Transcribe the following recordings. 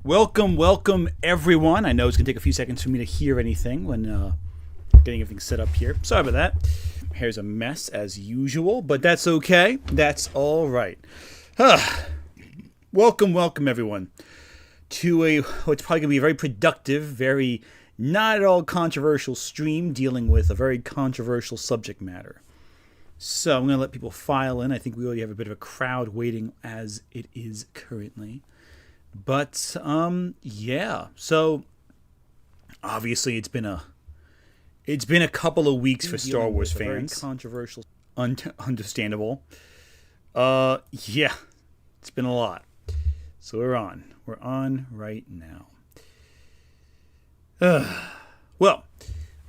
Welcome, everyone. I know it's going to take a few seconds for me to hear anything when getting everything set up here. Sorry about that. My hair's a mess, as usual, but that's okay. That's all right. Welcome, everyone, to what's probably going to be a very productive, very not at all controversial stream dealing with a very controversial subject matter. So I'm going to let people file in. I think we already have a bit of a crowd waiting as it is currently. But, yeah. So, obviously it's been a couple of weeks for Star Wars fans. Very controversial. Understandable. Yeah. It's been a lot. So we're on. We're on right now. Well,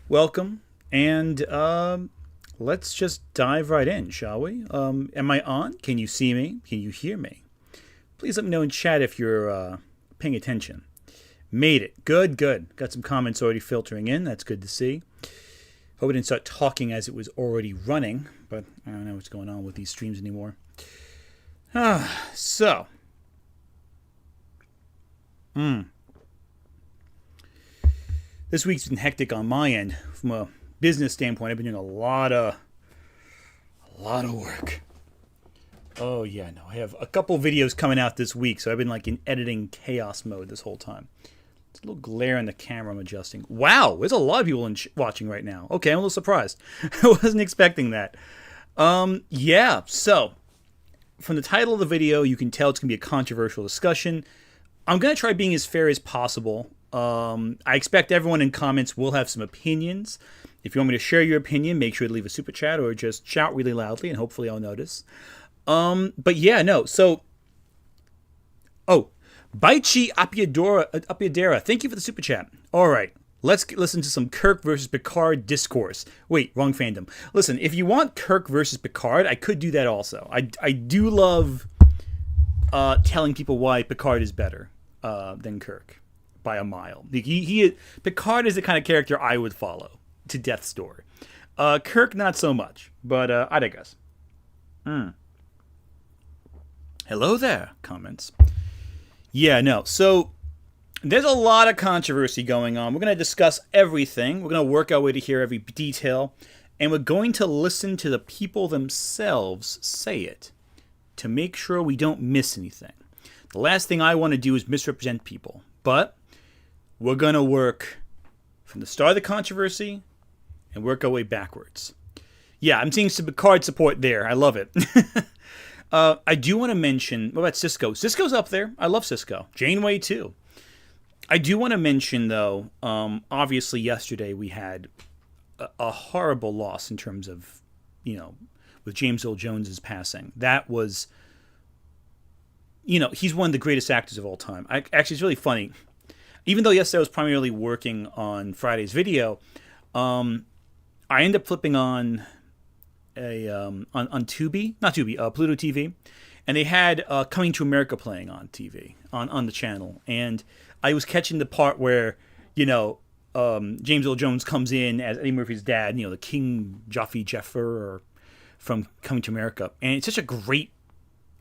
welcome. And, let's just dive right in, shall we? Am I on? Can you see me? Can you hear me? Please let me know in chat if you're paying attention. Made it. Good. Got some comments already filtering in. That's good to see. Hope I didn't start talking as it was already running, but I don't know what's going on with these streams anymore. So. This week's been hectic on my end. From a business standpoint, I've been doing a lot of work. Oh, yeah, no. I have a couple videos coming out this week, so I've been like in editing chaos mode this whole time. It's a little glare on the camera I'm adjusting. Wow, there's a lot of people watching right now. Okay, I'm a little surprised. I wasn't expecting that. Yeah, so from the title of the video, you can tell it's going to be a controversial discussion. I'm going to try being as fair as possible. I expect everyone in comments will have some opinions. If you want me to share your opinion, make sure to leave a super chat or just shout really loudly, and hopefully I'll notice. But yeah, no, so, Baichi Apiadera, thank you for the super chat. All right, let's listen to some Kirk versus Picard discourse. Wait, wrong fandom. Listen, if you want Kirk versus Picard, I could do that also. I do love telling people why Picard is better than Kirk by a mile. Picard is the kind of character I would follow to death's door. Kirk, not so much, but I digress. Hello there, comments. Yeah, no. So, there's a lot of controversy going on. We're going to discuss everything. We're going to work our way to hear every detail. And we're going to listen to the people themselves say it to make sure we don't miss anything. The last thing I want to do is misrepresent people. But we're going to work from the start of the controversy and work our way backwards. Yeah, I'm seeing some Picard support there. I love it. I do want to mention, what about Cisco? Cisco's up there. I love Cisco. Janeway, too. I do want to mention, though, obviously yesterday we had a horrible loss in terms of, with James Earl Jones's passing. That was, he's one of the greatest actors of all time. Actually, it's really funny. Even though yesterday I was primarily working on Friday's video, I ended up flipping on on Tubi, not Tubi, Pluto TV, and they had Coming to America playing on TV on the channel, and I was catching the part where James Earl Jones comes in as Eddie Murphy's dad, the King Jaffe Jeffer from Coming to America, and it's such a great,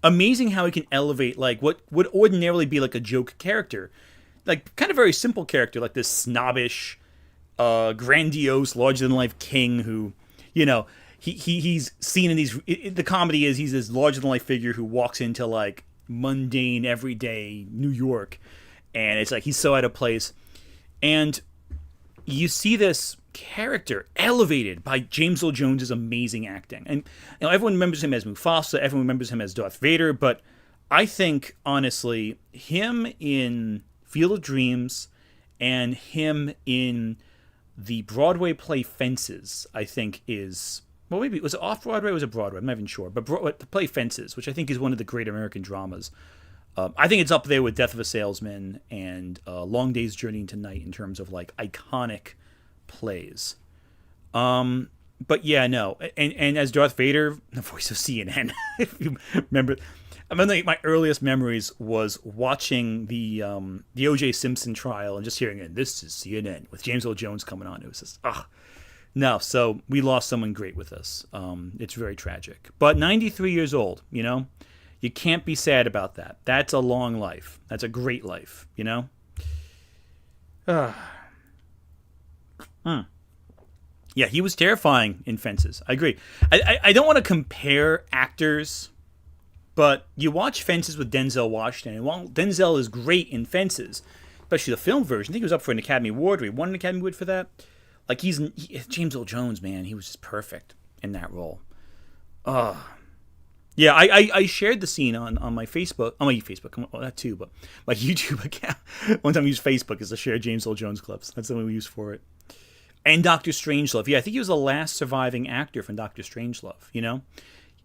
amazing how he can elevate like what would ordinarily be like a joke character, like kind of very simple character, like this snobbish, grandiose, larger than life king who, He's seen in these. The comedy is he's this larger than life figure who walks into like mundane, everyday New York, and it's like he's so out of place. And you see this character elevated by James Earl Jones's amazing acting, and everyone remembers him as Mufasa, everyone remembers him as Darth Vader, but I think honestly, him in Field of Dreams and him in the Broadway play Fences, I think is. Well, maybe it was off-Broadway or was it Broadway? I'm not even sure. But the play Fences, which I think is one of the great American dramas. I think it's up there with Death of a Salesman and Long Day's Journey into Night in terms of, like, iconic plays. But, yeah, no. And as Darth Vader, the voice of CNN, if you remember. I mean, my earliest memories was watching the O.J. Simpson trial and just hearing it. This is CNN with James Earl Jones coming on. It was just, No, so we lost someone great with us. It's very tragic. But 93 years old, You can't be sad about that. That's a long life. That's a great life, you know? Yeah, he was terrifying in Fences. I agree. I don't want to compare actors, but you watch Fences with Denzel Washington, and while Denzel is great in Fences, especially the film version, I think he was up for an Academy Award, or he won an Academy Award for that. Like, James Earl Jones, man, he was just perfect in that role. Yeah, I shared the scene on my Facebook, well, that too, but my YouTube account. One time I used Facebook as to share James Earl Jones clips. That's the one we used for it. And Dr. Strangelove. Yeah, I think he was the last surviving actor from Dr. Strangelove, you know?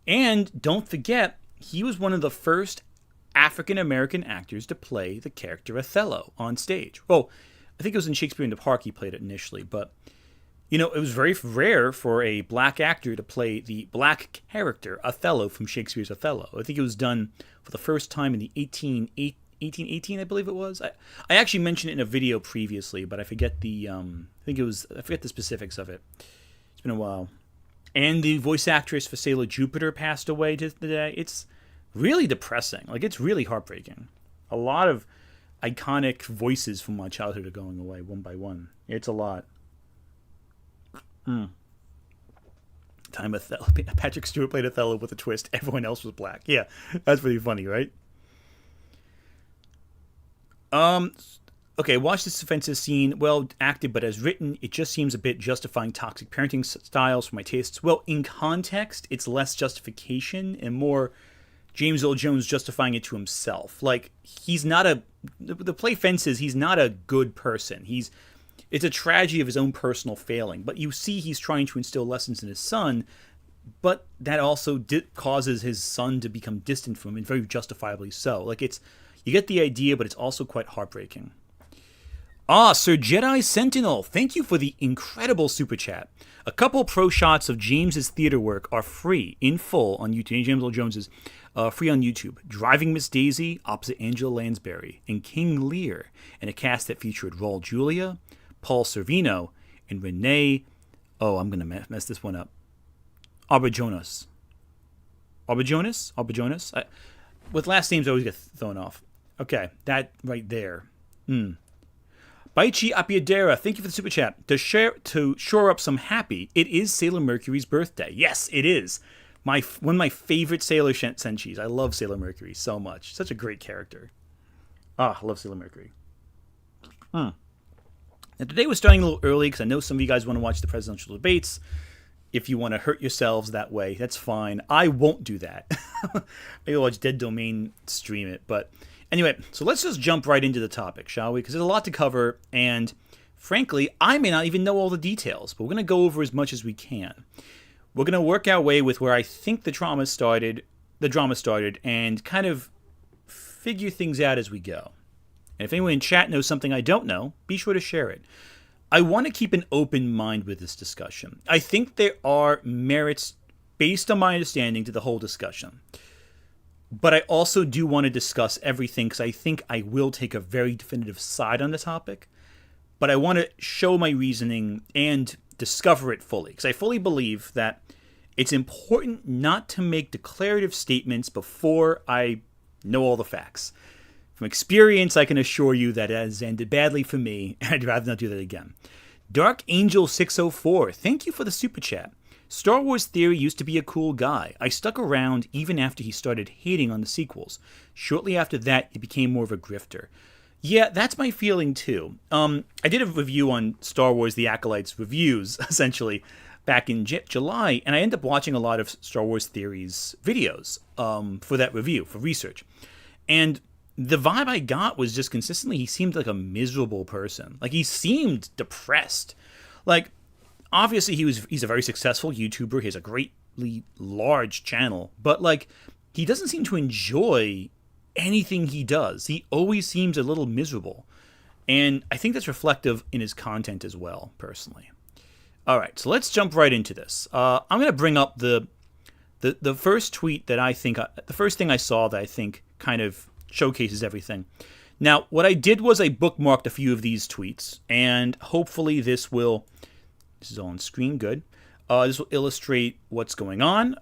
And don't forget, he was one of the first African-American actors to play the character Othello on stage. Well, I think it was in Shakespeare in the Park he played it initially, but, you know, it was very rare for a black actor to play the black character Othello from Shakespeare's Othello. I think it was done for the first time in the 1818, I believe it was. I actually mentioned it in a video previously, but I forget I forget the specifics of it. It's been a while. And the voice actress for Sailor Jupiter passed away today. It's really depressing. Like, it's really heartbreaking. A lot of iconic voices from my childhood are going away one by one. It's a lot. Time Othello. Patrick Stewart played Othello with a twist. Everyone else was black. Yeah, that's pretty funny, right? Okay, watch this offensive scene. Well acted, but as written, it just seems a bit justifying toxic parenting styles for my tastes. Well, in context, it's less justification and more James Earl Jones justifying it to himself. Like, he's not the play Fences, he's not a good person. It's a tragedy of his own personal failing. But you see he's trying to instill lessons in his son, but that also causes his son to become distant from him, and very justifiably so. Like, you get the idea, but it's also quite heartbreaking. Sir Jedi Sentinel, thank you for the incredible super chat. A couple pro shots of James's theater work are free in full on YouTube. James Earl Jones is free on YouTube. Driving Miss Daisy opposite Angela Lansbury and King Lear, in a cast that featured Raul Julia, Paul Sorvino, and Renee. Oh, I'm gonna mess this one up. Auberjonois. With last names, I always get thrown off. Okay, that right there. Baichi Apiadera, thank you for the super chat. To shore up some happy, it is Sailor Mercury's birthday. Yes, it is. One of my favorite Sailor Senshis. I love Sailor Mercury so much. Such a great character. I love Sailor Mercury. Now, today we're starting a little early because I know some of you guys want to watch the presidential debates. If you want to hurt yourselves that way, that's fine. I won't do that. Maybe I'll watch Dead Domain stream it, but... Anyway, so let's just jump right into the topic, shall we? Because there's a lot to cover, and frankly, I may not even know all the details, but we're going to go over as much as we can. We're going to work our way with where I think the drama started, and kind of figure things out as we go. And if anyone in chat knows something I don't know, be sure to share it. I want to keep an open mind with this discussion. I think there are merits, based on my understanding, to the whole discussion. But I also do want to discuss everything because I think I will take a very definitive side on the topic. But I want to show my reasoning and discover it fully. Because I fully believe that it's important not to make declarative statements before I know all the facts. From experience, I can assure you that it has ended badly for me, and I'd rather not do that again. Dark Angel 604, thank you for the super chat. Star Wars Theory used to be a cool guy. I stuck around even after he started hating on the sequels. Shortly after that, he became more of a grifter. Yeah, that's my feeling too. I did a review on Star Wars The Acolyte's reviews, essentially, back in July, and I ended up watching a lot of Star Wars Theory's videos for that review, for research. And the vibe I got was just consistently, he seemed like a miserable person. Like, he seemed depressed. Like, obviously, he's a very successful YouTuber. He has a greatly large channel. But, like, he doesn't seem to enjoy anything he does. He always seems a little miserable. And I think that's reflective in his content as well, personally. All right, so let's jump right into this. I'm going to bring up the first tweet that I think... the first thing I saw that I think kind of showcases everything. Now, what I did was I bookmarked a few of these tweets. And hopefully this will... This is all on screen, good. This will illustrate what's going on.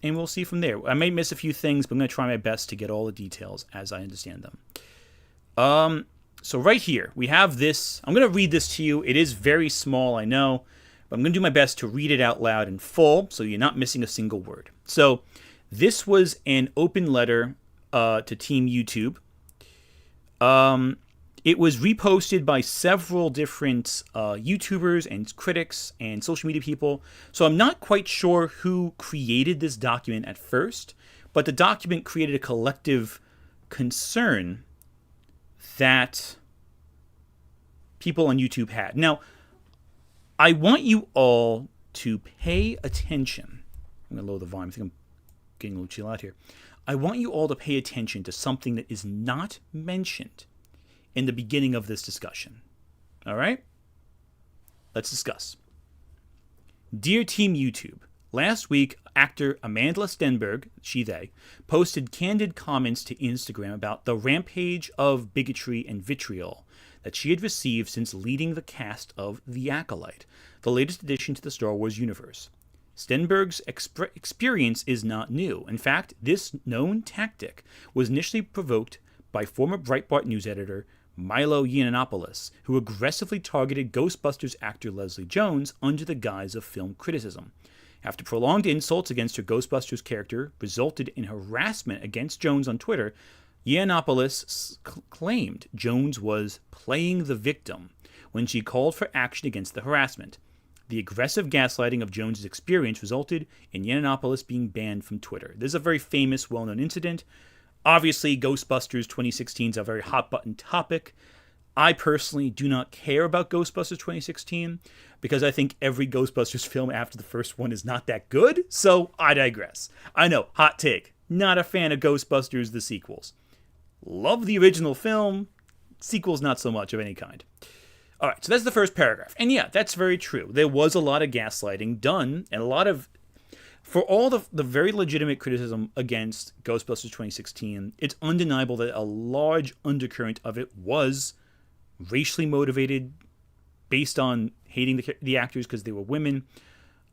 and we'll see from there. I may miss a few things, but I'm going to try my best to get all the details as I understand them. So right here, we have this. I'm going to read this to you. It is very small, I know, but I'm going to do my best to read it out loud in full so you're not missing a single word. So this was an open letter to Team YouTube. It was reposted by several different YouTubers and critics and social media people. So I'm not quite sure who created this document at first, but the document created a collective concern that people on YouTube had. Now, I want you all to pay attention. I'm going to lower the volume. I think I'm getting a little chill out here. I want you all to pay attention to something that is not mentioned in the beginning of this discussion. All right? Let's discuss. Dear Team YouTube, last week, actor Amanda Stenberg, they, posted candid comments to Instagram about the rampage of bigotry and vitriol that she had received since leading the cast of The Acolyte, the latest addition to the Star Wars universe. Stenberg's experience is not new. In fact, this known tactic was initially provoked by former Breitbart news editor Milo Yiannopoulos, who aggressively targeted Ghostbusters actor Leslie Jones under the guise of film criticism. After prolonged insults against her Ghostbusters character resulted in harassment against Jones on Twitter, Yiannopoulos claimed Jones was playing the victim when she called for action against the harassment. The aggressive gaslighting of Jones' experience resulted in Yiannopoulos being banned from Twitter. This is a very famous, well-known incident. Obviously, Ghostbusters 2016 is a very hot-button topic. I personally do not care about Ghostbusters 2016 because I think every Ghostbusters film after the first one is not that good, so I digress. I know, hot take. Not a fan of Ghostbusters, the sequels. Love the original film. Sequels, not so much of any kind. All right, so that's the first paragraph. And yeah, that's very true. There was a lot of gaslighting done, and a lot of... For all the very legitimate criticism against Ghostbusters 2016, it's undeniable that a large undercurrent of it was racially motivated, based on hating the actors because they were women.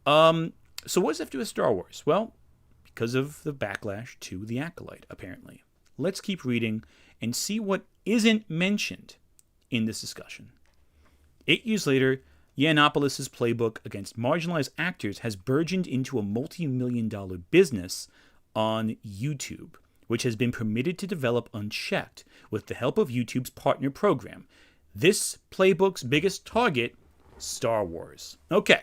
So what does that have to do with Star Wars? Well, because of the backlash to The Acolyte, apparently. Let's keep reading and see what isn't mentioned in this discussion. 8 years later, Yiannopoulos' playbook against marginalized actors has burgeoned into a multi-million-dollar business on YouTube, which has been permitted to develop unchecked with the help of YouTube's partner program. This playbook's biggest target, Star Wars. Okay.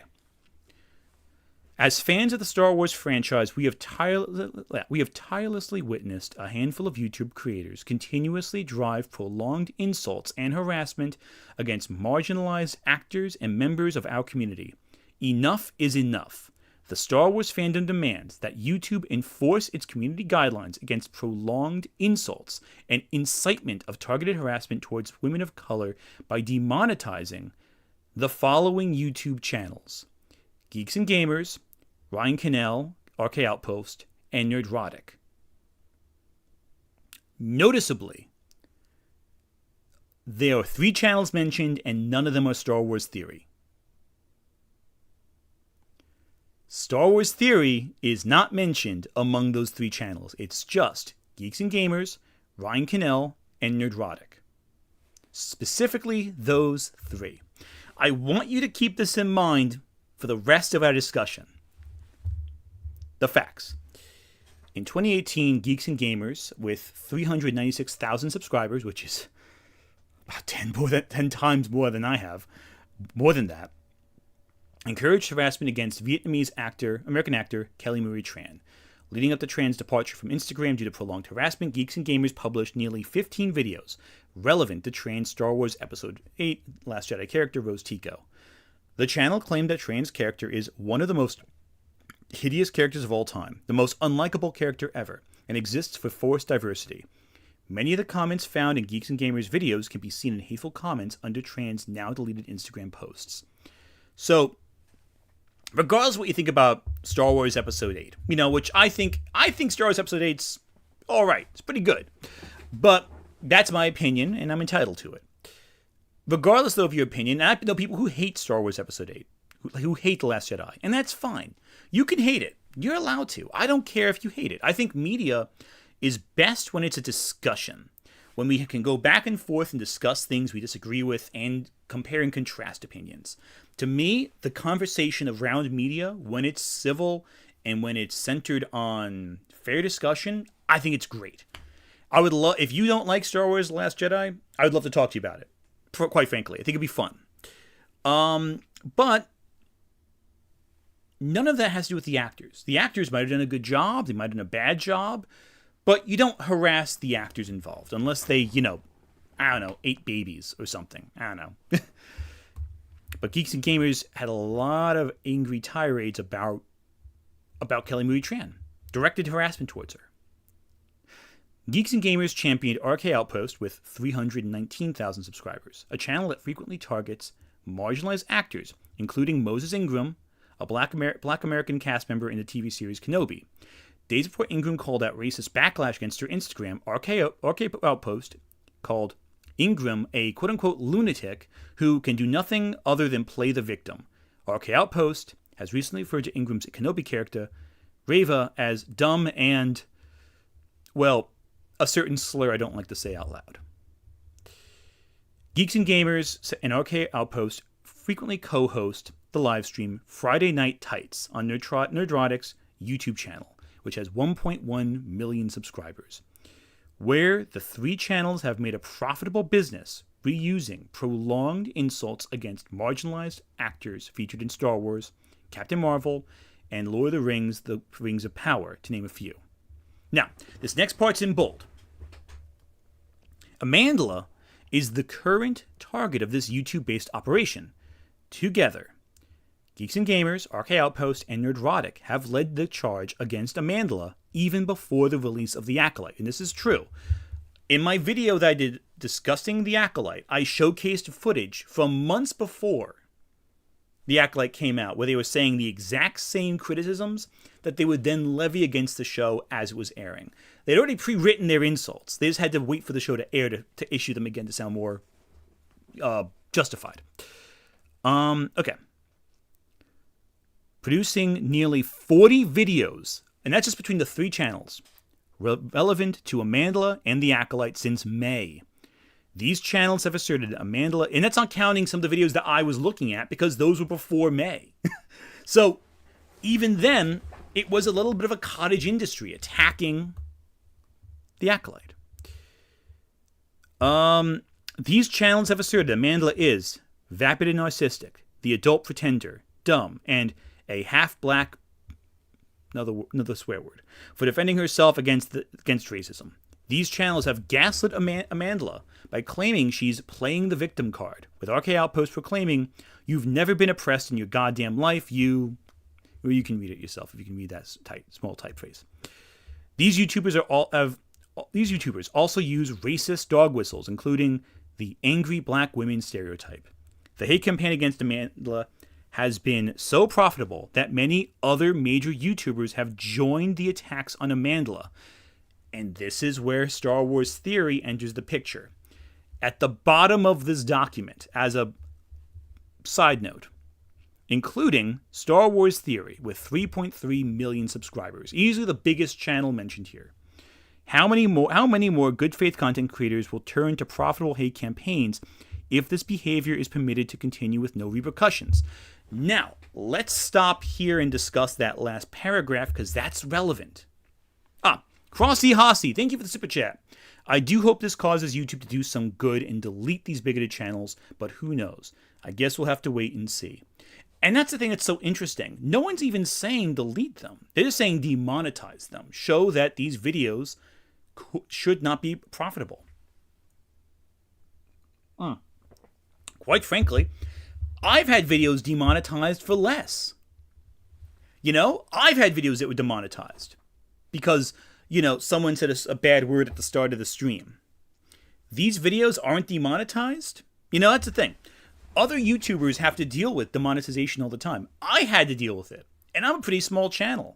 As fans of the Star Wars franchise, we have tirelessly witnessed a handful of YouTube creators continuously drive prolonged insults and harassment against marginalized actors and members of our community. Enough is enough. The Star Wars fandom demands that YouTube enforce its community guidelines against prolonged insults and incitement of targeted harassment towards women of color by demonetizing the following YouTube channels: Geeks and Gamers, Ryan Cannell, RK Outpost, and Nerdrotic. Noticeably, there are 3 channels mentioned, and none of them are Star Wars Theory. Star Wars Theory is not mentioned among those 3 channels. It's just Geeks and Gamers, Ryan Cannell, and Nerdrotic. Specifically, those 3. I want you to keep this in mind for the rest of our discussion. The facts. In 2018, Geeks and Gamers, with 396,000 subscribers, which is about 10 times more than I have, more than that, encouraged harassment against American actor Kelly Marie Tran. Leading up to Tran's departure from Instagram due to prolonged harassment, Geeks and Gamers published nearly 15 videos relevant to Tran's Star Wars Episode 8 Last Jedi character Rose Tico. The channel claimed that Tran's character is one of the most hideous characters of all time, the most unlikable character ever, and exists for forced diversity. Many of the comments found in Geeks and Gamers videos can be seen in hateful comments under Tran's now deleted Instagram posts. So, regardless of what you think about Star Wars Episode 8, which I think Star Wars Episode 8's alright, it's pretty good. But that's my opinion, and I'm entitled to it. Regardless, though, of your opinion, and I know people who hate Star Wars Episode 8, who hate The Last Jedi, and that's fine. You can hate it. You're allowed to. I don't care if you hate it. I think media is best when it's a discussion, when we can go back and forth and discuss things we disagree with and compare and contrast opinions. To me, the conversation around media, when it's civil and when it's centered on fair discussion, I think it's great. I would love, if you don't like Star Wars The Last Jedi, I would love to talk to you about it. Quite frankly, I think it'd be fun. But none of that has to do with the actors. The actors might have done a good job, they might have done a bad job, but you don't harass the actors involved unless they, ate babies or something. I don't know. But Geeks and Gamers had a lot of angry tirades about Kelly Marie Tran, directed harassment towards her. Geeks and Gamers championed RK Outpost with 319,000 subscribers, a channel that frequently targets marginalized actors, including Moses Ingram, a black American cast member in the TV series Kenobi. Days before Ingram called out racist backlash against her Instagram, RK Outpost called Ingram a quote-unquote lunatic who can do nothing other than play the victim. RK Outpost has recently referred to Ingram's Kenobi character, Reva, as dumb and, well, a certain slur I don't like to say out loud. Geeks and Gamers and RK Outpost frequently co-host the livestream Friday Night Tights on Nerdrotic's YouTube channel, which has 1.1 million subscribers, where the three channels have made a profitable business reusing prolonged insults against marginalized actors featured in Star Wars, Captain Marvel, and Lord of the Rings, The Rings of Power, to name a few. Now, this next part's in bold. Amandla is the current target of this YouTube-based operation. Together, Geeks and Gamers, RK Outpost, and Nerdrotic have led the charge against Amandla even before the release of The Acolyte. And this is true. In my video that I did discussing The Acolyte, I showcased footage from months before The Acolyte came out, where they were saying the exact same criticisms that they would then levy against the show as it was airing. They'd already pre-written their insults. They just had to wait for the show to air to issue them again to sound more justified. Okay. Producing nearly 40 videos, and that's just between the three channels, relevant to Amandla and The Acolyte since May. These channels have asserted Amandla, and that's not counting some of the videos that I was looking at because those were before May. So even then, it was a little bit of a cottage industry attacking The Acolyte. These channels have asserted Amandla is vapid and narcissistic, the adult pretender, dumb, and a half-black, another swear word, for defending herself against racism. These channels have gaslit Amandla by claiming she's playing the victim card, with RK Outpost proclaiming, "You've never been oppressed in your goddamn life, you can read it yourself if you can read that small typeface. These YouTubers also use racist dog whistles, including the angry black women stereotype. The hate campaign against Amandla has been so profitable that many other major YouTubers have joined the attacks on Amandla. And this is where Star Wars Theory enters the picture. At the bottom of this document, as a side note, including Star Wars Theory with 3.3 million subscribers, easily the biggest channel mentioned here. How many more good faith content creators will turn to profitable hate campaigns if this behavior is permitted to continue with no repercussions? Now, let's stop here and discuss that last paragraph because that's relevant. Crossy Hossy, thank you for the super chat. I do hope this causes YouTube to do some good and delete these bigoted channels, but who knows? I guess we'll have to wait and see. And that's the thing that's so interesting. No one's even saying delete them. They're just saying demonetize them. Show that these videos should not be profitable. Quite frankly, I've had videos demonetized for less. I've had videos that were demonetized because, someone said a bad word at the start of the stream. These videos aren't demonetized. That's the thing. Other YouTubers have to deal with demonetization all the time. I had to deal with it. And I'm a pretty small channel.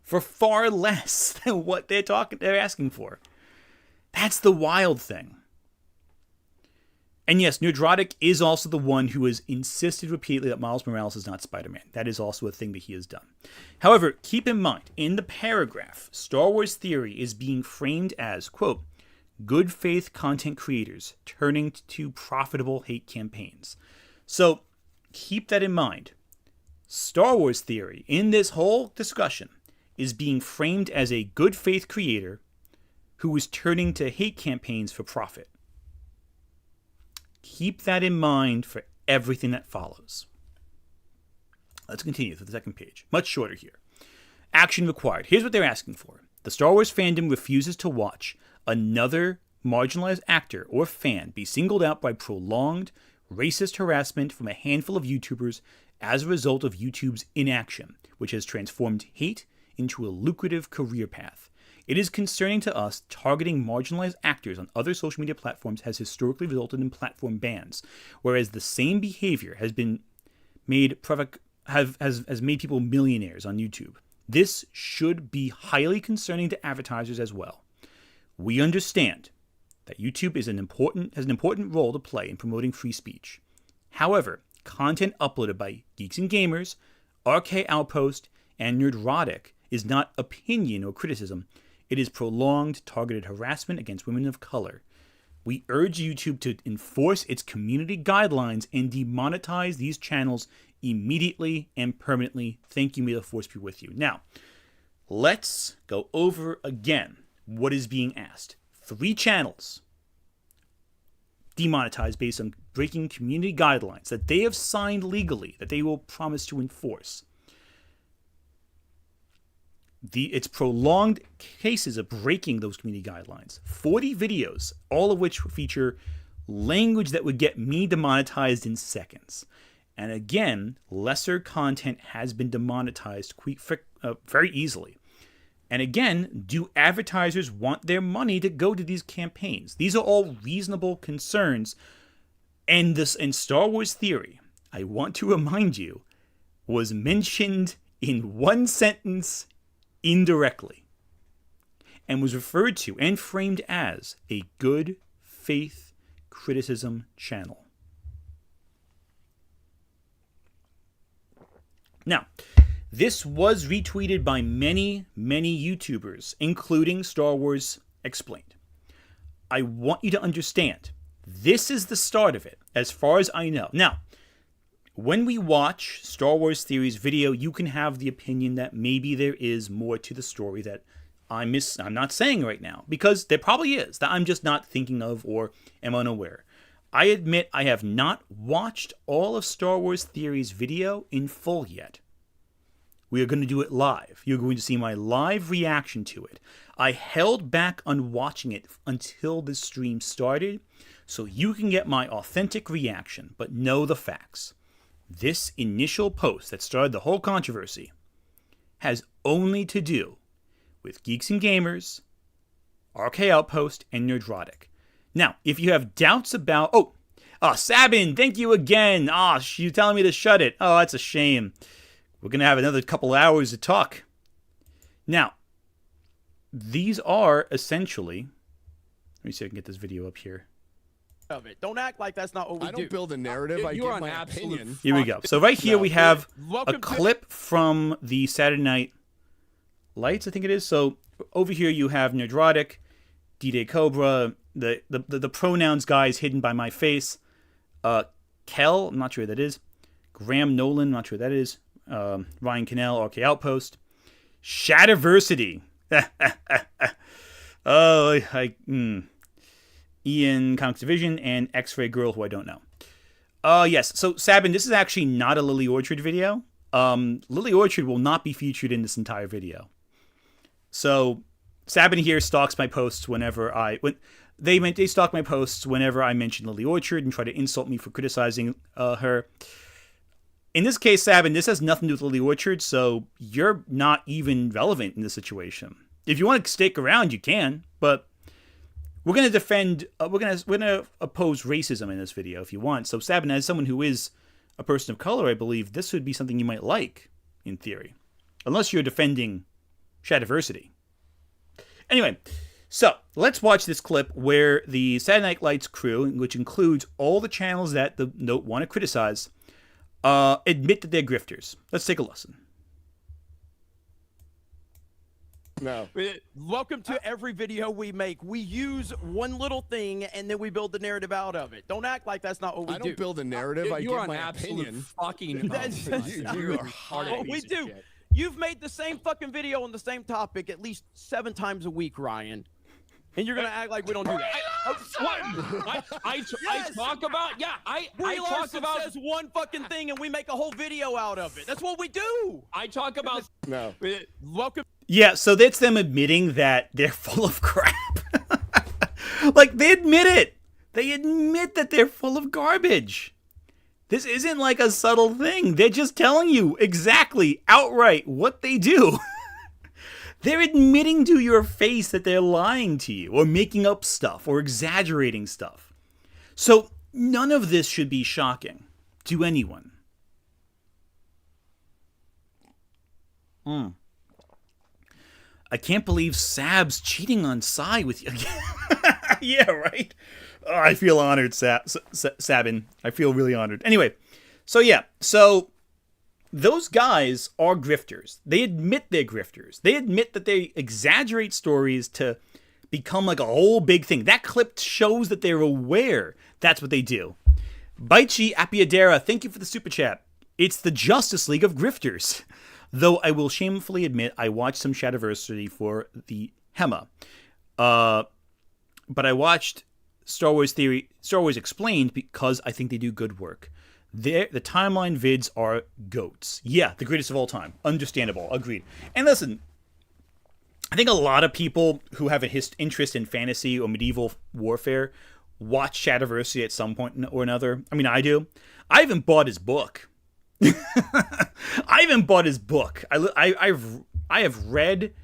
For far less than what they're asking for. That's the wild thing. And yes, Nerdrotic is also the one who has insisted repeatedly that Miles Morales is not Spider-Man. That is also a thing that he has done. However, keep in mind, in the paragraph, Star Wars Theory is being framed as, quote, good faith content creators turning to profitable hate campaigns. So keep that in mind. Star Wars Theory, in this whole discussion, is being framed as a good faith creator who is turning to hate campaigns for profit. Keep that in mind for everything that follows. Let's continue to the second page. Much shorter here. Action required. Here's what they're asking for. The Star Wars fandom refuses to watch another marginalized actor or fan be singled out by prolonged racist harassment from a handful of YouTubers as a result of YouTube's inaction, which has transformed hate into a lucrative career path. It is concerning to us targeting marginalized actors on other social media platforms has historically resulted in platform bans, whereas the same behavior has been made has made people millionaires on YouTube. This should be highly concerning to advertisers as well. We understand that YouTube has an important role to play in promoting free speech. However, content uploaded by Geeks and Gamers, RK Outpost, and Nerdrotic is not opinion or criticism. It is prolonged, targeted harassment against women of color. We urge YouTube to enforce its community guidelines and demonetize these channels immediately and permanently. Thank you. May the Force be with you. Now, let's go over again what is being asked. 3 channels demonetized based on breaking community guidelines that they have signed legally, that they will promise to enforce. It's prolonged cases of breaking those community guidelines. 40 videos, all of which feature language that would get me demonetized in seconds. And again, lesser content has been demonetized very easily. And again, do advertisers want their money to go to these campaigns? These are all reasonable concerns. And this in Star Wars Theory, I want to remind you, was mentioned in one sentence indirectly and was referred to and framed as a good faith criticism channel. Now, this was retweeted by many, many YouTubers, including Star Wars Explained. I want you to understand, this is the start of it, as far as I know. Now, when we watch Star Wars Theory's video, you can have the opinion that maybe there is more to the story that I'm not saying right now, because there probably is, that I'm just not thinking of or am unaware. I admit I have not watched all of Star Wars Theory's video in full yet. We are going to do it live. You're going to see my live reaction to it. I held back on watching it until the stream started, so you can get my authentic reaction, but know the facts. This initial post that started the whole controversy has only to do with Geeks and Gamers, RK Outpost, and Nerdrotic. Now, if you have doubts about... Sabin, thank you again. You're telling me to shut it. Oh, that's a shame. We're going to have another couple hours to talk. Now, these are essentially... Let me see if I can get this video up here. Of it. Don't act like that's not what we do. I don't build a narrative. I give my opinion. Here we go. So right here we have a clip from the Saturday Night Lights, I think it is. So over here you have Nerdrotic, D-Day Cobra, the pronouns guys hidden by my face, Kel, I'm not sure who that is, Graham Nolan, not sure who that is, Ryan Cannell, RK Outpost, Shatterversity. Ian Comics Division, and X-Ray Girl, who I don't know. Yes, so Sabin, this is actually not a Lily Orchard video. Lily Orchard will not be featured in this entire video. So Sabin here stalks my posts whenever they stalk my posts whenever I mention Lily Orchard and try to insult me for criticizing her. In this case, Sabin, this has nothing to do with Lily Orchard, so you're not even relevant in this situation. If you want to stick around, you can, but we're going to defend, we're going to oppose racism in this video if you want. So Sabin, as someone who is a person of color, I believe this would be something you might like, in theory. Unless you're defending Shadiversity. Anyway, So let's watch this clip where the Saturday Night Lights crew, which includes all the channels that the Note want to criticize, admit that they're grifters. Let's take a listen. No. Welcome to every video we make. We use one little thing and then we build the narrative out of it. Don't act like that's not what we do. I don't build a narrative. I give my absolute opinion. Fucking. You are hard. What we do. Shit. You've made the same fucking video on the same topic at least 7 times a week, Ryan. And you're gonna act like we don't do that. I talk about I talk about says one fucking thing and we make a whole video out of it. That's what we do. I talk about No. Welcome. Yeah, so that's them admitting that they're full of crap. Like, they admit it. They admit that they're full of garbage. This isn't like a subtle thing. They're just telling you exactly, outright, what they do. They're admitting to your face that they're lying to you, or making up stuff, or exaggerating stuff. So, none of this should be shocking to anyone. I can't believe Sab's cheating on Sai with you again. Yeah, right? Oh, I feel honored, Sabin. I feel really honored. Anyway, so those guys are grifters. They admit they're grifters. They admit that they exaggerate stories to become like a whole big thing. That clip shows that they're aware that's what they do. Baichi Apiadera, thank you for the super chat. It's the Justice League of grifters. Though I will shamefully admit I watched some Shadiversity for the HEMA. But I watched Star Wars Explained because I think they do good work. The timeline vids are goats. Yeah, the greatest of all time. Understandable. Agreed. And listen, I think a lot of people who have an interest in fantasy or medieval warfare watch Shadiversity at some point or another. I mean, I do. I even bought his book. I even bought his book. I have read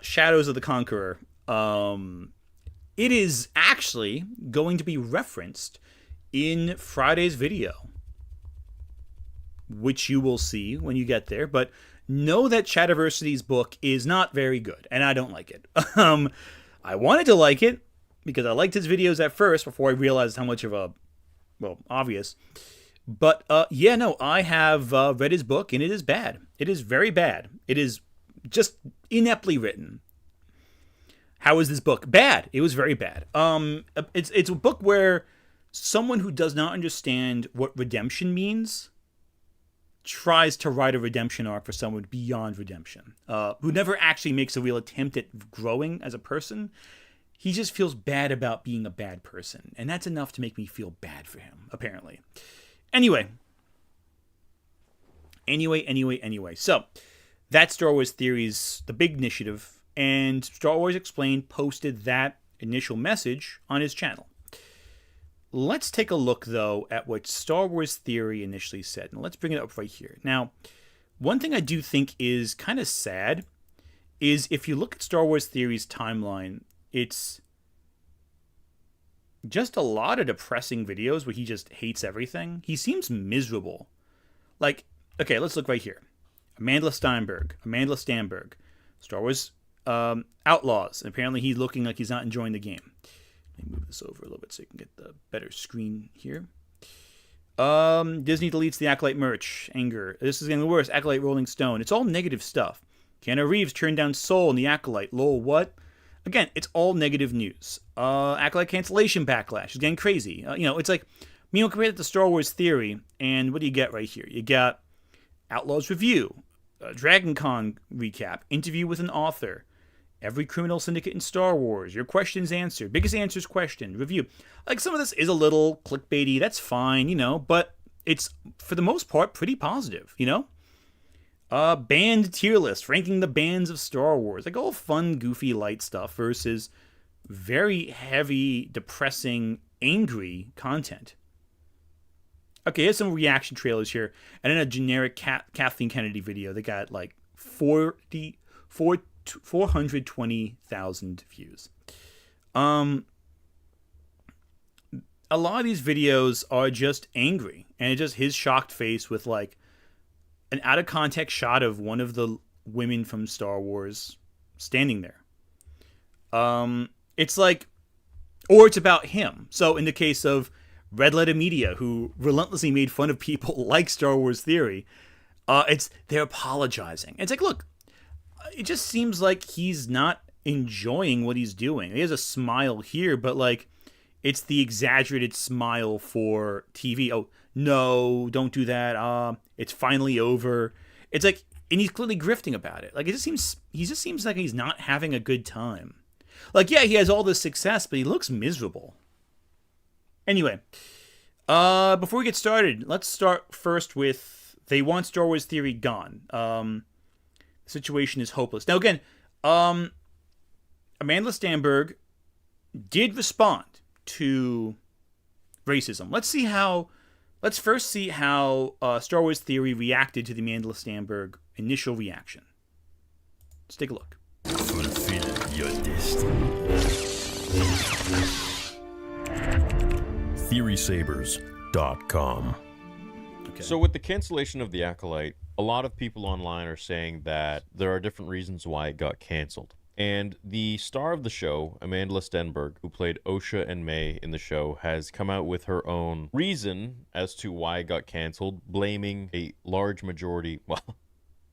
Shadows of the Conqueror. It is actually going to be referenced in Friday's video, which you will see when you get there. But know that Shadiversity's book is not very good, and I don't like it. I wanted to like it because I liked his videos at first before I realized how much of a, obvious. But, I have read his book, and it is bad. It is very bad. It is just ineptly written. How is this book? Bad. It was very bad. It's a book where someone who does not understand what redemption means tries to write a redemption arc for someone beyond redemption, who never actually makes a real attempt at growing as a person. He just feels bad about being a bad person, and that's enough to make me feel bad for him, apparently. Anyway. So, that's Star Wars Theory's The Big Initiative, and Star Wars Explained posted that initial message on his channel. Let's take a look, though, at what Star Wars Theory initially said, and let's bring it up right here. Now, one thing I do think is kind of sad is if you look at Star Wars Theory's timeline, it's just a lot of depressing videos where he just hates everything. He seems miserable. Like, okay, let's look right here. Amanda Stamberg, Star Wars Outlaws. And apparently he's looking like he's not enjoying the game. Let me move this over a little bit so you can get the better screen here. Disney deletes the Acolyte merch. Anger. This is getting worse. Acolyte Rolling Stone. It's all negative stuff. Keanu Reeves turned down Soul in the Acolyte. Lol, what? Again, it's all negative news. Acolyte cancellation backlash. It's getting crazy. It's like, compare that to Star Wars Theory, and what do you get right here? You got Outlaws Review, Dragon Con recap, interview with an author, every criminal syndicate in Star Wars, your questions answered, biggest answers question, review. Like, some of this is a little clickbaity, that's fine, but it's, for the most part, pretty positive, Band tier list, ranking the bands of Star Wars. Like all fun, goofy, light stuff versus very heavy, depressing, angry content. Okay, here's some reaction trailers here. And then a generic Kathleen Kennedy video that got like 420,000 views. A lot of these videos are just angry. And it's just his shocked face with like an out of context shot of one of the women from Star Wars standing there. It's like, or it's about him. So in the case of Red Letter Media, who relentlessly made fun of people like Star Wars Theory, they're apologizing. It's like, look, it just seems like he's not enjoying what he's doing. He has a smile here, but like, it's the exaggerated smile for TV. Oh, no, don't do that. It's finally over. It's like, and he's clearly grifting about it. Like, he just seems like he's not having a good time. Like, yeah, he has all this success, but he looks miserable. Anyway, before we get started, let's start first with they want Star Wars Theory gone. The situation is hopeless. Now, again, Amanda Stanberg did respond to racism. Let's first see how Star Wars Theory reacted to the Amanda Stanberg initial reaction. Let's take a look. Fulfill your destiny. TheorySabers.com. Okay. So with the cancellation of the Acolyte, a lot of people online are saying that there are different reasons why it got canceled. And the star of the show, Amanda Stenberg, who played Osha and May in the show, has come out with her own reason as to why it got canceled, blaming a large majority, well,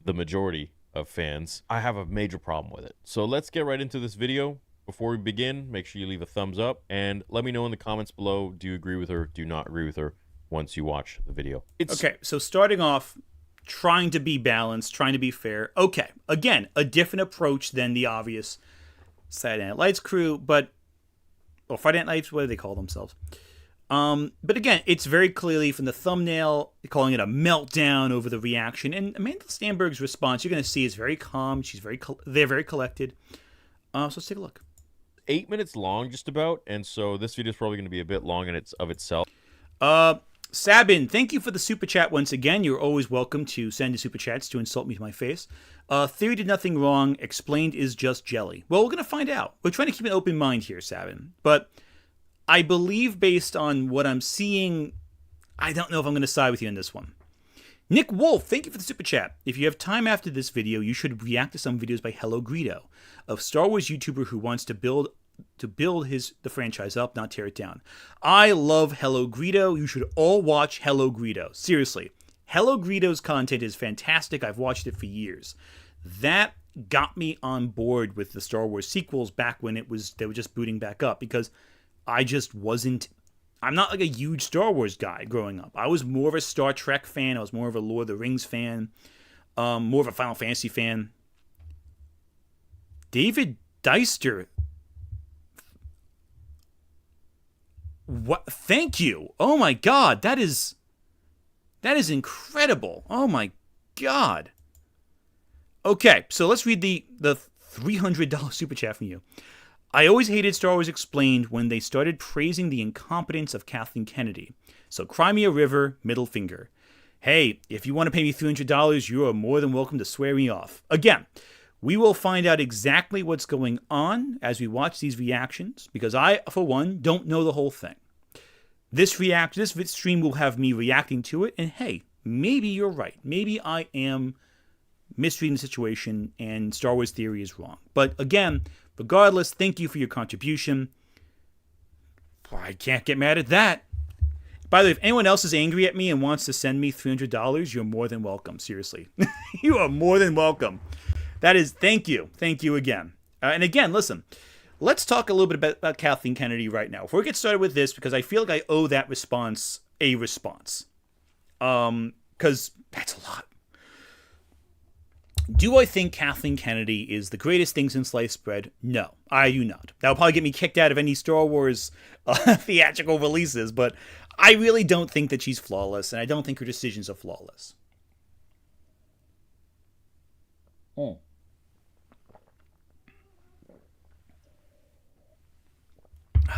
the majority of fans. I have a major problem with it. So let's get right into this video. Before we begin, make sure you leave a thumbs up and let me know in the comments below, do you agree with her, do you not agree with her once you watch the video. Okay, so starting off, trying to be balanced, trying to be fair. Okay, again, a different approach than the obvious Saturday Night Lights crew, or Friday Night Lights, what do they call themselves? But again, it's very clearly from the thumbnail, calling it a meltdown over the reaction. And Amanda Stanberg's response, you're going to see, is very calm. They're very collected. So let's take a look. 8 minutes long, just about, and so this video is probably going to be a bit long in itself. Sabin, thank you for the super chat once again. You're always welcome to send the super chats to insult me to my face. Theory did nothing wrong. Explained is just jelly. Well, we're going to find out. We're trying to keep an open mind here, Sabin. But I believe based on what I'm seeing, I don't know if I'm going to side with you on this one. Nick Wolf, thank you for the super chat. If you have time after this video, you should react to some videos by Hello Greedo, a Star Wars YouTuber who wants to build the franchise up, not tear it down. I love Hello Greedo. You should all watch Hello Greedo. Seriously. Hello Greedo's content is fantastic. I've watched it for years. That got me on board with the Star Wars sequels back when they were just booting back up, because I'm not like a huge Star Wars guy growing up. I was more of a Star Trek fan. I was more of a Lord of the Rings fan. More of a Final Fantasy fan. David Deister. What? Thank you. Oh my God, that is incredible. Oh my God. Okay, so let's read the $300 super chat from you. I always hated Star Wars Explained when they started praising the incompetence of Kathleen Kennedy. So cry me a river, middle finger. Hey, if you want to pay me $300, you are more than welcome to swear me off. Again, we will find out exactly what's going on as we watch these reactions, because I, for one, don't know the whole thing. This stream will have me reacting to it, and hey, maybe you're right. Maybe I am misreading the situation and Star Wars Theory is wrong. But again, regardless, thank you for your contribution. I can't get mad at that. By the way, if anyone else is angry at me and wants to send me $300, you're more than welcome. Seriously. You are more than welcome. Thank you. Thank you again. And again, listen, let's talk a little bit about Kathleen Kennedy right now. Before we get started with this, because I feel like I owe that response a response. Because that's a lot. Do I think Kathleen Kennedy is the greatest thing since sliced bread? No, I do not. That will probably get me kicked out of any Star Wars theatrical releases, but I really don't think that she's flawless, and I don't think her decisions are flawless.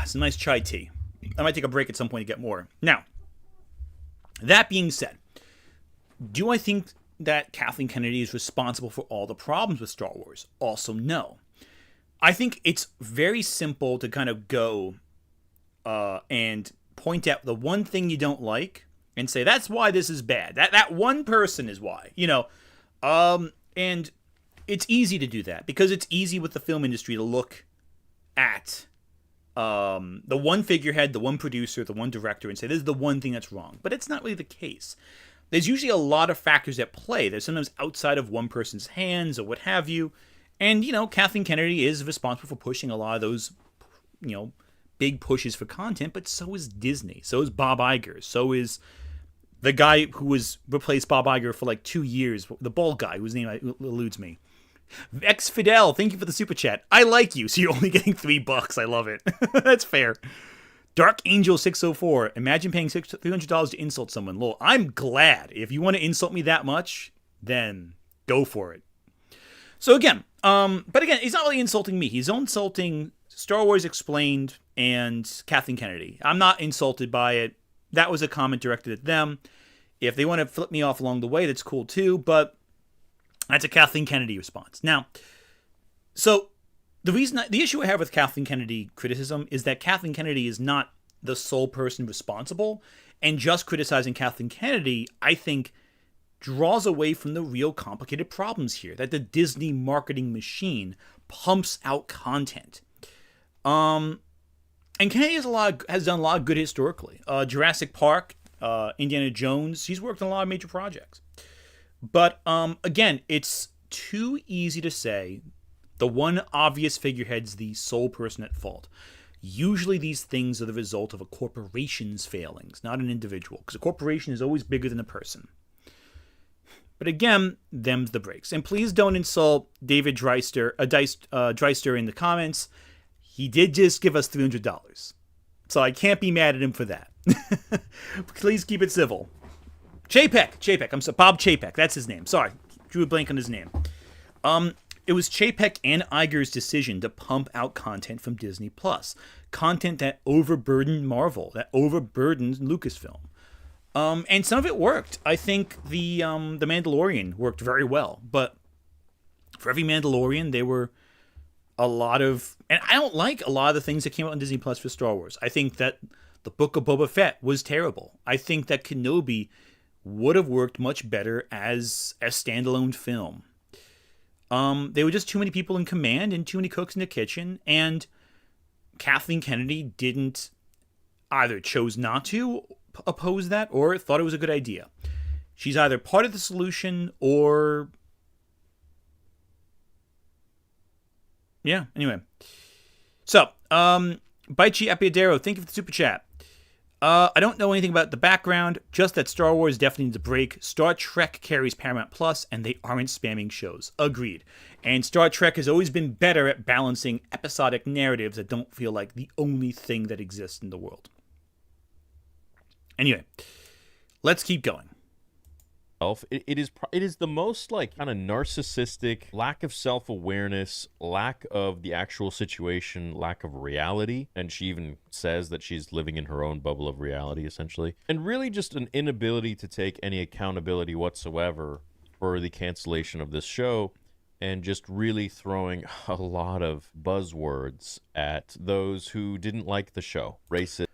It's a nice chai tea. I might take a break at some point to get more. Now, that being said, do I think that Kathleen Kennedy is responsible for all the problems with Star Wars? Also, no. I think it's very simple to kind of go and point out the one thing you don't like and say, that's why this is bad. That one person is why. And it's easy to do that because it's easy with the film industry to look at the one figurehead, the one producer, the one director, and say, this is the one thing that's wrong. But it's not really the case. There's usually a lot of factors at play. They're sometimes outside of one person's hands or what have you. And, Kathleen Kennedy is responsible for pushing a lot of those, big pushes for content, but so is Disney. So is Bob Iger. So is the guy who was replaced Bob Iger for like 2 years, the bald guy whose name eludes me. X Fidel, thank you for the super chat. I like you, so you're only getting $3. I love it. That's fair. Dark Angel 604. Imagine paying $300 to insult someone. Lol. I'm glad. If you want to insult me that much, then go for it. So again, but again, he's not really insulting me. He's insulting Star Wars Explained and Kathleen Kennedy. I'm not insulted by it. That was a comment directed at them. If they want to flip me off along the way, that's cool too. But that's a Kathleen Kennedy response. Now, so the issue I have with Kathleen Kennedy criticism is that Kathleen Kennedy is not the sole person responsible, and just criticizing Kathleen Kennedy, I think, draws away from the real complicated problems here. That the Disney marketing machine pumps out content. And Kennedy has done a lot of good historically. Jurassic Park, Indiana Jones. He's worked on a lot of major projects. But again, it's too easy to say the one obvious figurehead's the sole person at fault. Usually these things are the result of a corporation's failings, not an individual, because a corporation is always bigger than a person. But again, them's the breaks. And please don't insult David Dreister in the comments. He did just give us $300. So I can't be mad at him for that. Please keep it civil. Chapek. I'm sorry, Bob Chapek. That's his name. Sorry, drew a blank on his name. It was Chapek and Iger's decision to pump out content from Disney Plus, content that overburdened Marvel, that overburdened Lucasfilm. And some of it worked. I think the Mandalorian worked very well, but for every Mandalorian, there were a lot of, and I don't like a lot of the things that came out on Disney Plus for Star Wars. I think that the Book of Boba Fett was terrible. I think that Kenobi would have worked much better as a standalone film. There were just too many people in command and too many cooks in the kitchen, and Kathleen Kennedy either chose not to oppose that or thought it was a good idea. She's either part of the solution or... Yeah, anyway. So, Baichi Apiadero, thank you for the super chat. I don't know anything about the background, just that Star Wars definitely needs a break. Star Trek carries Paramount Plus, and they aren't spamming shows. Agreed. And Star Trek has always been better at balancing episodic narratives that don't feel like the only thing that exists in the world. Anyway, let's keep going. It is the most like kind of narcissistic, lack of self-awareness, lack of the actual situation, lack of reality, and she even says that she's living in her own bubble of reality essentially, and really just an inability to take any accountability whatsoever for the cancellation of this show, and just really throwing a lot of buzzwords at those who didn't like the show. Racist,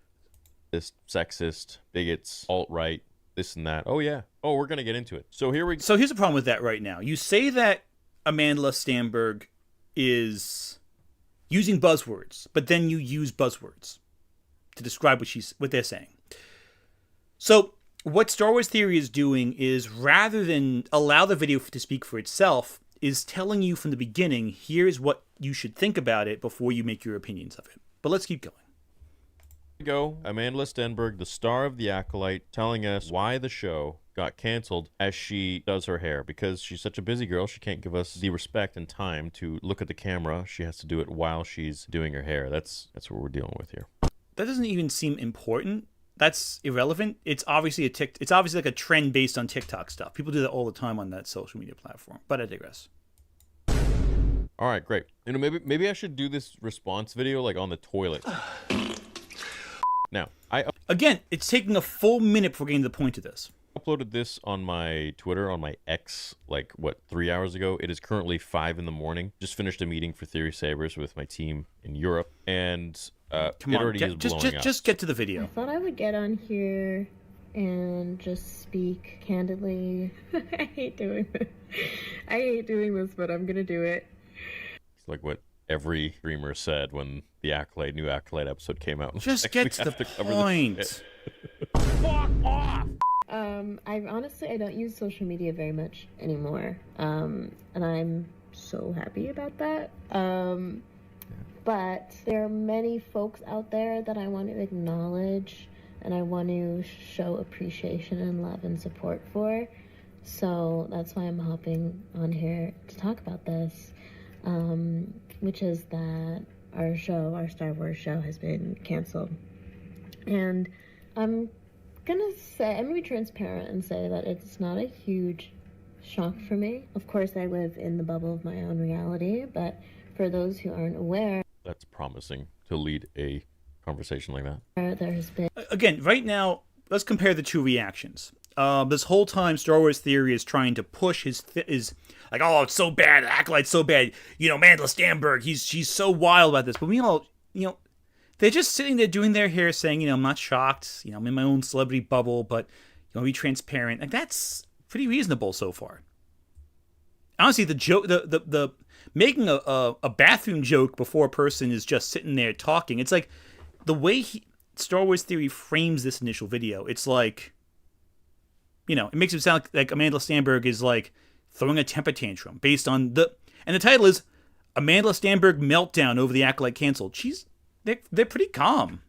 sexist, bigots, alt-right, this and that. Oh, yeah. Oh, we're going to get into it. So here's the problem with that right now. You say that Amanda Stenberg is using buzzwords, but then you use buzzwords to describe what they're saying. So what Star Wars Theory is doing is, rather than allow the video to speak for itself, is telling you from the beginning, here's what you should think about it before you make your opinions of it. But let's keep going. Amanda Stenberg, the star of The Acolyte, telling us why the show got canceled as she does her hair. Because she's such a busy girl, she can't give us the respect and time to look at the camera. She has to do it while she's doing her hair. That's what we're dealing with here. That doesn't even seem important. That's irrelevant. It's obviously like a trend based on TikTok stuff. People do that all the time on that social media platform. But I digress. All right, great. Maybe I should do this response video like on the toilet. Now, again, it's taking a full minute before getting to the point of this. I uploaded this on my Twitter, on my X, 3 hours ago. It is currently 5 a.m. Just finished a meeting for Theory Sabers with my team in Europe, and Come on, just get to the video. I thought I would get on here and just speak candidly. I hate doing this, but I'm gonna do it. It's like what, every streamer said when the new Acolyte episode came out. Just get to the point. Fuck off! I don't use social media very much anymore. And I'm so happy about that. But there are many folks out there that I want to acknowledge and I want to show appreciation and love and support for. So that's why I'm hopping on here to talk about this, which is that our Star Wars show has been canceled. And I'm gonna be transparent and say that it's not a huge shock for me. Of course, I live in the bubble of my own reality, but for those who aren't aware, that's promising to lead a conversation like that. There has been... Again, right now, let's compare the two reactions. This whole time, Star Wars Theory is trying to push his like, oh, it's so bad, Acolyte's so bad. You know, Mandela Stanberg, she's so wild about this. But we all, they're just sitting there doing their hair, saying, I'm not shocked. I'm in my own celebrity bubble, but be transparent. Like, that's pretty reasonable so far. Honestly, the joke, the making a bathroom joke before a person is just sitting there talking. It's like the way Star Wars Theory frames this initial video. It's like, it makes it sound like Amanda Stanberg is like throwing a temper tantrum based on and the title is Amanda Stanberg meltdown over the Acolyte canceled. They're pretty calm.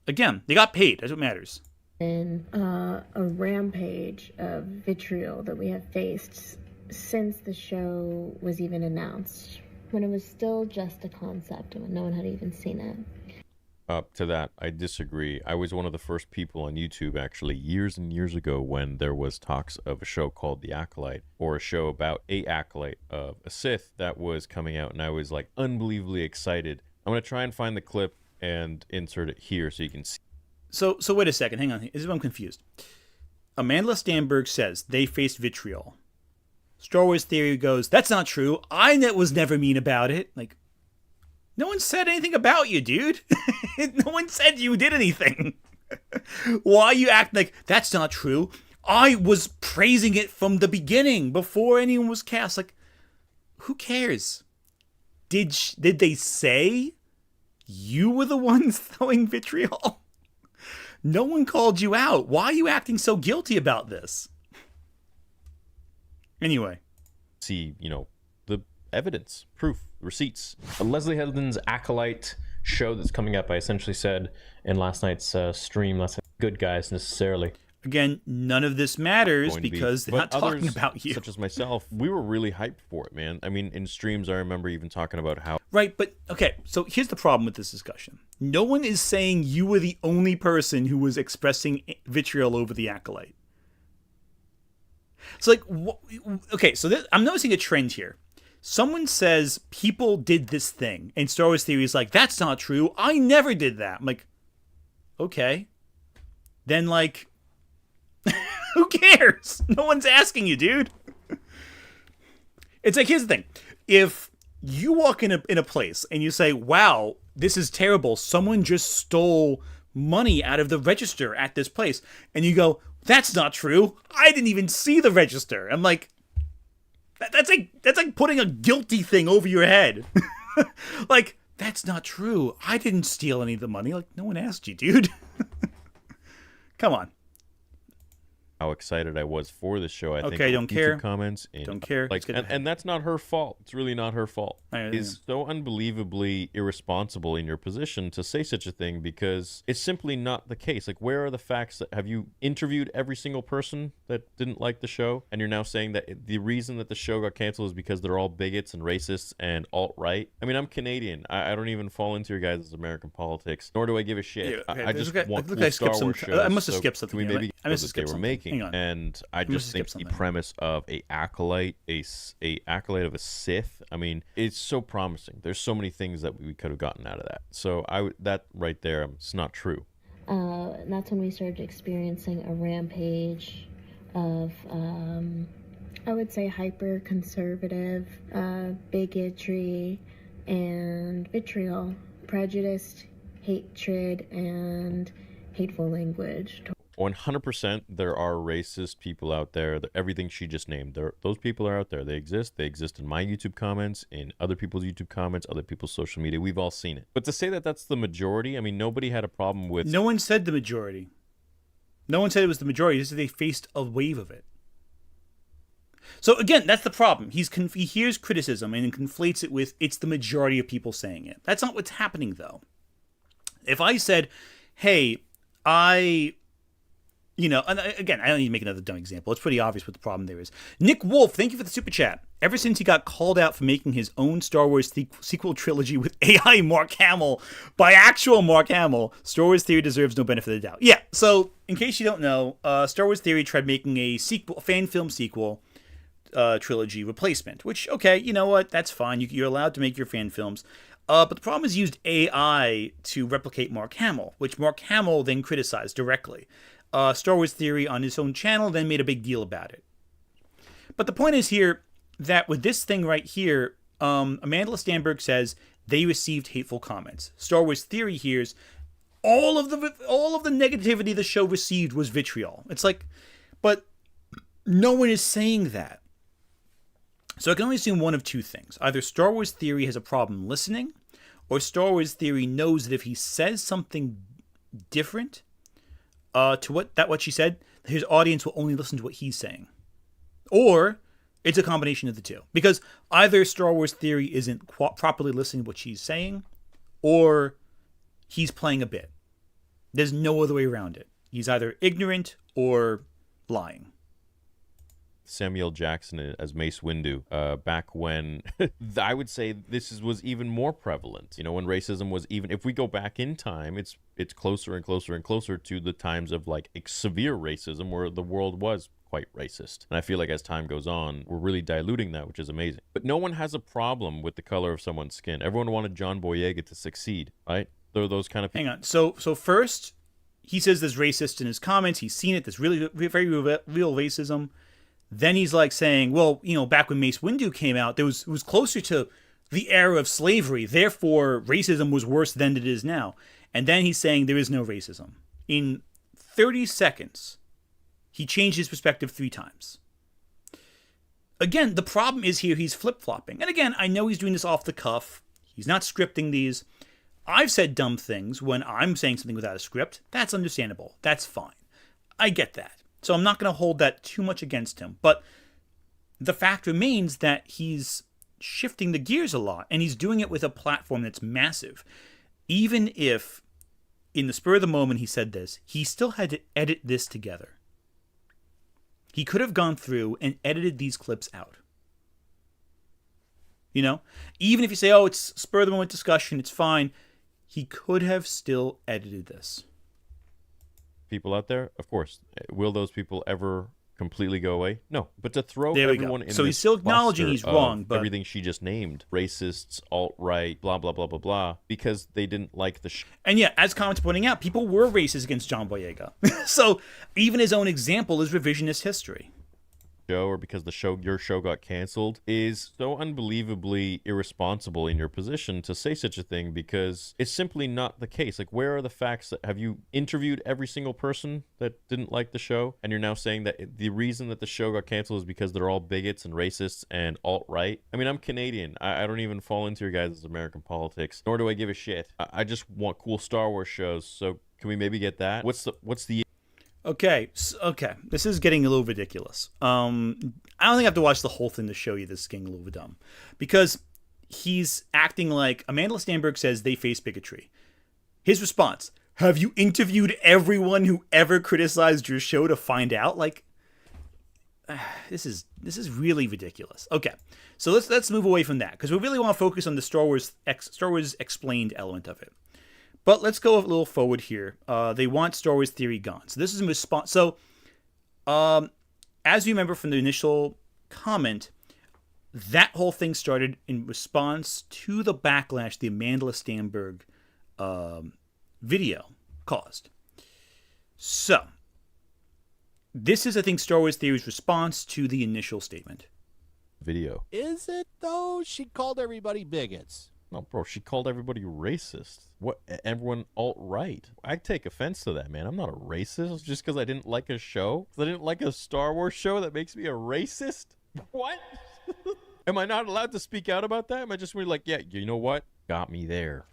Again, they got paid. That's what matters. In a rampage of vitriol that we have faced since the show was even announced, when it was still just a concept and when no one had even seen it. To that, I disagree. I was one of the first people on YouTube, actually, years and years ago, when there was talks of a show called The Acolyte, or a show about a Acolyte of a Sith that was coming out, and I was like unbelievably excited. I'm going to try and find the clip and insert it here so you can see. So wait a second. Hang on. This is where I'm confused. Amanda Stanberg says they faced vitriol. Star Wars Theory goes, that's not true. I was never mean about it. Like, no one said anything about you, dude. No one said you did anything. Why you act like that's not true? I was praising it from the beginning before anyone was cast. Like, who cares? Did they say you were the ones throwing vitriol? No one called you out. Why are you acting so guilty about this? Anyway. See, the evidence, proof, receipts. Leslie Headland's Acolyte show that's coming up, I essentially said in last night's stream, good guys necessarily. Again, none of this matters because they're not talking about you. Such as myself, we were really hyped for it, man. I mean, in streams, I remember even talking about how... Right, but, okay, so here's the problem with this discussion. No one is saying you were the only person who was expressing vitriol over the Acolyte. It's like, okay, so I'm noticing a trend here. Someone says people did this thing, and Star Wars Theory is like, that's not true. I never did that. I'm like, okay. Then, like, who cares? No one's asking you, dude. It's like, here's the thing. If you walk in a place and you say, wow, this is terrible. Someone just stole money out of the register at this place. And you go, that's not true. I didn't even see the register. I'm like, that's like putting a guilty thing over your head. Like, that's not true. I didn't steal any of the money. Like, no one asked you, dude. Come on. How excited I was for the show. I think don't care. Comments don't care. Like, and that's not her fault. It's really not her fault. Is so unbelievably irresponsible in your position to say such a thing, because it's simply not the case. Like, where are the facts? That have you interviewed every single person that didn't like the show, and you're now saying that the reason that the show got canceled is because they're all bigots and racists and alt-right? I mean, I'm Canadian. I don't even fall into your guys' American politics, nor do I give a shit. Yeah, okay. I just want cool I Star Wars shows. I must have skipped something. Can we maybe I must have skipped they were something. making? And I just think the premise of a Acolyte, a Acolyte of a Sith, I mean, it's so promising. There's so many things that we could have gotten out of that. So that right there, it's not true. And that's when we started experiencing a rampage of, I would say, hyper-conservative bigotry and vitriol, prejudice, hatred, and hateful language. 100% there are racist people out there. Everything she just named, those people are out there. They exist. They exist in my YouTube comments, in other people's YouTube comments, other people's social media. We've all seen it. But to say that that's the majority, I mean, nobody had a problem with... No one said the majority. No one said it was the majority. Just that they faced a wave of it. So again, that's the problem. He hears criticism and conflates it with it's the majority of people saying it. That's not what's happening, though. If I said, hey, and again, I don't need to make another dumb example. It's pretty obvious what the problem there is. Nick Wolf, thank you for the super chat. Ever since he got called out for making his own Star Wars sequel trilogy with AI Mark Hamill by actual Mark Hamill, Star Wars Theory deserves no benefit of the doubt. Yeah, so in case you don't know, Star Wars Theory tried making a fan film sequel trilogy replacement, which, okay, you know what? That's fine. You're allowed to make your fan films. But the problem is used AI to replicate Mark Hamill, which Mark Hamill then criticized directly. Star Wars Theory on his own channel then made a big deal about it. But the point is here that with this thing right here, Amanda Stanberg says they received hateful comments. Star Wars Theory hears all of the negativity the show received was vitriol. It's like, but no one is saying that. So I can only assume one of two things. Either Star Wars Theory has a problem listening, or Star Wars Theory knows that if he says something different to what she said, his audience will only listen to what he's saying. Or it's a combination of the two. Because either Star Wars Theory isn't properly listening to what she's saying, or he's playing a bit. There's no other way around it. He's either ignorant or lying. Samuel Jackson as Mace Windu, back when I would say this was even more prevalent. You know, when racism was even, if we go back in time, it's closer and closer and closer to the times of like severe racism where the world was quite racist. And I feel like as time goes on, we're really diluting that, which is amazing. But no one has a problem with the color of someone's skin. Everyone wanted John Boyega to succeed, right? There are those kind of people. Hang on. So first, he says there's racist in his comments. He's seen it. There's really very real racism. Then he's like saying, well, you know, back when Mace Windu came out, it was closer to the era of slavery. Therefore, racism was worse than it is now. And then he's saying there is no racism. In 30 seconds, he changed his perspective 3 times. Again, the problem is here he's flip-flopping. And again, I know he's doing this off the cuff. He's not scripting these. I've said dumb things when I'm saying something without a script. That's understandable. That's fine. I get that. So I'm not going to hold that too much against him. But the fact remains that he's shifting the gears a lot, and he's doing it with a platform that's massive. Even if, in the spur of the moment he said this, he still had to edit this together. He could have gone through and edited these clips out. You know? Even if you say, oh, it's spur of the moment discussion, it's fine. He could have still edited this. People out there, of course. Will those people ever completely go away? No. But to throw there everyone in so this he's still acknowledging he's wrong, but everything she just named, racists, alt-right, blah, blah, blah, blah, blah, because they didn't like the show. And yeah, as comments pointing out, people were racist against John Boyega. So even his own example is revisionist history. Or because your show got canceled is so unbelievably irresponsible in your position to say such a thing, because it's simply not the case. Like, where are the facts? That have you interviewed every single person that didn't like the show, and you're now saying that the reason that the show got canceled is because they're all bigots and racists and alt-right? I mean, I'm Canadian. I don't even fall into your guys' American politics, nor do I give a shit. I just want cool Star Wars shows. So can we maybe get that? What's the Okay. This is getting a little ridiculous. I don't think I have to watch the whole thing to show you this is getting a little bit dumb. Because he's acting like Amanda Stanberg says they face bigotry. His response, have you interviewed everyone who ever criticized your show to find out? Like, this is really ridiculous. Okay, so let's move away from that, because we really want to focus on the Star Wars explained element of it. But let's go a little forward here. They want Star Wars Theory gone. So this is in response. So, as you remember from the initial comment, that whole thing started in response to the backlash the Amanda Stanberg video caused. So, this is, I think, Star Wars Theory's response to the initial statement. video? Is it, though? She called everybody bigots. No, bro, she called everybody racist. What? Everyone alt-right. I take offense to that, man. I'm not a racist just because I didn't like a show. 'Cause I didn't like a Star Wars show that makes me a racist? What? Am I not allowed to speak out about that? Am I just really like, yeah, you know what? Got me there.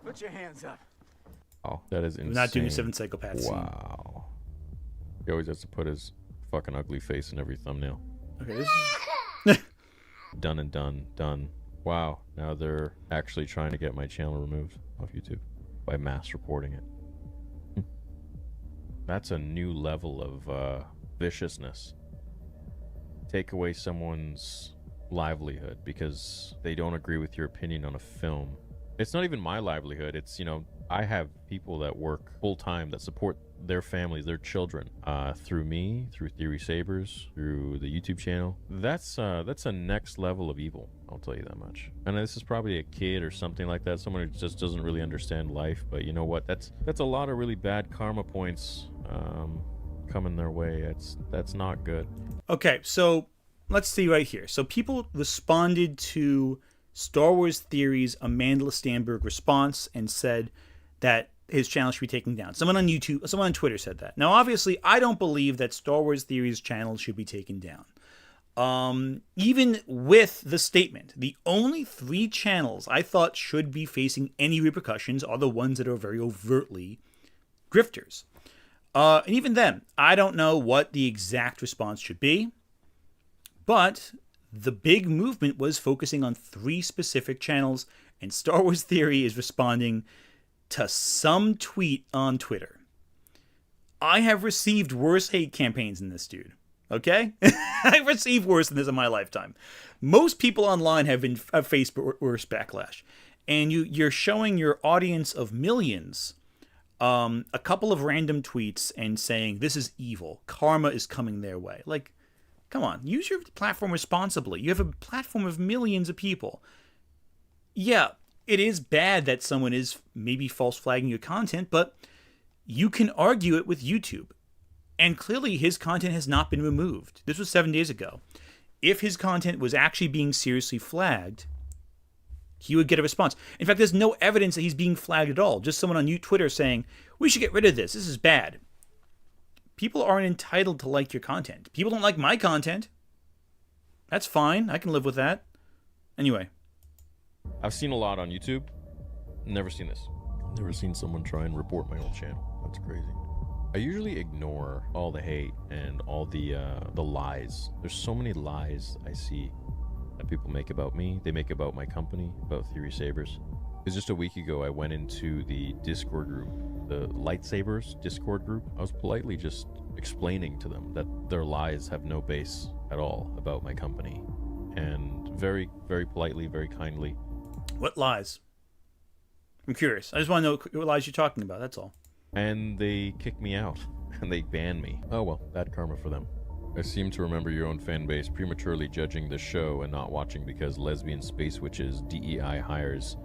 Put your hands up. Oh, that is insane. We're not doing a 7 psychopaths scene. Wow. He always has to put his fucking ugly face in every thumbnail. Okay, this is... Done and done. Done. Wow. Now they're actually trying to get my channel removed off YouTube by mass reporting it. That's a new level of viciousness. Take away someone's livelihood because they don't agree with your opinion on a film. It's not even my livelihood. It's, you know, I have people that work full time that support their families, their children, through me, through Theory Sabers, through the YouTube channel. That's a next level of evil. I'll tell you that much. And this is probably a kid or something like that, someone who just doesn't really understand life. But you know what? That's a lot of really bad karma points coming their way. That's not good. Okay, so let's see right here. So people responded to Star Wars Theory's Amanda Stanberg response and said that his channel should be taken down. Someone on YouTube, someone on Twitter said that. Now, obviously, I don't believe that Star Wars Theory's channel should be taken down. Even with the statement, the only 3 channels I thought should be facing any repercussions are the ones that are very overtly grifters. And even then, I don't know what the exact response should be, but the big movement was focusing on 3 specific channels, and Star Wars Theory is responding to some tweet on Twitter. I have received worse hate campaigns than this dude. Okay? I've received worse than this in my lifetime. Most people online have faced worse backlash. And you're showing your audience of millions a couple of random tweets and saying, this is evil. Karma is coming their way. Like, come on. Use your platform responsibly. You have a platform of millions of people. Yeah, it is bad that someone is maybe false flagging your content, but you can argue it with YouTube. And clearly his content has not been removed. This was 7 days ago. If his content was actually being seriously flagged, he would get a response. In fact, there's no evidence that he's being flagged at all. Just someone on Twitter saying, we should get rid of this. This is bad. People aren't entitled to like your content. People don't like my content. That's fine. I can live with that. Anyway. I've seen a lot on YouTube. Never seen this. Never seen someone try and report my old channel. That's crazy. I usually ignore all the hate and all the lies. There's so many lies I see that people make about me. They make about my company, about Theory Sabers. It was just a week ago I went into the Discord group, the Lightsabers Discord group. I was politely just explaining to them that their lies have no base at all about my company. And very, very politely, very kindly. What lies? I'm curious. I just want to know what lies you're talking about, that's all. And they kicked me out. And they banned me. Oh well, bad karma for them. I seem to remember your own fan base prematurely judging the show and not watching because lesbian space witches, DEI hires,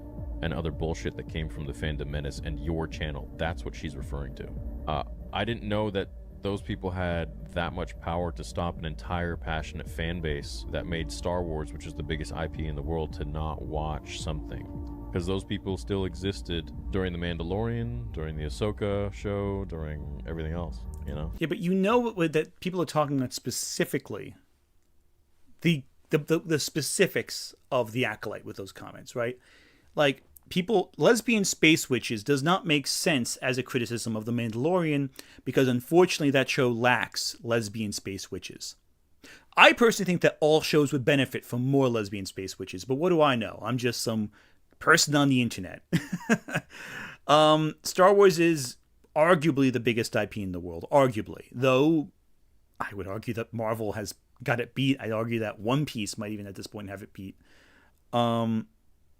and other bullshit that came from the Fandom menace and your channel. That's what she's referring to. I didn't know that those people had that much power to stop an entire passionate fan base that made Star Wars, which is the biggest IP in the world, to not watch something. Because those people still existed during The Mandalorian, during the Ahsoka show, during everything else, you know? Yeah, but you know that people are talking about specifically the specifics of the Acolyte with those comments, right? Like, lesbian space witches does not make sense as a criticism of The Mandalorian because unfortunately that show lacks lesbian space witches. I personally think that all shows would benefit from more lesbian space witches, but what do I know? I'm just some person on the internet. Star Wars is arguably the biggest IP in the world, arguably. Though I would argue that Marvel has got it beat. I'd argue that One Piece might even at this point have it beat.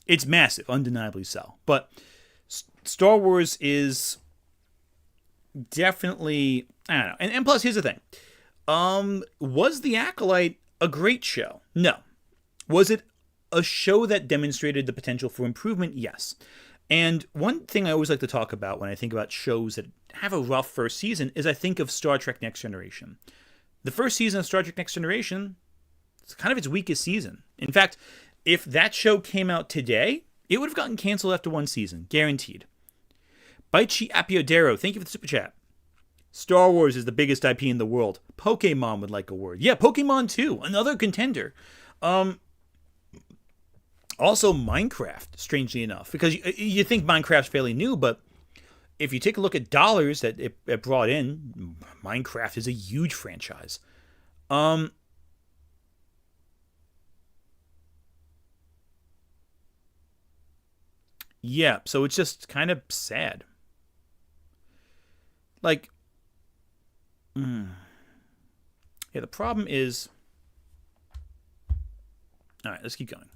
It's massive, undeniably so. But Star Wars is definitely, I don't know. And plus, here's the thing. Was The Acolyte a great show? No. Was it a show that demonstrated the potential for improvement? Yes. And one thing I always like to talk about when I think about shows that have a rough first season is I think of Star Trek Next Generation. The first season of Star Trek Next Generation, it's kind of its weakest season. In fact, if that show came out today, it would have gotten canceled after one season, guaranteed. Baichi Apiodero, thank you for the super chat. Star Wars is the biggest IP in the world. Pokemon would like a word. Yeah, Pokemon too, another contender. Also Minecraft, strangely enough, because you think Minecraft's fairly new, but if you take a look at dollars that it brought in, Minecraft is a huge franchise. Yeah, so it's just kind of sad. Like, yeah, the problem is... All right, let's keep going.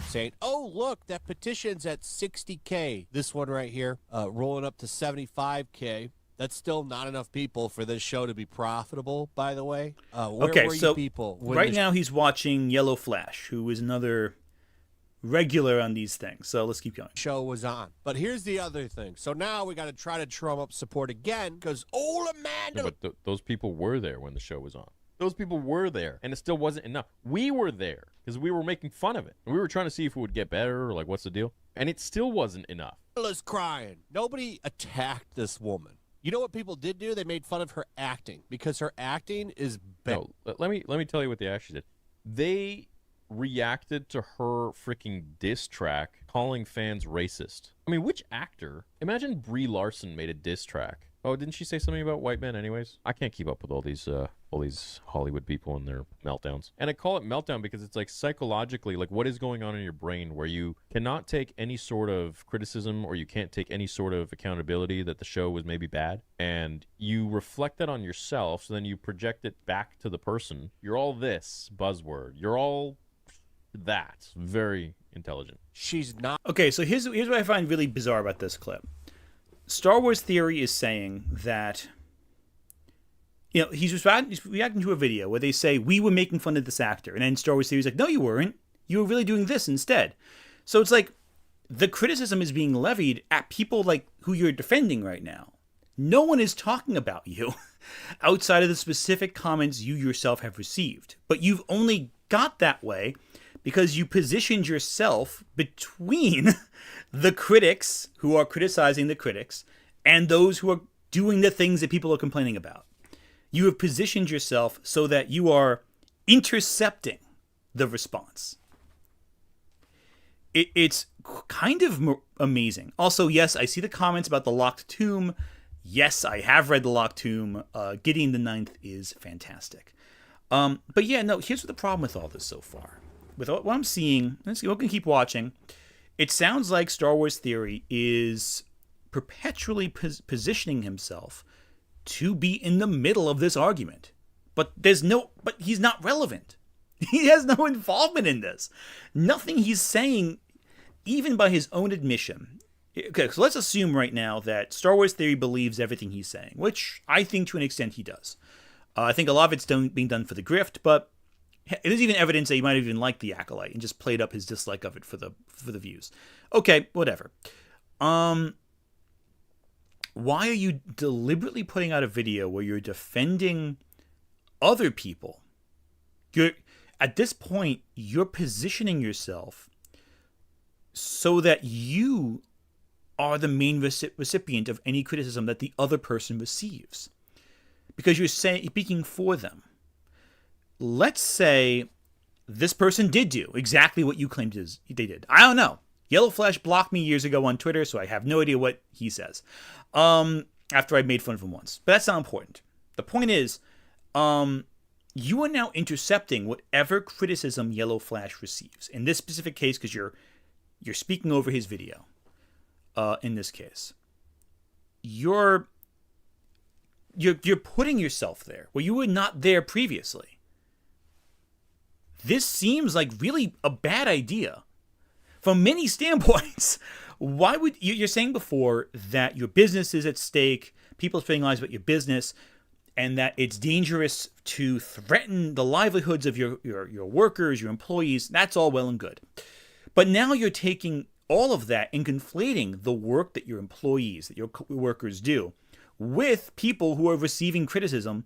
Saying, oh, look, that petition's at 60K. This one right here, rolling up to 75K. That's still not enough people for this show to be profitable, by the way. Where were you people? Right now he's watching Yellow Flash, who is another regular on these things. So let's keep going. Show was on. But here's the other thing. So now we got to try to drum up support again because old Amanda... No, but those people were there when the show was on. Those people were there, and it still wasn't enough. We were there because we were making fun of it. And we were trying to see if it would get better or, like, what's the deal? And it still wasn't enough. ...is crying. Nobody attacked this woman. You know what people did do? They made fun of her acting because her acting is bad. No, let me tell you what they actually did. They reacted to her freaking diss track calling fans racist. I mean, which actor? Imagine Brie Larson made a diss track. Oh, didn't she say something about white men anyways? I can't keep up with all these Hollywood people and their meltdowns. And I call it meltdown because it's like psychologically, like what is going on in your brain where you cannot take any sort of criticism or you can't take any sort of accountability that the show was maybe bad. And you reflect that on yourself, so then you project it back to the person. You're all this buzzword. You're all that. Very intelligent. She's not. Okay, so here's what I find really bizarre about this clip. Star Wars Theory is saying that, you know, he's reacting to a video where they say, we were making fun of this actor. And then Star Wars Theory is like, no, you weren't. You were really doing this instead. So it's like the criticism is being levied at people like who you're defending right now. No one is talking about you outside of the specific comments you yourself have received. But you've only got that way because you positioned yourself between the critics who are criticizing the critics and those who are doing the things that people are complaining about. You have positioned yourself so that you are intercepting the response. It's kind of amazing. Also, yes, I see the comments about the Locked Tomb. Yes, I have read the Locked Tomb. Gideon the Ninth is fantastic. But yeah, no, here's what the problem with all this so far. With what I'm seeing, let's see, we can keep watching. It sounds like Star Wars Theory is perpetually positioning himself to be in the middle of this argument. But he's not relevant. He has no involvement in this. Nothing he's saying, even by his own admission. Okay, so let's assume right now that Star Wars Theory believes everything he's saying, which I think to an extent he does. I think a lot of it's being done for the grift, but it is even evidence that he might have even liked the Acolyte and just played up his dislike of it for the views. Okay, whatever. Why are you deliberately putting out a video where you're defending other people? At this point, you're positioning yourself so that you are the main recipient of any criticism that the other person receives. Because you're speaking for them. Let's say this person did do exactly what you claimed they did. I don't know. Yellow Flash blocked me years ago on Twitter, so I have no idea what he says. After I made fun of him once. But that's not important. The point is, you are now intercepting whatever criticism Yellow Flash receives. In this specific case, because you're speaking over his video. In this case, you're putting yourself there where you were not there previously. This seems like really a bad idea from many standpoints. Why would you're saying before that your business is at stake, people are spending lives about your business, and that it's dangerous to threaten the livelihoods of your workers, your employees. That's all well and good. But now you're taking all of that and conflating the work that your employees, that your workers do, with people who are receiving criticism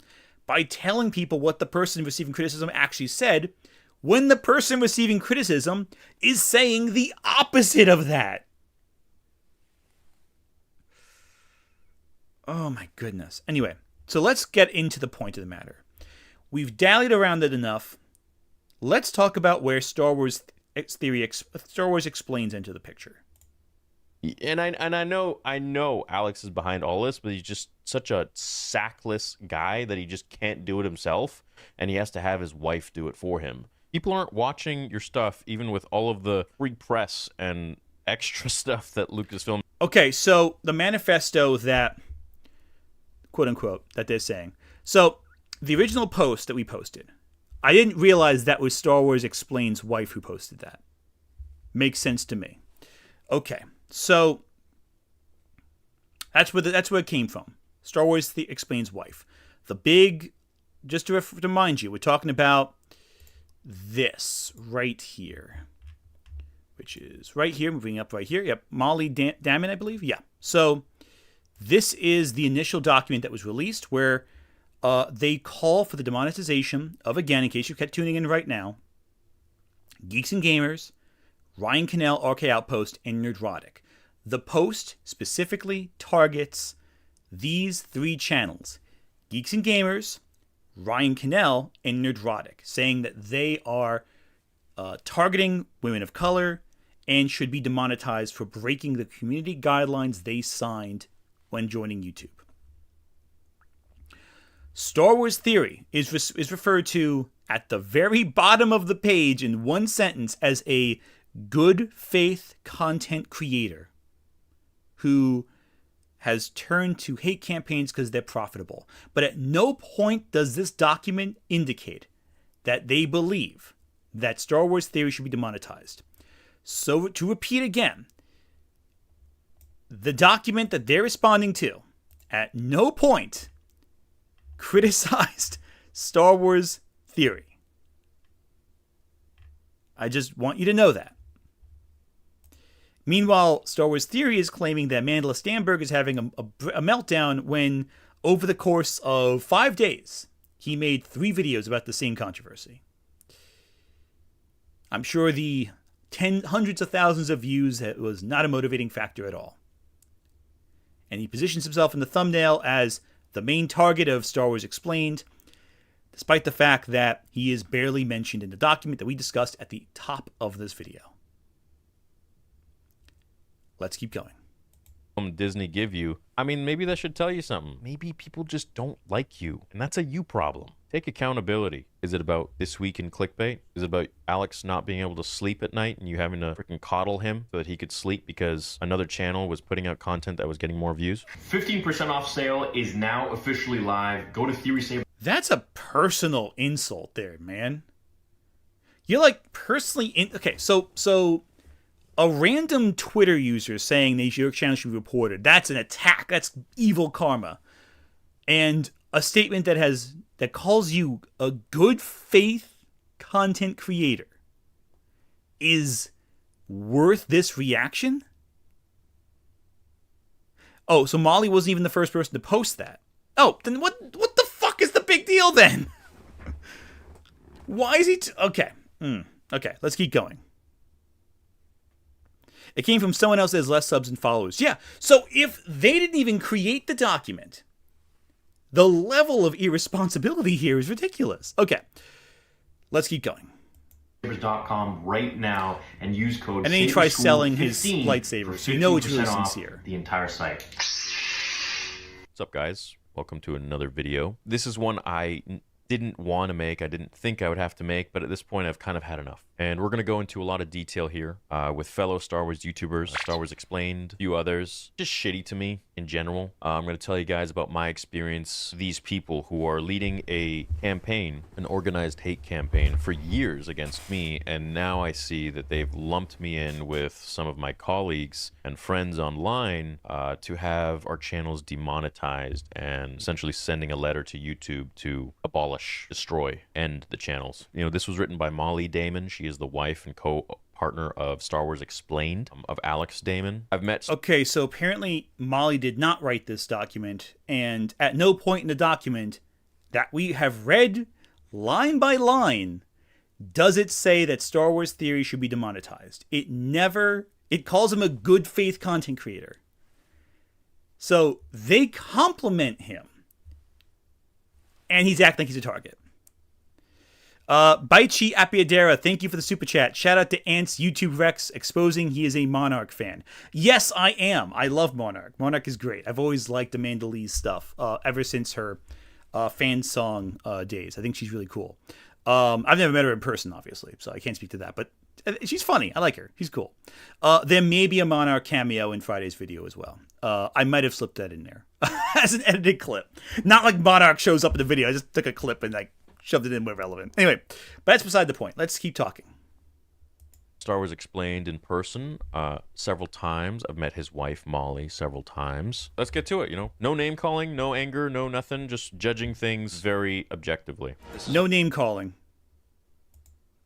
by telling people what the person receiving criticism actually said, when the person receiving criticism is saying the opposite of that. Oh my goodness. Anyway, so let's get into the point of the matter. We've dallied around it enough. Let's talk about where Star Wars explains into the picture. And I know Alex is behind all this, but he's just such a sackless guy that he just can't do it himself, and he has to have his wife do it for him. People aren't watching your stuff, even with all of the free press and extra stuff that Lucasfilm. Okay, so the manifesto that, quote unquote, that they're saying. So the original post that we posted, I didn't realize that was Star Wars Explain's wife who posted that. Makes sense to me. Okay, so that's where it came from. Star Wars Explain's wife. The big, just to remind you, we're talking about this right here, which is right here, moving up right here. Yep, Molly Damon, I believe. Yeah. So this is the initial document that was released where they call for the demonetization of, again, in case you kept tuning in right now, Geeks and Gamers, Ryan Cannell, RK Outpost, and Nerdrotic. The post specifically targets these three channels, Geeks and Gamers, Ryan Cannell, and Nerdrotic, saying that they are targeting women of color and should be demonetized for breaking the community guidelines they signed when joining YouTube. Star Wars Theory is referred to at the very bottom of the page in one sentence as a good faith content creator who has turned to hate campaigns because they're profitable. But at no point does this document indicate that they believe that Star Wars Theory should be demonetized. So to repeat again, the document that they're responding to at no point criticized Star Wars Theory. I just want you to know that. Meanwhile, Star Wars Theory is claiming that Mandela Stamberg is having a meltdown when, over the course of 5 days, he made 3 videos about the same controversy. I'm sure the hundreds of thousands of views was not a motivating factor at all. And he positions himself in the thumbnail as the main target of Star Wars Explained, despite the fact that he is barely mentioned in the document that we discussed at the top of this video. Let's keep going. Disney give you, I mean, maybe that should tell you something. Maybe people just don't like you, and that's a you problem. Take accountability. Is it about This Week in Clickbait? Is it about Alex not being able to sleep at night and you having to freaking coddle him so that he could sleep because another channel was putting out content that was getting more views? 15% off sale is now officially live. Go to TheorySaver. That's a personal insult there, man. You're like personally okay, so a random Twitter user saying that your channel should be reported, that's an attack. That's evil karma. And a statement that calls you a good faith content creator is worth this reaction? Oh, so Molly wasn't even the first person to post that. Oh, then what the fuck is the big deal then? Why is he okay. Okay, let's keep going. It came from someone else that has less subs and followers. Yeah, so if they didn't even create the document, the level of irresponsibility here is ridiculous. Okay, let's keep going. .com right now and use code. And then he tries selling his lightsabers. You know it's really sincere. The entire site. What's up, guys? Welcome to another video. This is one I didn't want to make. I didn't think I would have to make, but at this point I've kind of had enough. And we're going to go into a lot of detail here with fellow Star Wars YouTubers, Star Wars Explained, a few others. Just shitty to me in general. I'm going to tell you guys about my experience. These people who are leading a campaign, an organized hate campaign for years against me, and now I see that they've lumped me in with some of my colleagues and friends online to have our channels demonetized and essentially sending a letter to YouTube to abolish, destroy, end the channels. You know, this was written by Molly Damon. She is the wife and co-partner of Star Wars Explained, of Alex Damon. I've met... Okay, so apparently Molly did not write this document, and at no point in the document that we have read line by line does it say that Star Wars Theory should be demonetized? It calls him a good faith content creator. So they compliment him. And he's acting like he's a target. Baichi Apiadera, thank you for the super chat. Shout out to Ant's YouTube Rex exposing he is a Monarch fan. Yes, I am. I love Monarch. Monarch is great. I've always liked Amanda Lee's stuff ever since her fan song days. I think she's really cool. I've never met her in person, obviously, so I can't speak to that. But she's funny. I like her. She's cool. There may be a Monarch cameo in Friday's video as well. I might have slipped that in there as an edited clip. Not like Monarch shows up in the video. I just took a clip and shoved it in where relevant. Anyway, but that's beside the point. Let's keep talking. Star Wars Explained in person several times. I've met his wife, Molly, several times. Let's get to it, No name calling, no anger, no nothing. Just judging things very objectively. No name calling.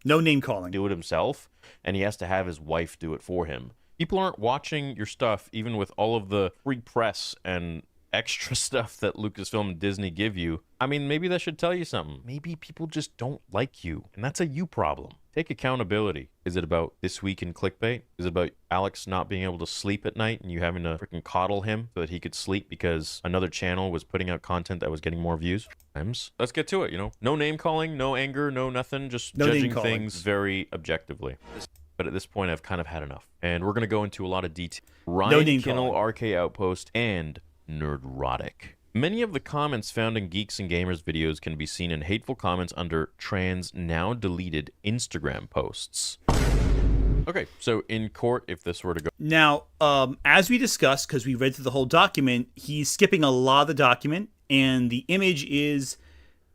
No name calling. Do it himself, and he has to have his wife do it for him. People aren't watching your stuff, even with all of the free press and extra stuff that Lucasfilm and Disney give you. I mean, maybe that should tell you something. Maybe people just don't like you, and that's a you problem. Take accountability. Is it about This Week in Clickbait? Is it about Alex not being able to sleep at night and you having to freaking coddle him so that he could sleep because another channel was putting out content that was getting more views? Let's get to it, No name calling, no anger, no nothing. Just judging things very objectively. But at this point, I've kind of had enough. And we're going to go into a lot of detail. Ryan Kinnell, RK Outpost, and Nerdrotic. Many of the comments found in Geeks and Gamers videos can be seen in hateful comments under trans now deleted Instagram posts. Okay, so in court, if this were to go... Now, as we discussed, because we read through the whole document, he's skipping a lot of the document, and the image is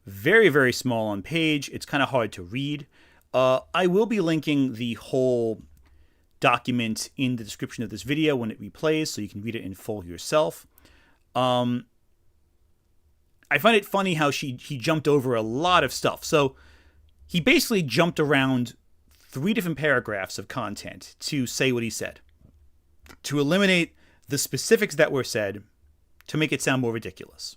very, very small on page. It's kind of hard to read. I will be linking the whole document in the description of this video when it replays, so you can read it in full yourself. I find it funny how he jumped over a lot of stuff. So he basically jumped around 3 different paragraphs of content to say what he said, to eliminate the specifics that were said, to make it sound more ridiculous.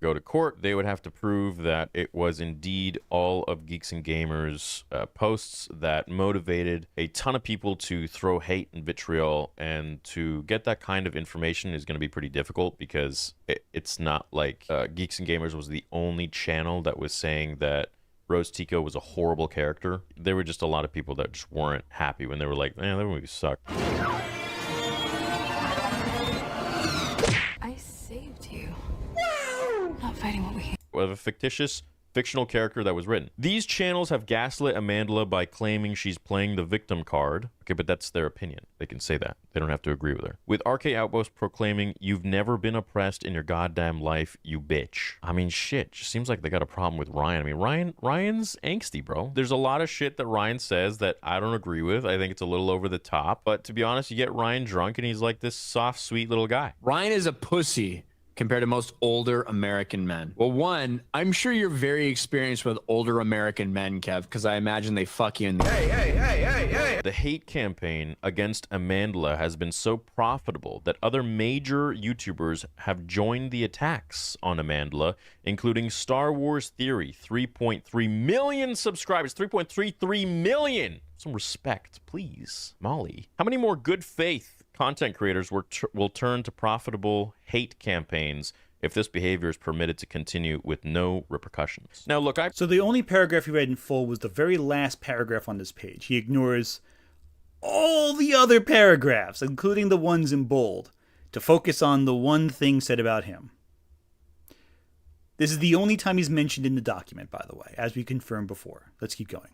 Go to court, they would have to prove that it was indeed all of Geeks and Gamers posts that motivated a ton of people to throw hate and vitriol, and to get that kind of information is going to be pretty difficult because it's not like Geeks and Gamers was the only channel that was saying that Rose Tico was a horrible character. There were just a lot of people that just weren't happy when they were like, man, that movie sucked. I saved you. Not fighting what we hate. Of a fictional character that was written. These channels have gaslit Amandla by claiming she's playing the victim card. Okay, but that's their opinion. They can say that. They don't have to agree with her. With RK Outpost proclaiming, you've never been oppressed in your goddamn life, you bitch. I mean, shit. Just seems like they got a problem with Ryan. I mean, Ryan's angsty, bro. There's a lot of shit that Ryan says that I don't agree with. I think it's a little over the top. But to be honest, you get Ryan drunk and he's like this soft, sweet little guy. Ryan is a pussy compared to most older American men. Well, one, I'm sure you're very experienced with older American men, Kev, because I imagine they fuck you in the... Hey. The hate campaign against Amandla has been so profitable that other major YouTubers have joined the attacks on Amandla, including Star Wars Theory, 3.3 million subscribers, 3.33 million. Some respect, please. Molly. How many more good faith content creators will turn to profitable hate campaigns if this behavior is permitted to continue with no repercussions? Now, look, So the only paragraph he read in full was the very last paragraph on this page. He ignores all the other paragraphs, including the ones in bold, to focus on the one thing said about him. This is the only time he's mentioned in the document, by the way, as we confirmed before. Let's keep going.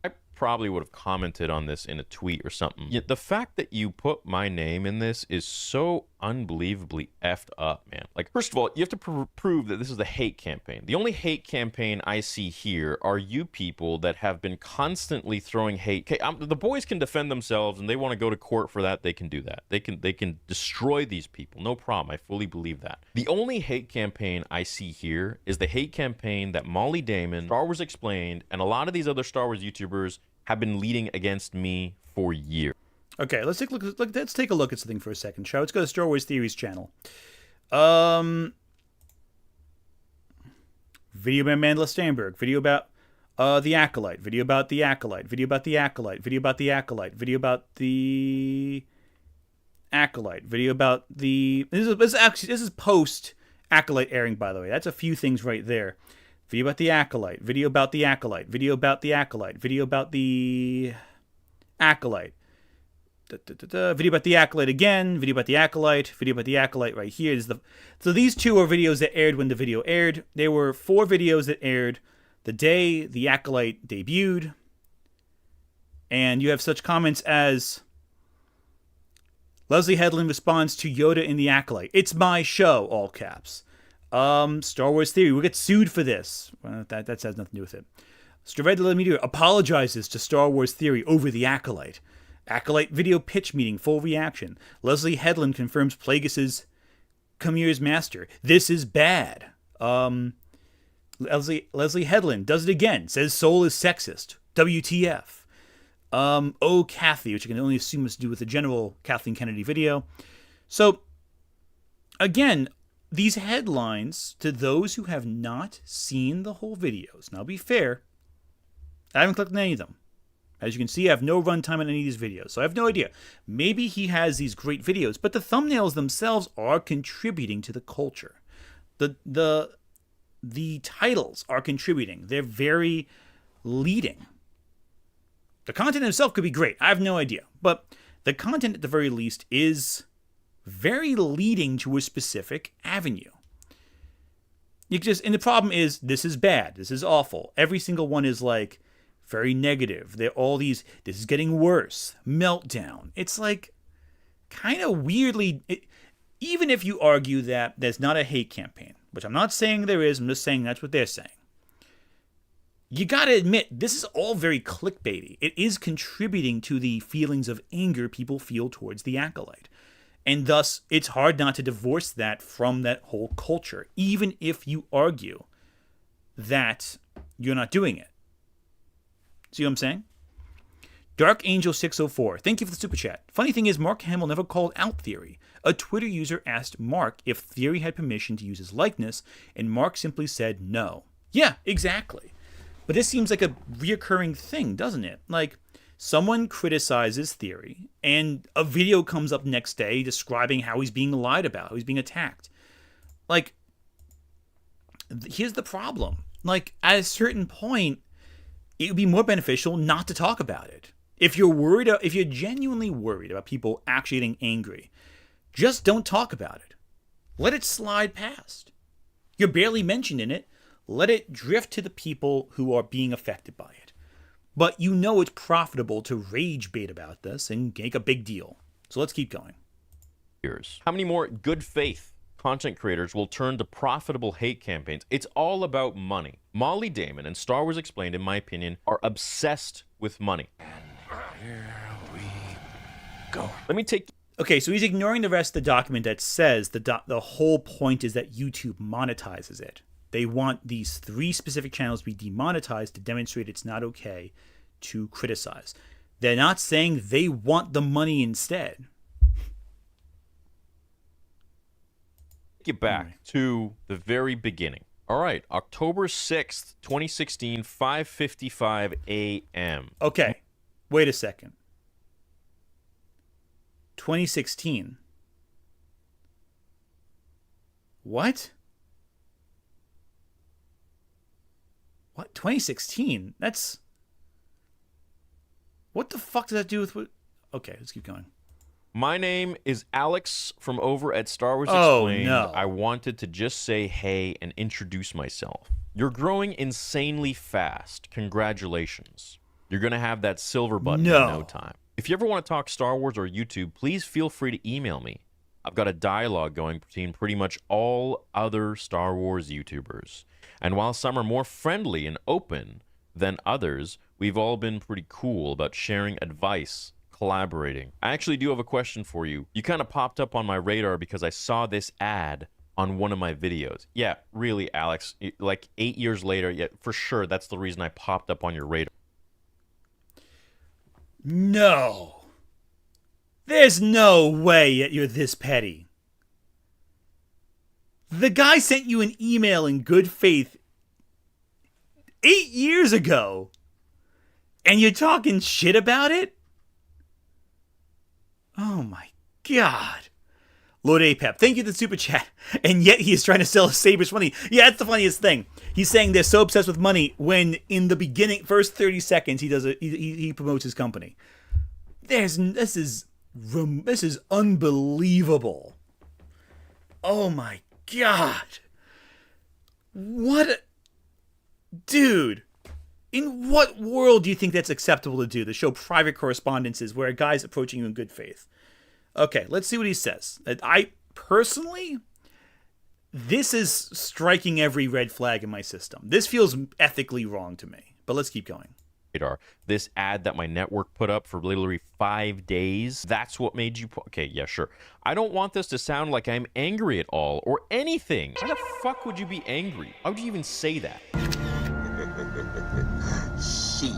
I probably would have commented on this in a tweet or something. Yet the fact that you put my name in this is so unbelievably effed up, man. Like, first of all, you have to prove that this is a hate campaign. The only hate campaign I see here are you people that have been constantly throwing hate. Okay, the boys can defend themselves, and they want to go to court for that. They can do that. They can destroy these people. No problem. I fully believe that. The only hate campaign I see here is the hate campaign that Molly Damon, Star Wars Explained, and a lot of these other Star Wars YouTubers have been leading against me for years. Okay, let's take a look at something for a second, shall we? Let's go to Star Wars Theories channel. Video by Mandela Steinberg. Video about The Acolyte, video about the Acolyte, video about the Acolyte, video about the Acolyte, video about the Acolyte, video about the... This is post Acolyte airing, by the way. That's a few things right there. Video about the Acolyte, video about the Acolyte, video about the Acolyte, video about the Acolyte. Video about the Acolyte again, video about the Acolyte, video about the Acolyte right here. So these two are videos that aired when the video aired. There were 4 videos that aired the day the Acolyte debuted. And you have such comments as... Leslie Headland responds to Yoda in the Acolyte. It's my show, all caps. Star Wars Theory, we'll get sued for this. Well, that has nothing to do with it. Straved Meteor apologizes to Star Wars Theory over the Acolyte. Acolyte video pitch meeting, full reaction. Leslie Headland confirms Plagueis' Khmer's master. This is bad. Leslie Headland does it again. Says Soul is sexist. WTF. Oh, Kathy, which I can only assume has to do with the general Kathleen Kennedy video. So, again, these headlines, to those who have not seen the whole videos, now be fair, I haven't clicked on any of them. As you can see, I have no runtime on any of these videos, so I have no idea. Maybe he has these great videos, but the thumbnails themselves are contributing to the culture. The titles are contributing. They're very leading. The content itself could be great. I have no idea. But the content, at the very least, is very leading to a specific avenue. And the problem is, this is bad. This is awful. Every single one is like very negative. They're all these, this is getting worse. Meltdown. It's like kind of weirdly, even if you argue that there's not a hate campaign, which I'm not saying there is, I'm just saying that's what they're saying. You gotta admit, this is all very clickbaity. It is contributing to the feelings of anger people feel towards the Acolyte. And thus, it's hard not to divorce that from that whole culture, even if you argue that you're not doing it. See what I'm saying? Dark Angel 604, thank you for the super chat. Funny thing is, Mark Hamill never called out Theory. A Twitter user asked Mark if Theory had permission to use his likeness, and Mark simply said no. Yeah, exactly. But this seems like a reoccurring thing, doesn't it? Like, someone criticizes Theory, and a video comes up next day describing how he's being lied about, how he's being attacked. Like, here's the problem. Like, at a certain point, it would be more beneficial not to talk about it. If you're genuinely worried about people actually getting angry, just don't talk about it. Let it slide past. You're barely mentioned in it. Let it drift to the people who are being affected by it. But you know it's profitable to rage bait about this and make a big deal. So let's keep going. How many more good faith content creators will turn to profitable hate campaigns? It's all about money. Molly Damon and Star Wars Explained, in my opinion, are obsessed with money. Here we go. Let me take... Okay, so he's ignoring the rest of the document that says the whole point is that YouTube monetizes it. They want these 3 specific channels to be demonetized to demonstrate it's not okay to criticize. They're not saying they want the money instead. Get back to the very beginning. All right, October 6th, 2016, 5:55 a.m. Okay, wait a second. 2016. What? What? 2016? That's... What the fuck does that do with what... Okay, let's keep going. My name is Alex from over at Star Wars Oh, Explained. no. I wanted to just say hey and introduce myself. You're growing insanely fast. Congratulations. You're going to have that silver button in no time. If you ever want to talk Star Wars or YouTube, please feel free to email me. I've got a dialogue going between pretty much all other Star Wars YouTubers. And while some are more friendly and open than others, we've all been pretty cool about sharing advice, collaborating. I actually do have a question for you. You kind of popped up on my radar because I saw this ad on one of my videos. Yeah, really, Alex. Like 8 years later, yeah, for sure, that's the reason I popped up on your radar. No. There's no way you're this petty. The guy sent you an email in good faith 8 years ago. And you're talking shit about it? Oh my God. Lord Apep, thank you for the super chat. And yet he is trying to sell Sabres money. Yeah, that's the funniest thing. He's saying they're so obsessed with money when in the beginning, first 30 seconds, he promotes his company. This is unbelievable. Oh my God. Dude, in what world do you think that's acceptable to do? To show private correspondences where a guy's approaching you in good faith? Okay, let's see what he says. I personally, this is striking every red flag in my system. This feels ethically wrong to me, but let's keep going. This ad that my network put up for literally 5 days, that's what made you... Okay, yeah, sure. I don't want this to sound like I'm angry at all or anything. Why the fuck would you be angry? Why would you even say that? She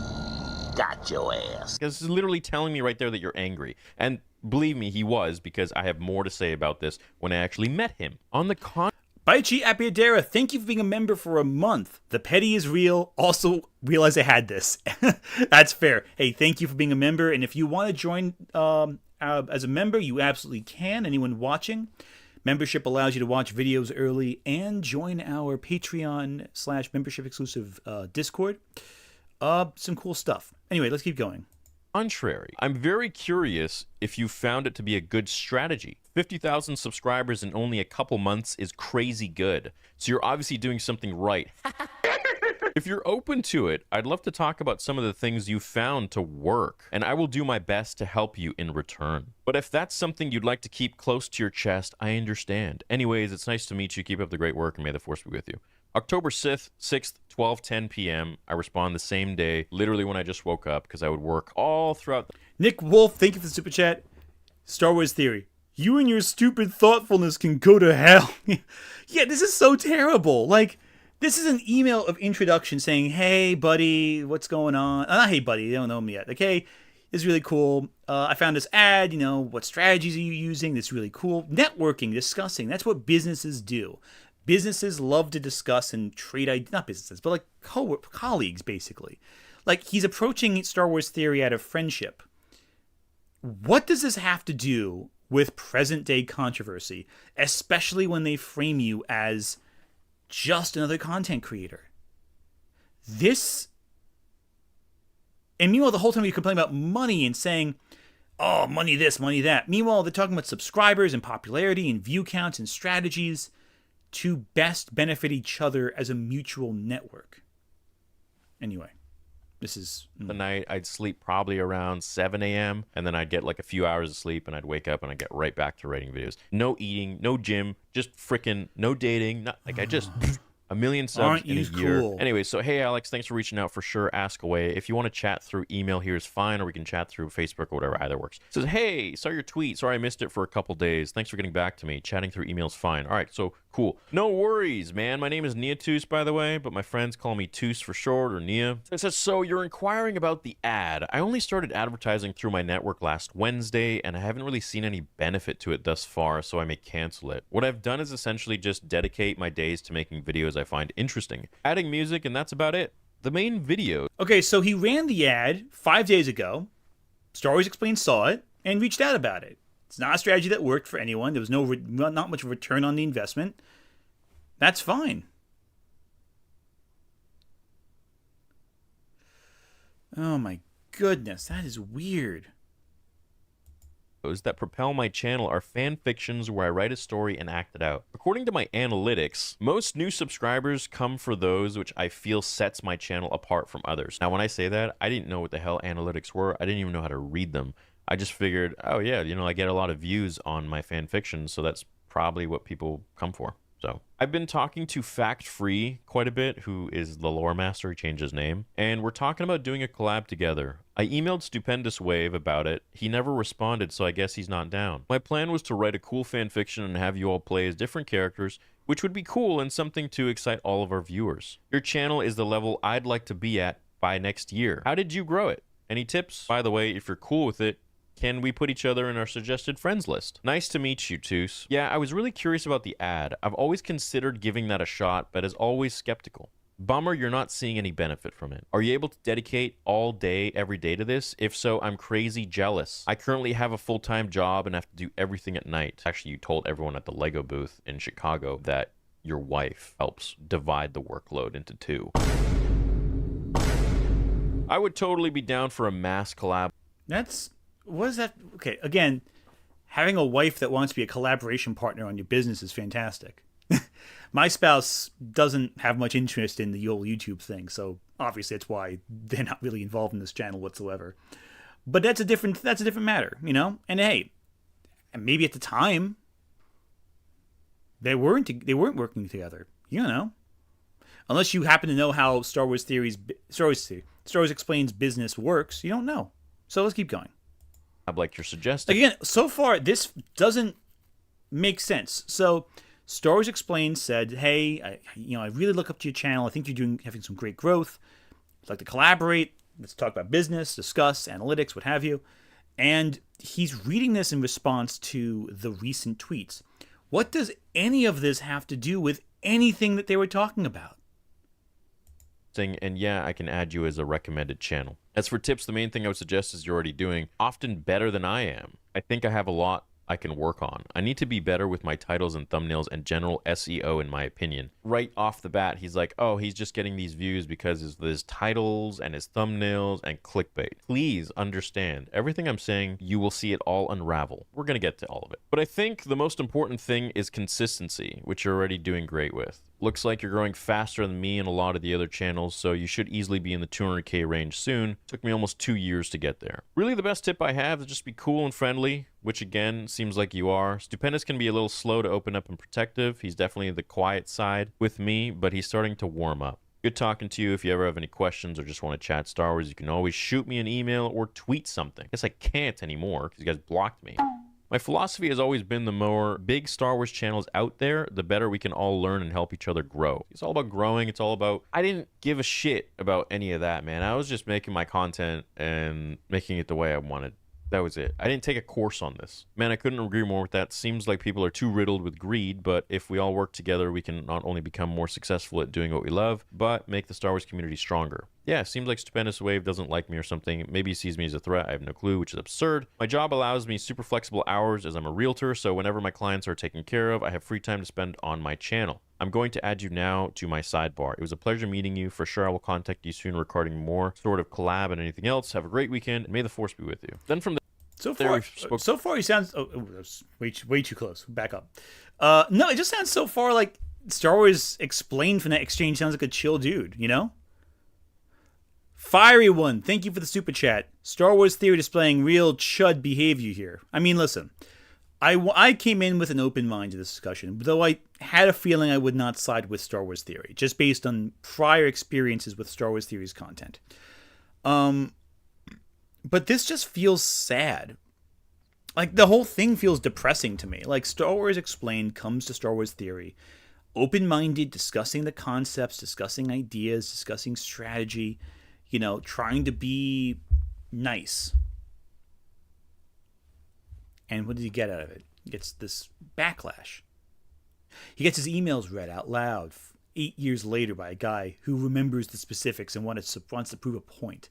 got your ass. Because this is literally telling me right there that you're angry. And believe me, he was, because I have more to say about this when I actually met him. On the Baichi Apiadera, thank you for being a member for a month. The petty is real. Also, realize I had this. That's fair. Hey, thank you for being a member. And if you want to join as a member, you absolutely can. Anyone watching, membership allows you to watch videos early and join our Patreon/membership exclusive Discord. Some cool stuff. Anyway, let's keep going. Contrary, I'm very curious if you found it to be a good strategy. 50,000 subscribers in only a couple months is crazy good. So you're obviously doing something right. If you're open to it, I'd love to talk about some of the things you found to work, and I will do my best to help you in return. But if that's something you'd like to keep close to your chest, I understand. Anyways, it's nice to meet you. Keep up the great work, and may the force be with you. October 6th, 12:10 p.m. I respond the same day, literally when I just woke up, because I would work all throughout. Nick Wolf, thank you for the super chat. Star Wars Theory. You and your stupid thoughtfulness can go to hell. Yeah, this is so terrible. Like, this is an email of introduction saying, hey, buddy, what's going on? Not hey, buddy, they don't know me yet. Okay, this is really cool. I found this ad, what strategies are you using? This is really cool. Networking, discussing. That's what businesses do. Businesses love to discuss and trade, not businesses, but like colleagues, basically. Like, he's approaching Star Wars Theory out of friendship. What does this have to do with present-day controversy, especially when they frame you as just another content creator? And meanwhile, the whole time you complain about money and saying, oh, money this, money that. Meanwhile, they're talking about subscribers and popularity and view counts and strategies to best benefit each other as a mutual network. Anyway, this is... The night, I'd sleep probably around 7 a.m., and then I'd get like a few hours of sleep, and I'd wake up and I'd get right back to writing videos. No eating, no gym, just freaking no dating. I just... a million subs in a year. Cool. Anyway, so hey, Alex, thanks for reaching out. For sure, ask away. If you want to chat through email, here is fine, or we can chat through Facebook or whatever. Either works. It says, hey, saw your tweet. Sorry I missed it for a couple days. Thanks for getting back to me. Chatting through email is fine. All right, so cool. No worries, man. My name is Neatus, by the way, but my friends call me Tus for short, or Nia. It says, so you're inquiring about the ad. I only started advertising through my network last Wednesday, and I haven't really seen any benefit to it thus far, so I may cancel it. What I've done is essentially just dedicate my days to making videos I find interesting. Adding music, and that's about it. The main video... Okay, so he ran the ad 5 days ago. Star Wars Explained saw it and reached out about it. It's not a strategy that worked for anyone. There was not much return on the investment. That's fine. Oh my goodness, that is weird. That propel my channel are fan fictions where I write a story and act it out. According to my analytics, most new subscribers come for those which I feel sets my channel apart from others. Now, when I say that, I didn't know what the hell analytics were. I didn't even know how to read them. I just figured, oh yeah, I get a lot of views on my fan fictions, so that's probably what people come for. So I've been talking to Fact Free quite a bit, who is the lore master. He changed his name, and we're talking about doing a collab together. I emailed Stupendous Wave about it. He never responded, so I guess he's not down. My plan was to write a cool fan fiction and have you all play as different characters, which would be cool and something to excite all of our viewers. Your channel is the level I'd like to be at by next year. How did you grow it? Any tips? By the way, if you're cool with it, can we put each other in our suggested friends list? Nice to meet you, Tus. Yeah, I was really curious about the ad. I've always considered giving that a shot, but as always skeptical. Bummer you're not seeing any benefit from it. Are you able to dedicate all day, every day to this? If so, I'm crazy jealous. I currently have a full-time job and have to do everything at night. Actually, you told everyone at the Lego booth in Chicago that your wife helps divide the workload into two. I would totally be down for a mass collab. What is that? Okay, again, having a wife that wants to be a collaboration partner on your business is fantastic. My spouse doesn't have much interest in the old YouTube thing, so obviously that's why they're not really involved in this channel whatsoever. But that's a different matter, you know? And hey, maybe at the time they weren't working together, you know? Unless you happen to know how Star Wars Explains business works, you don't know. So let's keep going. Like you're suggesting. Again, so far this doesn't make sense. So Star Wars Explained said, "Hey, I really look up to your channel. I think you're having some great growth. I'd like to collaborate. Let's talk about business, discuss analytics, what have you." And he's reading this in response to the recent tweets. What does any of this have to do with anything that they were talking about? And yeah, I can add you as a recommended channel. As for tips, the main thing I would suggest is you're already doing often better than I am. I think I have a lot I can work on. I need to be better with my titles and thumbnails and general SEO, in my opinion. Right off the bat, he's like, oh, he's just getting these views because of his titles and his thumbnails and clickbait. Please understand, everything I'm saying, you will see it all unravel. We're going to get to all of it. But I think the most important thing is consistency, which you're already doing great with. Looks like you're growing faster than me and a lot of the other channels, so you should easily be in the 200K range soon. Took me almost 2 years to get there. Really, the best tip I have is just be cool and friendly, which again, seems like you are. Stupendous can be a little slow to open up and protective. He's definitely the quiet side with me, but he's starting to warm up. Good talking to you. If you ever have any questions or just want to chat Star Wars, you can always shoot me an email or tweet something. I guess I can't anymore because you guys blocked me. My philosophy has always been the more big Star Wars channels out there, the better we can all learn and help each other grow. It's all about growing. It's all about... I didn't give a shit about any of that, man. I was just making my content and making it the way I wanted. That was it. I didn't take a course on this. Man, I couldn't agree more with that. Seems like people are too riddled with greed, but if we all work together, we can not only become more successful at doing what we love, but make the Star Wars community stronger. Yeah, seems like Stupendous Wave doesn't like me or something. Maybe he sees me as a threat. I have no clue, which is absurd. My job allows me super flexible hours as I'm a realtor, so whenever my clients are taken care of, I have free time to spend on my channel. I'm going to add you now to my sidebar. It was a pleasure meeting you. For sure, I will contact you soon regarding more sort of collab and anything else. Have a great weekend, and may the Force be with you. Then from So far he sounds... Oh, that's way too close. Back up. No, it just sounds so far like Star Wars Explained from that exchange sounds like a chill dude, you know? Fiery One, thank you for the super chat. Star Wars Theory displaying real chud behavior here. I mean, listen, I came in with an open mind to this discussion, though I had a feeling I would not side with Star Wars Theory, just based on prior experiences with Star Wars Theory's content. But this just feels sad. Like, the whole thing feels depressing to me. Like, Star Wars Explained comes to Star Wars Theory, open-minded, discussing the concepts, discussing ideas, discussing strategy, you know, trying to be nice. And what did he get out of it? He gets this backlash. He gets his emails read out loud 8 years later by a guy who remembers the specifics and wants to prove a point.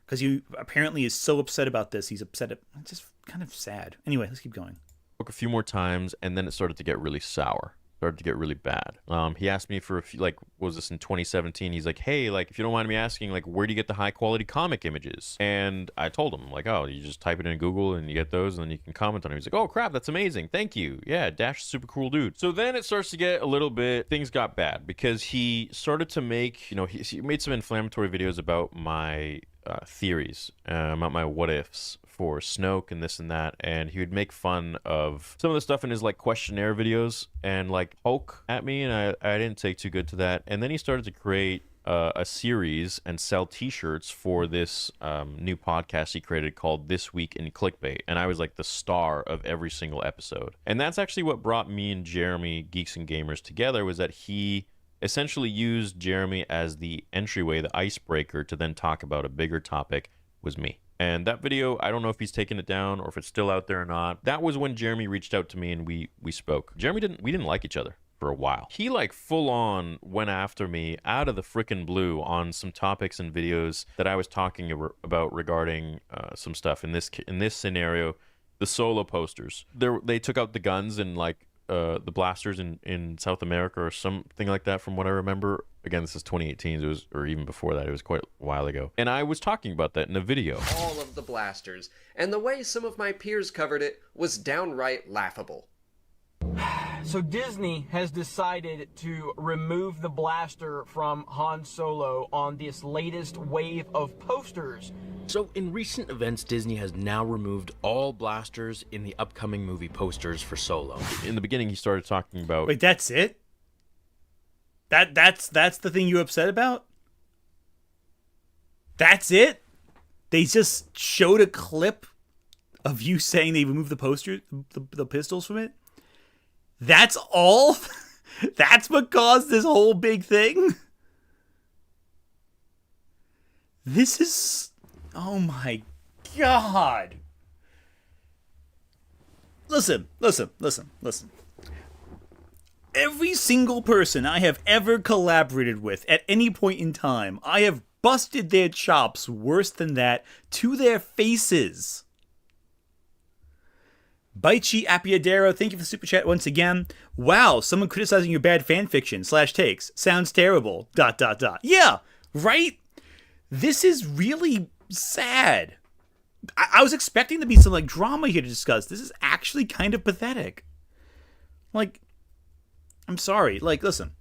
Because he apparently is so upset about this. He's upset. It's just kind of sad. Anyway, let's keep going. A few more times, and then it started to get really sour. Started to get really bad. He asked me for a few, like, what was this in 2017? He's like, hey, like, if you don't mind me asking, like, where do you get the high quality comic images? And I told him, like, oh, you just type it in Google and you get those, and then you can comment on it. He's like, oh, crap, that's amazing. Thank you. Yeah, Dash is a super cool dude. So then it starts to get a little bit, things got bad because he started to make, you know, he made some inflammatory videos about my theories, about my what ifs for Snoke and this and that, and he would make fun of some of the stuff in his like questionnaire videos and like poke at me, and I didn't take too good to that. And then he started to create a series and sell t-shirts for this new podcast he created called This Week in Clickbait, and I was like the star of every single episode. And that's actually what brought me and Jeremy, Geeks and Gamers, together, was that he essentially used Jeremy as the entryway, the icebreaker, to then talk about a bigger topic, was me. And that video, I don't know if he's taken it down or if it's still out there or not. That was when Jeremy reached out to me and we spoke. We didn't like each other. for a while. He like full on went after me out of the frickin' blue on some topics and videos that I was talking about regarding some stuff in this scenario, the Solo posters. They took out the guns and like the blasters in South America or something like that from what I remember. Again, this is 2018, or even before that, it was quite a while ago. And I was talking about that in a video. All of the blasters, and the way some of my peers covered it was downright laughable. So Disney has decided to remove the blaster from Han Solo on this latest wave of posters. So in recent events, Disney has now removed all blasters in the upcoming movie posters for Solo. In the beginning, he started talking about... Wait, that's it? That's the thing you're upset about? That's it? They just showed a clip of you saying they removed the posters, the pistols from it? That's all? That's what caused this whole big thing? This is... Oh my God. Listen. Every single person I have ever collaborated with at any point in time, I have busted their chops worse than that to their faces. Baichi Apiadero, thank you for the super chat once again. Wow, someone criticizing your bad fanfiction / takes. Sounds terrible. ... Yeah, right? This is really sad. I was expecting to be some like drama here to discuss. This is actually kind of pathetic. Like, I'm sorry. Like, listen,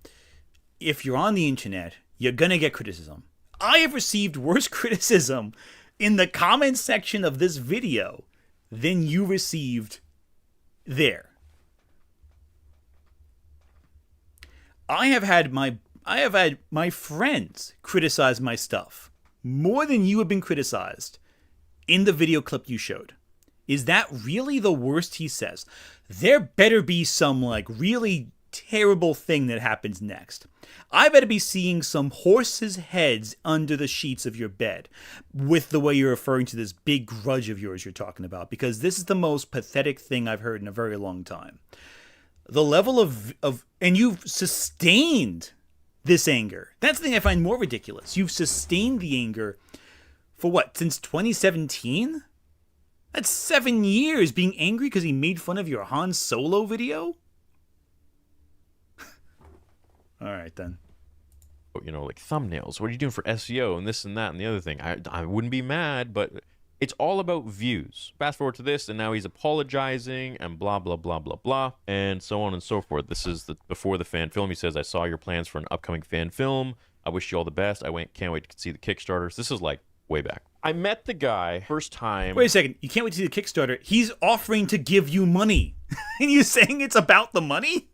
if you're on the internet, you're gonna get criticism. I have received worse criticism in the comments section of this video than you received there. I have had my friends criticize my stuff more than you have been criticized in the video clip you showed. Is that really the worst he says? There better be some like really terrible thing that happens next. I better be seeing some horses' heads under the sheets of your bed with the way you're referring to this big grudge of yours you're talking about, because this is the most pathetic thing I've heard in a very long time. The level of and you've sustained this anger. That's the thing I find more ridiculous. You've sustained the anger for what, since 2017? That's 7 years being angry because he made fun of your Han Solo video? All right, then. You know, like thumbnails. What are you doing for SEO and this and that and the other thing? I wouldn't be mad, but it's all about views. Fast forward to this, and now he's apologizing and blah, blah, blah, blah, blah, and so on and so forth. This is before the fan film. He says, I saw your plans for an upcoming fan film. I wish you all the best. Can't wait to see the Kickstarters. This is like way back. I met the guy first time. Wait a second. You can't wait to see the Kickstarter. He's offering to give you money. And you're saying it's about the money?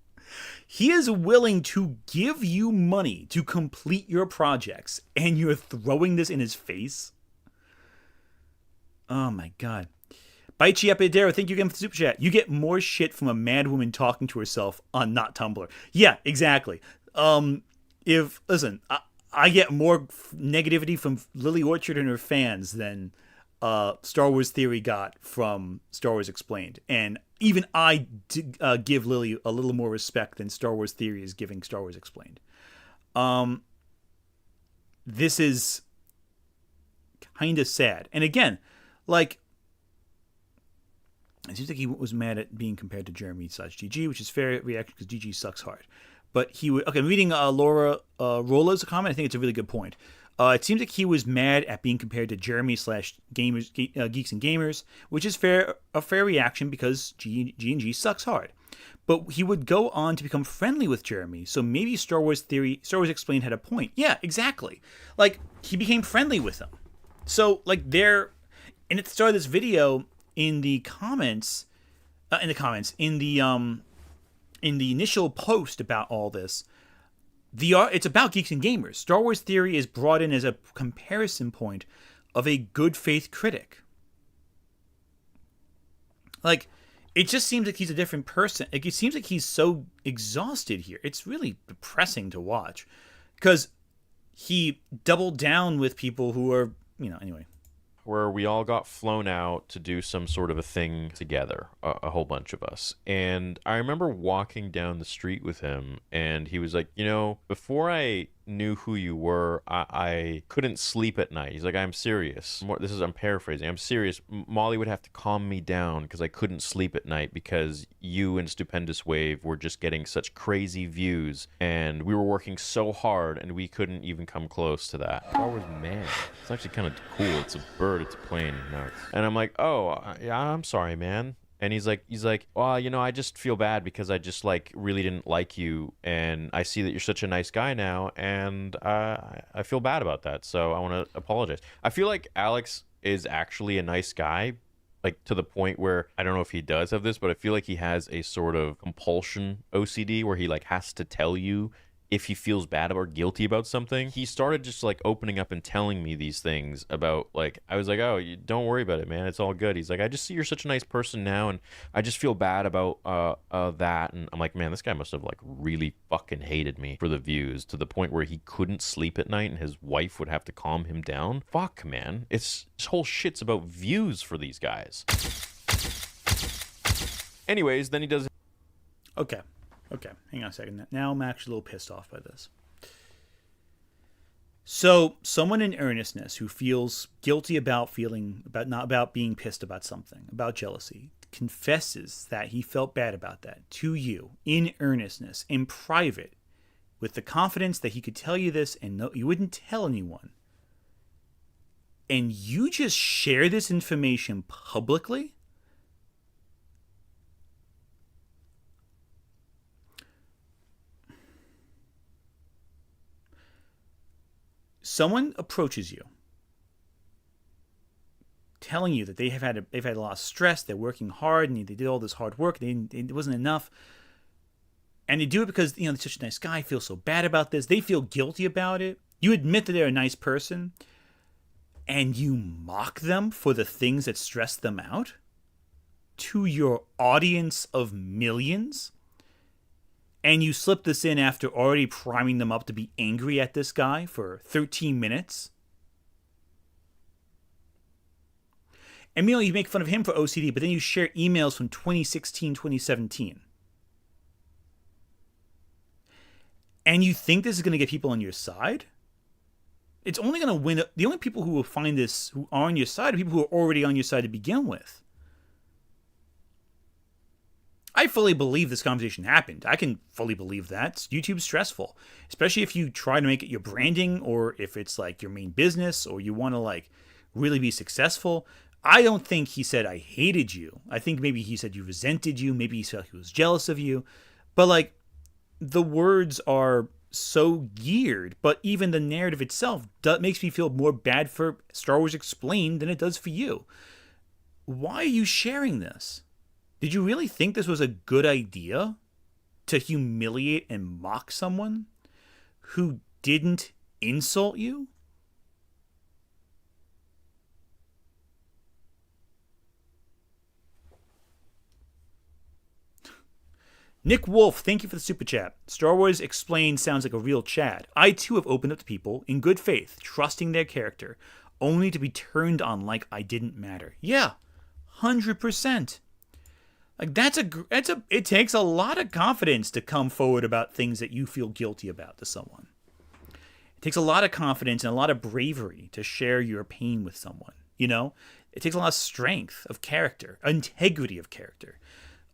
He is willing to give you money to complete your projects, and you're throwing this in his face? Oh my God. Baichi Epidero, thank you again for the super chat. You get more shit from a mad woman talking to herself on not Tumblr. Yeah, exactly. Listen, I get more negativity from Lily Orchard and her fans than Star Wars Theory got from Star Wars Explained. And even I give Lily a little more respect than Star Wars Theory is giving Star Wars Explained. This is kind of sad. And again, like, it seems like he was mad at being compared to Jeremy / GG, which is fair reaction because GG sucks hard. But he would... Okay, I'm reading Laura Rola's comment. I think it's a really good point. It seems like he was mad at being compared to Jeremy / Geeks and Gamers, which is a fair reaction because G&G sucks hard. But he would go on to become friendly with Jeremy, so maybe Star Wars Explained had a point. Yeah, exactly. Like, he became friendly with him. So, like, and at the start of this video, in the initial post about all this, it's about Geeks and Gamers. Star Wars Theory is brought in as a comparison point of a good faith critic. Like, it just seems like he's a different person. Like, it seems like he's so exhausted here. It's really depressing to watch because he doubled down with people who are, anyway. where we all got flown out to do some sort of a thing together, a whole bunch of us. And I remember walking down the street with him, and he was like, you know, before I knew who you were, I couldn't sleep at night. He's like, I'm serious. I'm paraphrasing. I'm serious. Molly would have to calm me down because I couldn't sleep at night because you and Stupendous Wave were just getting such crazy views, and we were working so hard, and we couldn't even come close to that. Star Wars man. It's actually kind of cool. It's a bird. It's a plane. And I'm like, oh, yeah, I'm sorry, man. And he's like, well, you know, I just feel bad because I just like really didn't like you, and I see that you're such a nice guy now, and I feel bad about that, so I want to apologize. I feel like Alex is actually a nice guy, like to the point where I don't know if he does have this, but I feel like he has a sort of compulsion OCD where he like has to tell you if he feels bad or guilty about something. He started just like opening up and telling me these things about, like, I was like, oh, don't worry about it, man, it's all good. He's like, I just see you're such a nice person now, and I just feel bad about that. And I'm like, man, this guy must have like really fucking hated me for the views to the point where he couldn't sleep at night and his wife would have to calm him down. Fuck, man, this whole shit's about views for these guys. Anyways, then he does. Okay, hang on a second. Now I'm actually a little pissed off by this. So, someone in earnestness who feels guilty about being pissed about something, about jealousy, confesses that he felt bad about that to you in earnestness, in private, with the confidence that he could tell you this and you wouldn't tell anyone. And you just share this information publicly? Someone approaches you, telling you that they've had a lot of stress, they're working hard, and they did all this hard work, it wasn't enough, and they do it because, you know, they're such a nice guy, feel so bad about this, they feel guilty about it. You admit that they're a nice person, and you mock them for the things that stress them out to your audience of millions. And you slip this in after already priming them up to be angry at this guy for 13 minutes. And meanwhile, you make fun of him for OCD, but then you share emails from 2016, 2017. And you think this is going to get people on your side? It's only going to win. The only people who will find this, who are on your side, are people who are already on your side to begin with. I fully believe this conversation happened. I can fully believe that. YouTube's stressful, especially if you try to make it your branding, or if it's like your main business, or you want to like really be successful. I don't think he said, I hated you. I think maybe he said you resented you. Maybe he said he was jealous of you. But like, the words are so geared, but even the narrative itself makes me feel more bad for Star Wars Explained than it does for you. Why are you sharing this? Did you really think this was a good idea to humiliate and mock someone who didn't insult you? Nick Wolf, thank you for the super chat. Star Wars Explained sounds like a real chat. I too have opened up to people in good faith, trusting their character, only to be turned on like I didn't matter. Yeah, 100%. Like it takes a lot of confidence to come forward about things that you feel guilty about to someone. It takes a lot of confidence and a lot of bravery to share your pain with someone. You know, it takes a lot of strength of character, integrity of character.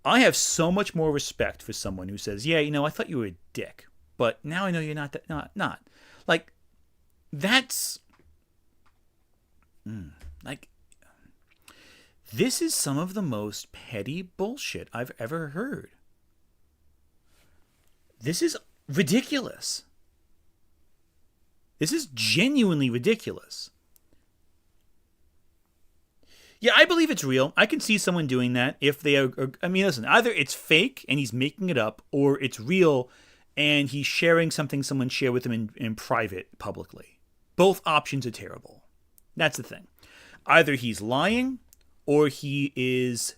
I have so much more respect for someone who says, "Yeah, you know, I thought you were a dick, but now I know you're not. Not like that's like." This is some of the most petty bullshit I've ever heard. This is ridiculous. This is genuinely ridiculous. Yeah, I believe it's real. I can see someone doing that if they are. I mean, listen, either it's fake and he's making it up, or it's real and he's sharing something someone shared with him in private publicly. Both options are terrible. That's the thing. Either he's lying, or he is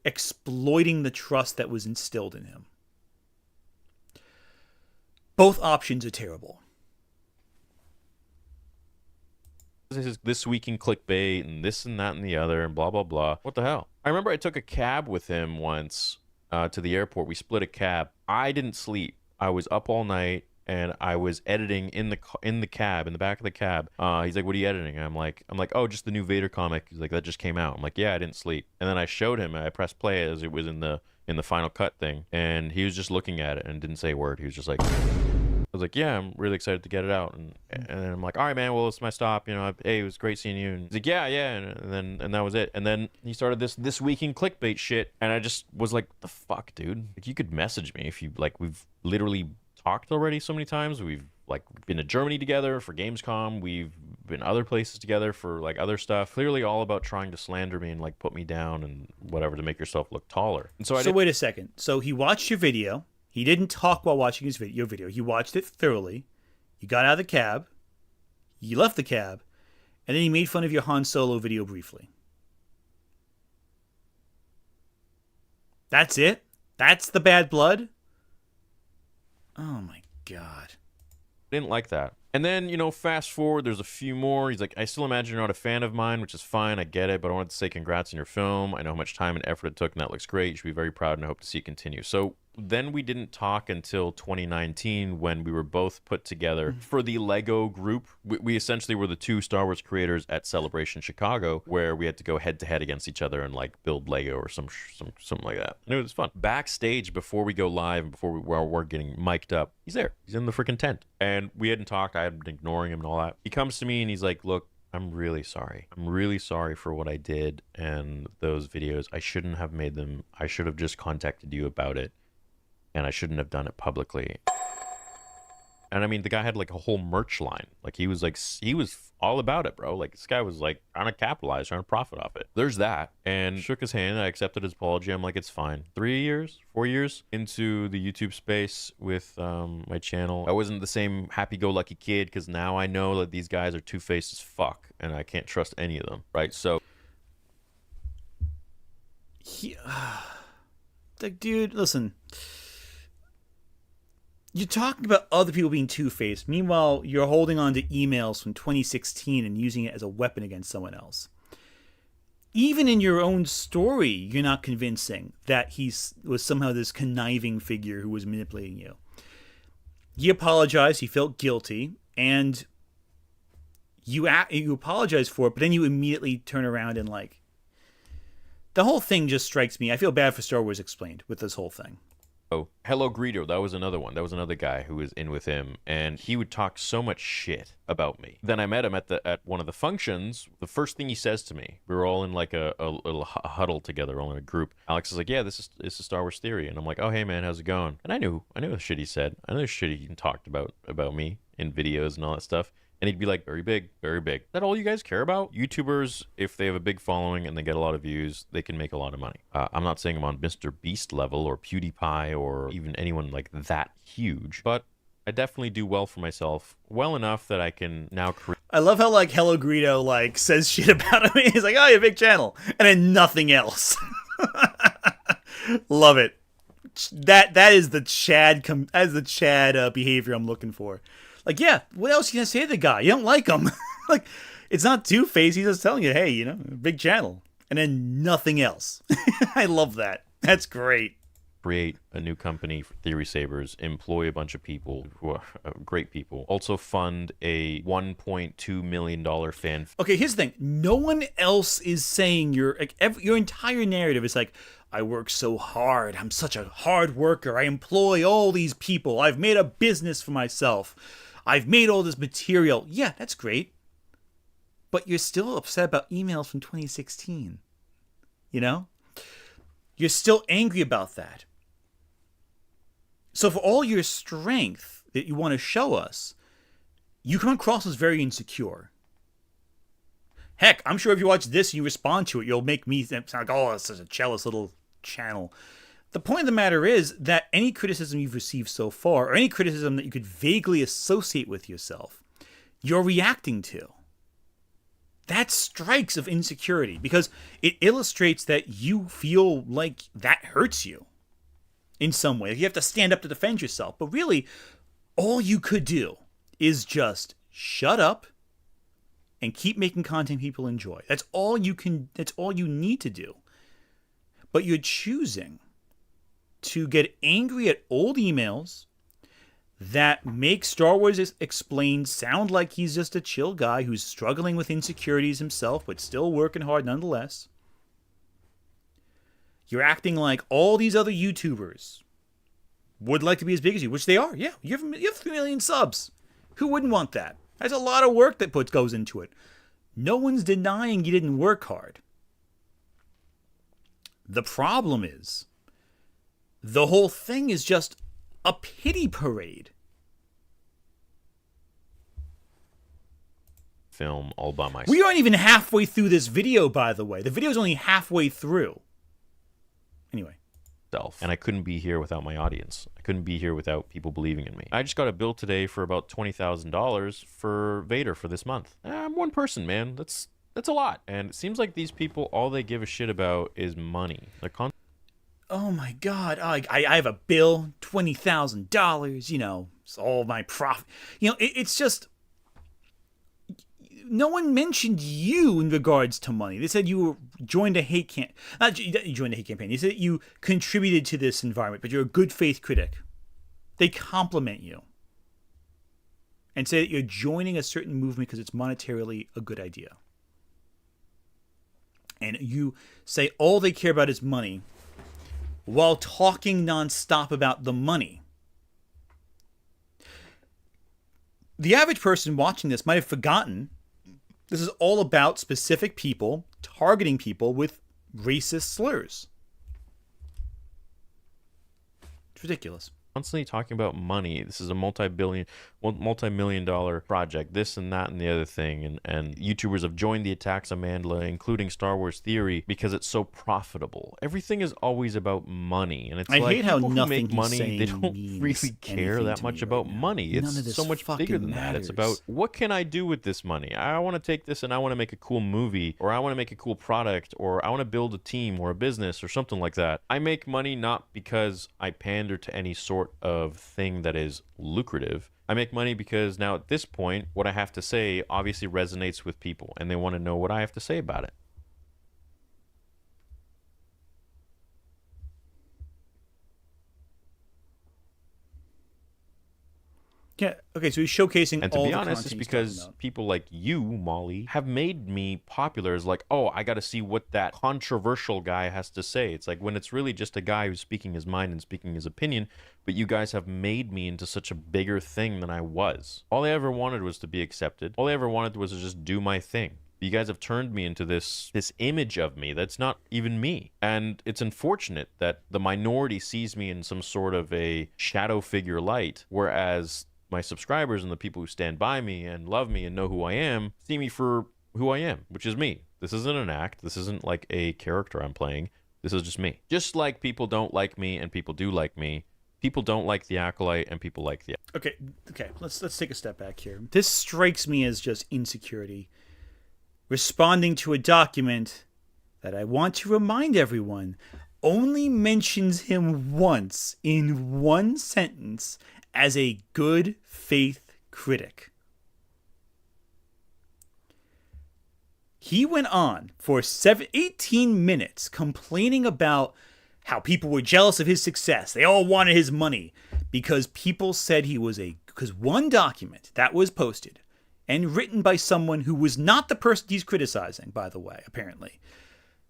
exploiting the trust that was instilled in him. Both options are terrible. This is This Week in Clickbait and this and that and the other and blah, blah, blah. What the hell? I remember I took a cab with him once to the airport. We split a cab. I didn't sleep. I was up all night and I was editing in the cab, in the back of the cab. He's like, "What are you editing?" I'm like, "Oh, just the new Vader comic." He's like, "That just came out." I'm like, "Yeah, I didn't sleep." And then I showed him, and I pressed play as it was in the Final Cut thing, and he was just looking at it and didn't say a word. He was just like, I was like, "Yeah, I'm really excited to get it out." And I'm like, "All right, man. Well, it's my stop. You know, hey, it was great seeing you." And he's like, "Yeah, yeah." And that was it. And then he started this Week in Clickbait shit, and I just was like, "The fuck, dude? Like, you could message me if you like. We've literally talked already so many times. We've like been to Germany together for Gamescom. We've been other places together for like other stuff. Clearly, all about trying to slander me and like put me down and whatever to make yourself look taller." And so wait a second. So he watched your video. He didn't talk while watching your video. He watched it thoroughly. You got out of the cab. You left the cab. And then he made fun of your Han Solo video briefly. That's it? That's the bad blood? Oh my God. I didn't like that. And then, you know, fast forward, there's a few more. He's like, "I still imagine you're not a fan of mine," which is fine. I get it. But I wanted to say congrats on your film. I know how much time and effort it took, and that looks great. You should be very proud, and I hope to see it continue. So then we didn't talk until 2019 when we were both put together for the Lego group. We essentially were the two Star Wars creators at Celebration Chicago, where we had to go head to head against each other and like build Lego or something like that. And it was fun. Backstage before we go live and before we're getting mic'd up, he's there. He's in the freaking tent, and we hadn't talked. I had been ignoring him and all that. He comes to me and he's like, "Look, I'm really sorry. I'm really sorry for what I did and those videos. I shouldn't have made them. I should have just contacted you about it. And I shouldn't have done it publicly." And I mean, the guy had like a whole merch line. Like he was all about it, bro. Like this guy was like trying to capitalize, trying to profit off it. There's that. And shook his hand. I accepted his apology. I'm like, it's fine. 4 years into the YouTube space with my channel, I wasn't the same happy-go-lucky kid because now I know that these guys are two-faced as fuck and I can't trust any of them, right? So like, dude, listen. You're talking about other people being two-faced. Meanwhile, you're holding on to emails from 2016 and using it as a weapon against someone else. Even in your own story, you're not convincing that he was somehow this conniving figure who was manipulating you. He apologized. He felt guilty. And you apologize for it, but then you immediately turn around and like... The whole thing just strikes me. I feel bad for Star Wars Explained with this whole thing. Oh, Hello Greedo, that was another one. That was another guy who was in with him, and he would talk so much shit about me. Then I met him at one of the functions. The first thing he says to me, we were all in like a little huddle together, all in a group. Alex is like, "Yeah, this is Star Wars Theory," and I'm like, "Oh, hey man, how's it going?" And I knew the shit he said. I knew the shit he talked about me in videos and all that stuff. And he'd be like, "Very big, very big." Is that all you guys care about? YouTubers, if they have a big following and they get a lot of views, they can make a lot of money. I'm not saying I'm on Mr. Beast level or PewDiePie or even anyone like that huge, but I definitely do well for myself, well enough that I can now create. I love how like Hello Greedo like says shit about him. He's like, "Oh, you have a big channel," and then nothing else. Love it. That is the Chad behavior I'm looking for. Like, yeah, what else are you gonna say to the guy? You don't like him. Like, it's not two-faced. He's just telling you, hey, you know, big channel. And then nothing else. I love that. That's great. Create a new company for Theory Sabers, employ a bunch of people who are great people. Also fund a $1.2 million fan. Okay, here's the thing. No one else is saying your entire narrative is like, "I work so hard. I'm such a hard worker. I employ all these people. I've made a business for myself. I've made all this material." Yeah, that's great. But you're still upset about emails from 2016. You know? You're still angry about that. So for all your strength that you want to show us, you come across as very insecure. Heck, I'm sure if you watch this and you respond to it, you'll make me sound like, "Oh, it's such a jealous little channel." The point of the matter is that any criticism you've received so far, or any criticism that you could vaguely associate with yourself, you're reacting to. That strikes of insecurity because it illustrates that you feel like that hurts you in some way. You have to stand up to defend yourself. But really, all you could do is just shut up, and keep making content people enjoy. That's all you need to do. But you're choosing to get angry at old emails that make Star Wars Explained sound like he's just a chill guy who's struggling with insecurities himself, but still working hard nonetheless. You're acting like all these other YouTubers would like to be as big as you, which they are. Yeah, you have 3 million subs. Who wouldn't want that? That's a lot of work that goes into it. No one's denying you didn't work hard. The problem is, the whole thing is just a pity parade. Film all by myself. We aren't even halfway through this video, by the way. The video's only halfway through. Anyway. And I couldn't be here without my audience. I couldn't be here without people believing in me. I just got a bill today for about $20,000 for Vader for this month. I'm one person, man. That's a lot. And it seems like these people, all they give a shit about is money. Oh my God, I have a bill, $20,000, you know, it's all my profit. You know, it's just, no one mentioned you in regards to money. They said you joined a hate campaign. Not you joined a hate campaign. They said you contributed to this environment, but you're a good faith critic. They compliment you and say that you're joining a certain movement because it's monetarily a good idea. And you say all they care about is money while talking nonstop about the money. The average person watching this might have forgotten this is all about specific people targeting people with racist slurs. It's ridiculous. Constantly talking about money. This is a multi-million-dollar project. This and that and the other thing. And YouTubers have joined the attacks on Mandalay, including Star Wars Theory, because it's so profitable. Everything is always about money, and it's I like hate how people who nothing make money, he's they saying don't means really care that much about money. None of It's this so much fucking bigger than that. It's about, what can I do with this money? I want to take this and I want to make a cool movie, or I want to make a cool product, or I want to build a team or a business or something like that. I make money not because I pander to any sort of thing that is lucrative. I make money because now at this point, what I have to say obviously resonates with people, and they want to know what I have to say about it. Yeah. Okay. So he's showcasing. And to all be the honest, it's content he's because talking about. people like you, Molly, have made me popular as like, oh, I got to see what that controversial guy has to say. It's like when it's really just a guy who's speaking his mind and speaking his opinion, but you guys have made me into such a bigger thing than I was. All I ever wanted was to be accepted. All I ever wanted was to just do my thing. You guys have turned me into this image of me that's not even me. And it's unfortunate that the minority sees me in some sort of a shadow figure light, whereas my subscribers and the people who stand by me and love me and know who I am see me for who I am, which is me. This isn't an act. This isn't like a character I'm playing. This is just me. Just like people don't like me and people do like me, people don't like the Acolyte and people like the... Okay. Let's take a step back here. This strikes me as just insecurity. Responding to a document that I want to remind everyone only mentions him once in one sentence as a good faith critic. He went on for 18 minutes complaining about how people were jealous of his success. They all wanted his money because people said because one document that was posted and written by someone who was not the person he's criticizing, by the way, apparently,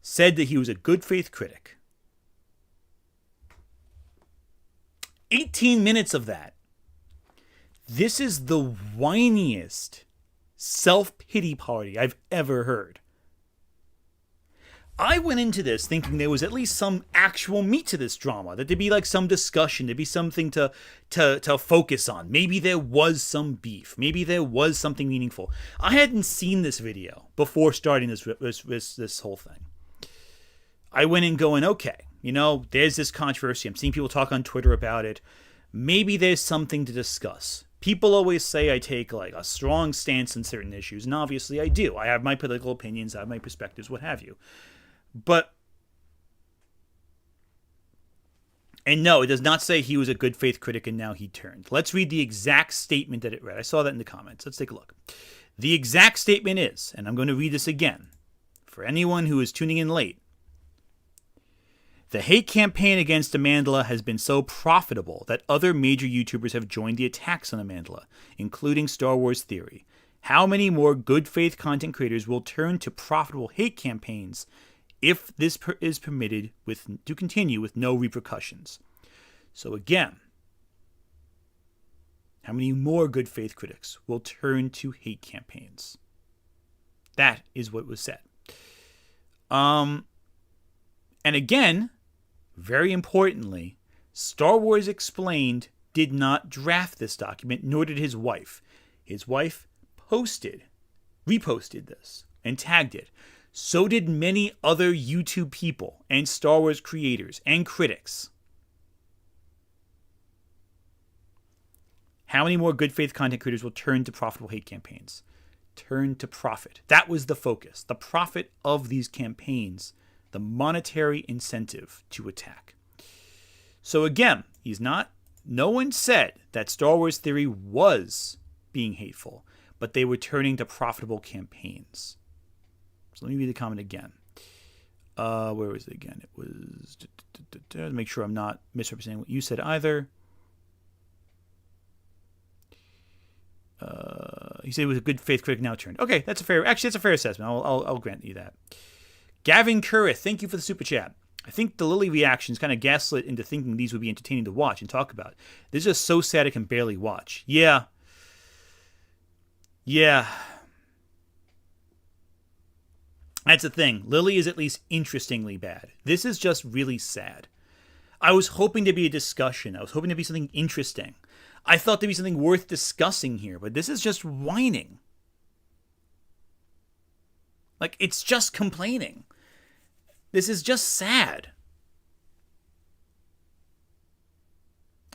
said that he was a good faith critic. 18 minutes of that. This is the whiniest self-pity party I've ever heard. I went into this thinking there was at least some actual meat to this drama, that there'd be like some discussion, there'd be something to focus on. Maybe there was some beef. Maybe there was something meaningful. I hadn't seen this video before starting this whole thing. I went in going, okay, there's this controversy. I'm seeing people talk on Twitter about it. Maybe there's something to discuss. People always say I take like a strong stance in certain issues, and obviously I do. I have my political opinions, I have my perspectives, what have you. But And no, it does not say he was a good faith critic and now he turned. Let's read the exact statement that it read. I saw that in the comments. Let's take a look. The exact statement is, and I'm going to read this again for anyone who is tuning in late. The hate campaign against Amandla has been so profitable that other major YouTubers have joined the attacks on Amandla, including Star Wars Theory. How many more good faith content creators will turn to profitable hate campaigns if this is permitted to continue with no repercussions? So again, how many more good faith critics will turn to hate campaigns? That is what was said. And again, very importantly, Star Wars Explained did not draft this document, nor did his wife. His wife reposted this, and tagged it. So did many other YouTube people and Star Wars creators and critics. How many more good faith content creators will turn to profitable hate campaigns? Turn to profit. That was the focus. The profit of these campaigns. The monetary incentive to attack. So again, no one said that Star Wars Theory was being hateful, but they were turning to profitable campaigns. So let me read the comment again. Where was it again? It was, to make sure I'm not misrepresenting what you said either. He said he was a good faith critic, now turned. Okay, that's a fair assessment. I'll grant you that. Gavin Currith, thank you for the super chat. I think the Lily reactions kind of gaslit into thinking these would be entertaining to watch and talk about. This is just so sad I can barely watch. Yeah. That's the thing. Lily is at least interestingly bad. This is just really sad. I was hoping to be a discussion. I was hoping to be something interesting. I thought there'd be something worth discussing here, but this is just whining. Like, it's just complaining. This is just sad.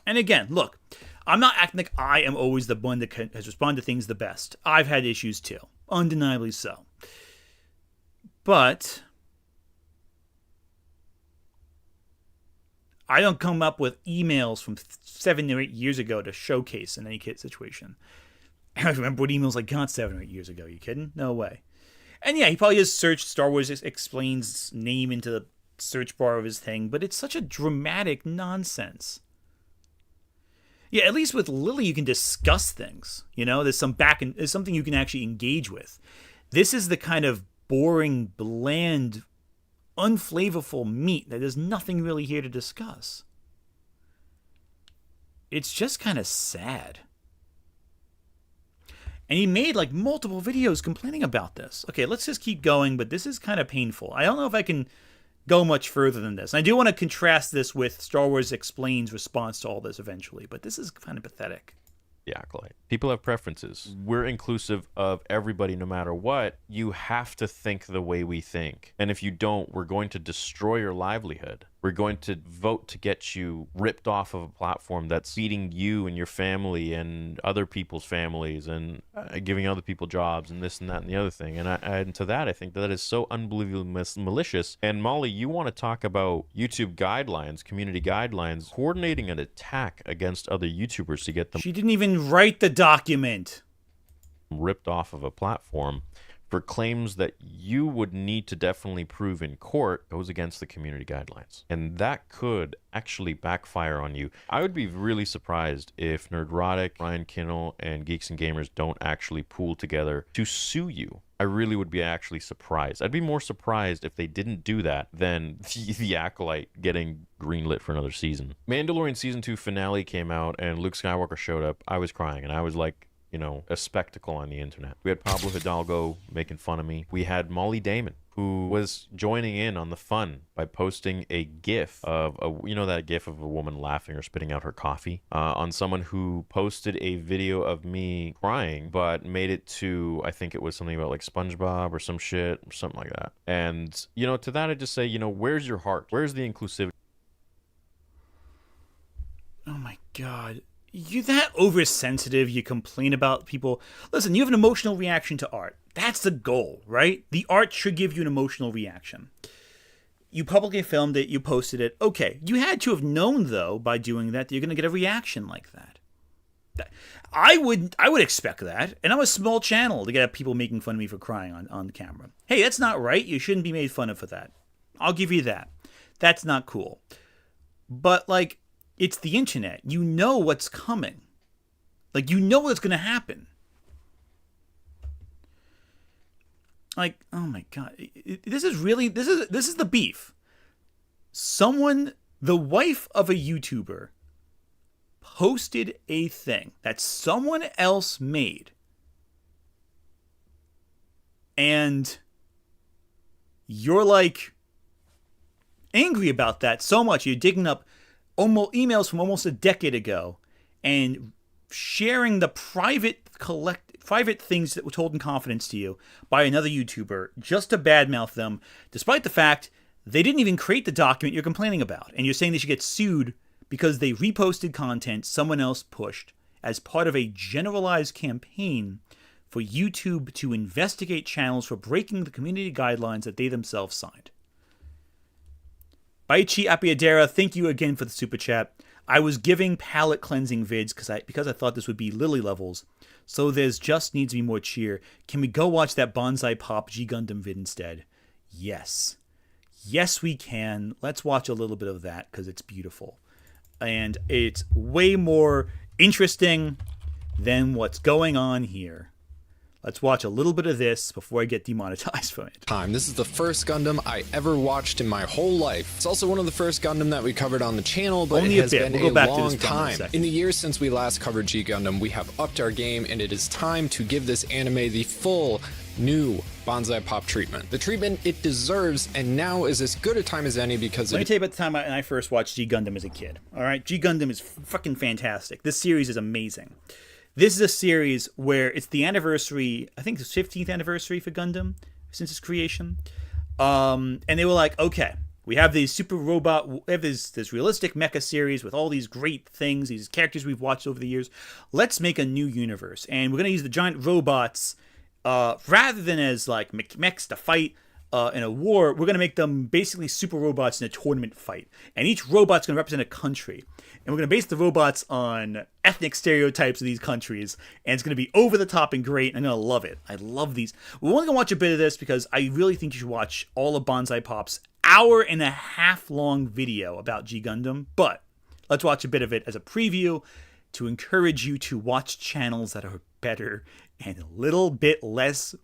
And again, look, I'm not acting like I am always the one that has responded to things the best. I've had issues too. Undeniably so. But I don't come up with emails from 7 or 8 years ago to showcase in any situation. I remember what emails I got 7 or 8 years ago. Are you kidding? No way. And yeah, he probably just searched Star Wars Explains name into the search bar of his thing, but it's such a dramatic nonsense. Yeah, at least with Lily, you can discuss things. You know, there's something you can actually engage with. This is the kind of boring, bland, unflavorful meat that there's nothing really here to discuss. It's just kind of sad. And he made like multiple videos complaining about this. Okay, let's just keep going, but this is kind of painful. I don't know if I can go much further than this. And I do want to contrast this with Star Wars Explain's response to all this eventually, but this is kind of pathetic. The Acolyte. People have preferences. We're inclusive of everybody no matter what. You have to think the way we think. And if you don't, we're going to destroy your livelihood. We're going to vote to get you ripped off of a platform that's feeding you and your family and other people's families and giving other people jobs and this and that and the other thing. And to that, I think that is so unbelievably malicious. And Molly, you want to talk about YouTube guidelines, community guidelines, coordinating an attack against other YouTubers to get them... She didn't even write the document. ...ripped off of a platform for claims that you would need to definitely prove in court goes against the community guidelines. And that could actually backfire on you. I would be really surprised if Nerdrotic, Ryan Kinnell, and Geeks and Gamers don't actually pool together to sue you. I really would be actually surprised. I'd be more surprised if they didn't do that than the Acolyte getting greenlit for another season. Mandalorian Season 2 finale came out and Luke Skywalker showed up. I was crying and I was like, you know, a spectacle on the internet. We had Pablo Hidalgo making fun of me. We had Molly Damon, who was joining in on the fun by posting a gif of that gif of a woman laughing or spitting out her coffee on someone who posted a video of me crying but made it to, I think it was something about like SpongeBob or some shit, something like that. And you know, to that I just say, you know, where's your heart? Where's the inclusivity? Oh my god. You're that oversensitive, you complain about people. Listen, you have an emotional reaction to art. That's the goal, right? The art should give you an emotional reaction. You publicly filmed it. You posted it. Okay. You had to have known, though, by doing that you're going to get a reaction like that. I would expect that. And I'm a small channel to get people making fun of me for crying on camera. Hey, that's not right. You shouldn't be made fun of for that. I'll give you that. That's not cool. But, like, it's the internet. You know what's coming. Like, you know what's going to happen. Like, oh my God. This is the beef. The wife of a YouTuber posted a thing that someone else made. And you're like angry about that so much. You're digging up emails from almost a decade ago and sharing the private things that were told in confidence to you by another YouTuber just to badmouth them, despite the fact they didn't even create the document you're complaining about. And you're saying they should get sued because they reposted content someone else pushed as part of a generalized campaign for YouTube to investigate channels for breaking the community guidelines that they themselves signed. Baichi Apiadera, thank you again for the super chat. I was giving palate cleansing vids because I thought this would be Lily levels. So there's just needs to be more cheer. Can we go watch that Bonsai Pop G Gundam vid instead? Yes. Yes, we can. Let's watch a little bit of that because it's beautiful. And it's way more interesting than what's going on here. Let's watch a little bit of this before I get demonetized from it. This is the first Gundam I ever watched in my whole life. It's also one of the first Gundam that we covered on the channel, but Only it has a bit. been We'll go a back to long this Gundam in a time. second. In the years since we last covered G Gundam, we have upped our game, and it is time to give this anime the full new Bonsai Pop treatment. The treatment it deserves, and now is as good a time as any because Let me tell you about the time I first watched G Gundam as a kid. All right, G Gundam is fucking fantastic. This series is amazing. This is a series where it's the anniversary, I think it's the 15th anniversary for Gundam since its creation. And they were like, okay, we have these super robot, we have this realistic mecha series with all these great things, these characters we've watched over the years. Let's make a new universe. And we're going to use the giant robots rather than as like mechs to fight in a war. We're going to make them basically super robots in a tournament fight. And each robot's going to represent a country. And we're going to base the robots on ethnic stereotypes of these countries. And it's going to be over the top and great. And I'm going to love it. I love these. We're only going to watch a bit of this because I really think you should watch all of Bonsai Pop's hour-and-a-half long video about G Gundam. But let's watch a bit of it as a preview to encourage you to watch channels that are better and a little bit less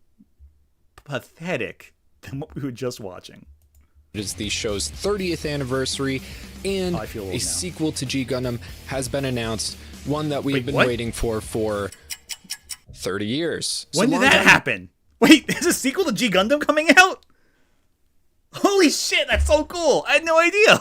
pathetic than what we were just watching. It is the show's 30th anniversary, and a sequel to G Gundam has been announced, one that we've been waiting for 30 years. When did that happen? Wait, there's a sequel to G Gundam coming out? Holy shit, that's so cool. I had no idea.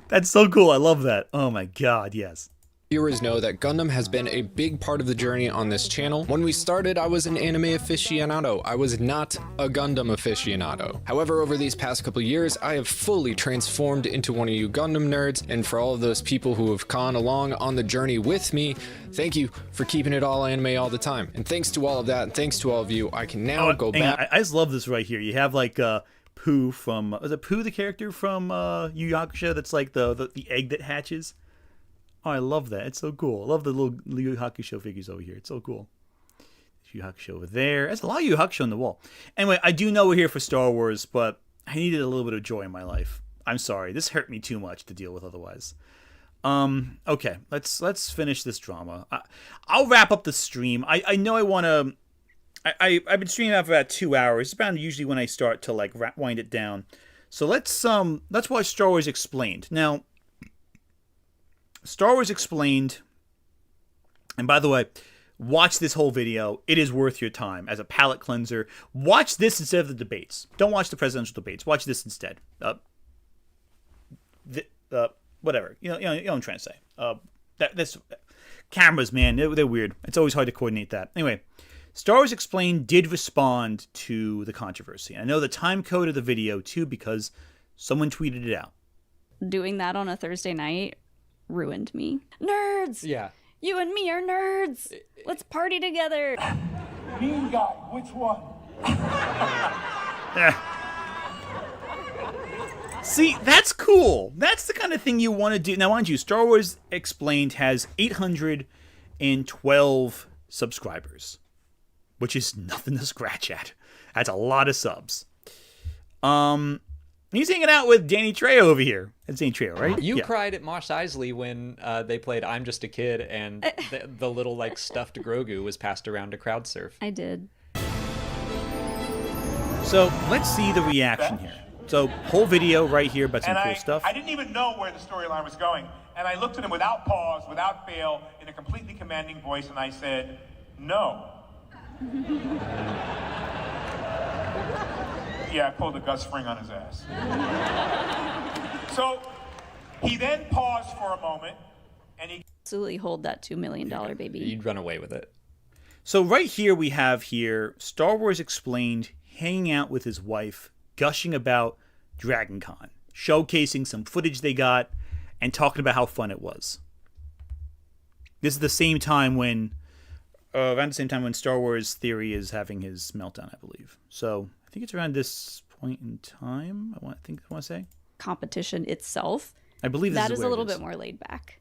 That's so cool. I love that. Oh my god, yes. Viewers know that Gundam has been a big part of the journey on this channel. When we started, I was an anime aficionado. I was not a Gundam aficionado. However, over these past couple years, I have fully transformed into one of you Gundam nerds, and for all of those people who have gone along on the journey with me, thank you for keeping it all anime all the time. And thanks to all of that, and thanks to all of you, I can now go back. I just love this right here. You have like Pooh from, is it Pooh the character from Yu Yu Hakusho that's like the egg that hatches? Oh, I love that. It's so cool. I love the little Yu Yu Hakusho figures over here. It's so cool. Yu Yu Hakusho over there. There's a lot of Yu Yu Hakusho on the wall. Anyway, I do know we're here for Star Wars, but I needed a little bit of joy in my life. I'm sorry. This hurt me too much to deal with otherwise. Okay, let's finish this drama. I'll wrap up the stream. I know I want to... I've been streaming out for about 2 hours. It's about usually when I start to like wind it down. So let's watch Star Wars Explained. Now, Star Wars Explained, and by the way, watch this whole video. It is worth your time as a palate cleanser. Watch this instead of the debates. Don't watch the presidential debates. Watch this instead. Whatever. You know what I'm trying to say. This cameras, man, they're weird. It's always hard to coordinate that. Anyway, Star Wars Explained did respond to the controversy. I know the time code of the video too because someone tweeted it out. Doing that on a Thursday night ruined me. Nerds! Yeah. You and me are nerds! Let's party together! Mean guy, which one? See, that's cool. That's the kind of thing you want to do. Now, mind you, Star Wars Explained has 812 subscribers, which is nothing to scratch at. That's a lot of subs. He's hanging out with Danny Trejo over here. That's Danny Trejo, right? You cried at Mos Eisley when they played "I'm Just a Kid" and the little like stuffed Grogu was passed around to crowd surf. I did. So let's see the reaction here. So whole video right here about some cool stuff. I didn't even know where the storyline was going, and I looked at him without pause, without fail, in a completely commanding voice, and I said, "No." Yeah, I pulled a Gus Fring on his ass. So he then paused for a moment, and he absolutely hold that $2 million baby. You'd run away with it. So right here we have Star Wars Explained hanging out with his wife, gushing about Dragon Con, showcasing some footage they got, and talking about how fun it was. This is the same time when, around the same time when Star Wars Theory is having his meltdown, I believe. So I think it's around this point in time. I want to say competition itself. I believe that is a little bit more laid back.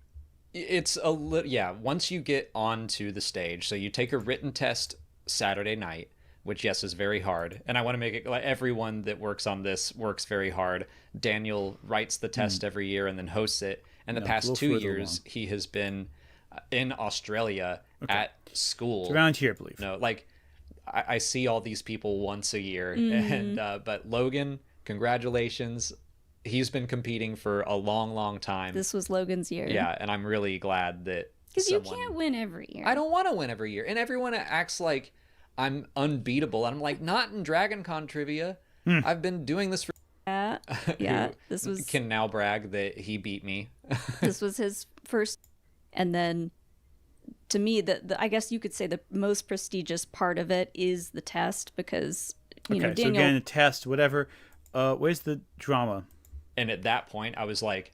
It's a little, yeah. Once you get onto the stage, so you take a written test Saturday night, which yes is very hard, and I want to make it like everyone that works on this works very hard. Daniel writes the test every year and then hosts it. And the past 2 years, he has been in Australia at school. It's around here, I believe. No, like I see all these people once a year, and but Logan, congratulations. He's been competing for a long time. This was Logan's year. Yeah, and I'm really glad that because you can't win every year. I don't want to win every year, and everyone acts like I'm unbeatable. I'm like, not in Dragon Con trivia. I've been doing this for. Yeah. This was can now brag that he beat me. This was his first, and then. To me, I guess you could say the most prestigious part of it is the test because, you know, Daniel... so again, a test, whatever. Where's the drama? And at that point, I was like,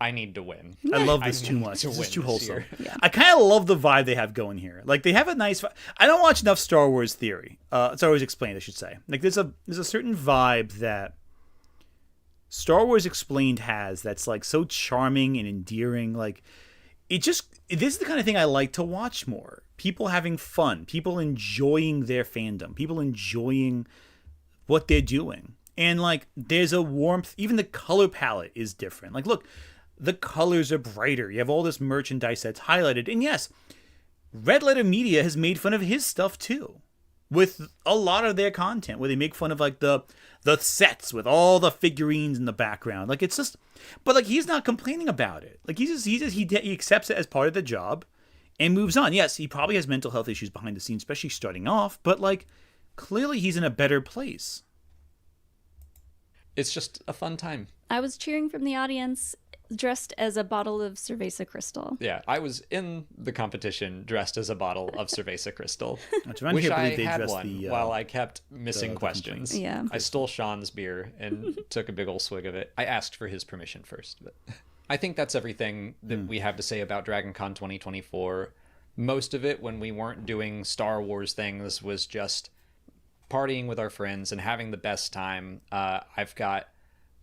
I need to win. I love this too much. This is too wholesome. Yeah. I kind of love the vibe they have going here. Like, they have a nice... I don't watch enough Star Wars Theory. Star Wars Explained, I should say. Like, there's a certain vibe that Star Wars Explained has that's, like, so charming and endearing. Like, this is the kind of thing I like to watch more. People having fun, people enjoying their fandom, people enjoying what they're doing. And like, there's a warmth, even the color palette is different. Like, look, the colors are brighter. You have all this merchandise that's highlighted. And yes, Red Letter Media has made fun of his stuff too, with a lot of their content, where they make fun of like the sets with all the figurines in the background. Like, it's just, but like, he's not complaining about it. Like, he accepts it as part of the job and moves on. Yes, he probably has mental health issues behind the scenes, especially starting off, but like, clearly he's in a better place. It's just a fun time. I was cheering from the audience dressed as a bottle of Cerveza Crystal. Yeah, I was in the competition dressed as a bottle of Cerveza Crystal. Wish here, I had one while I kept missing questions. Yeah. I stole Sean's beer and took a big old swig of it. I asked for his permission first. But I think that's everything that we have to say about Dragon Con 2024. Most of it, when we weren't doing Star Wars things, was just partying with our friends and having the best time. I've got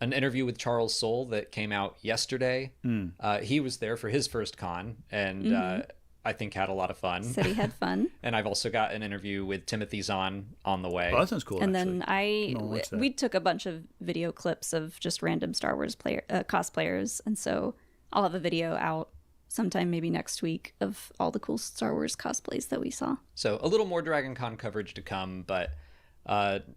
an interview with Charles Soule that came out yesterday. He was there for his first con, and I think had a lot of fun. Said he had fun. And I've also got an interview with Timothy Zahn on the way. Oh, that sounds cool. And actually. then we took a bunch of video clips of just random Star Wars cosplayers, and so I'll have a video out sometime maybe next week of all the cool Star Wars cosplays that we saw. So a little more Dragon Con coverage to come, but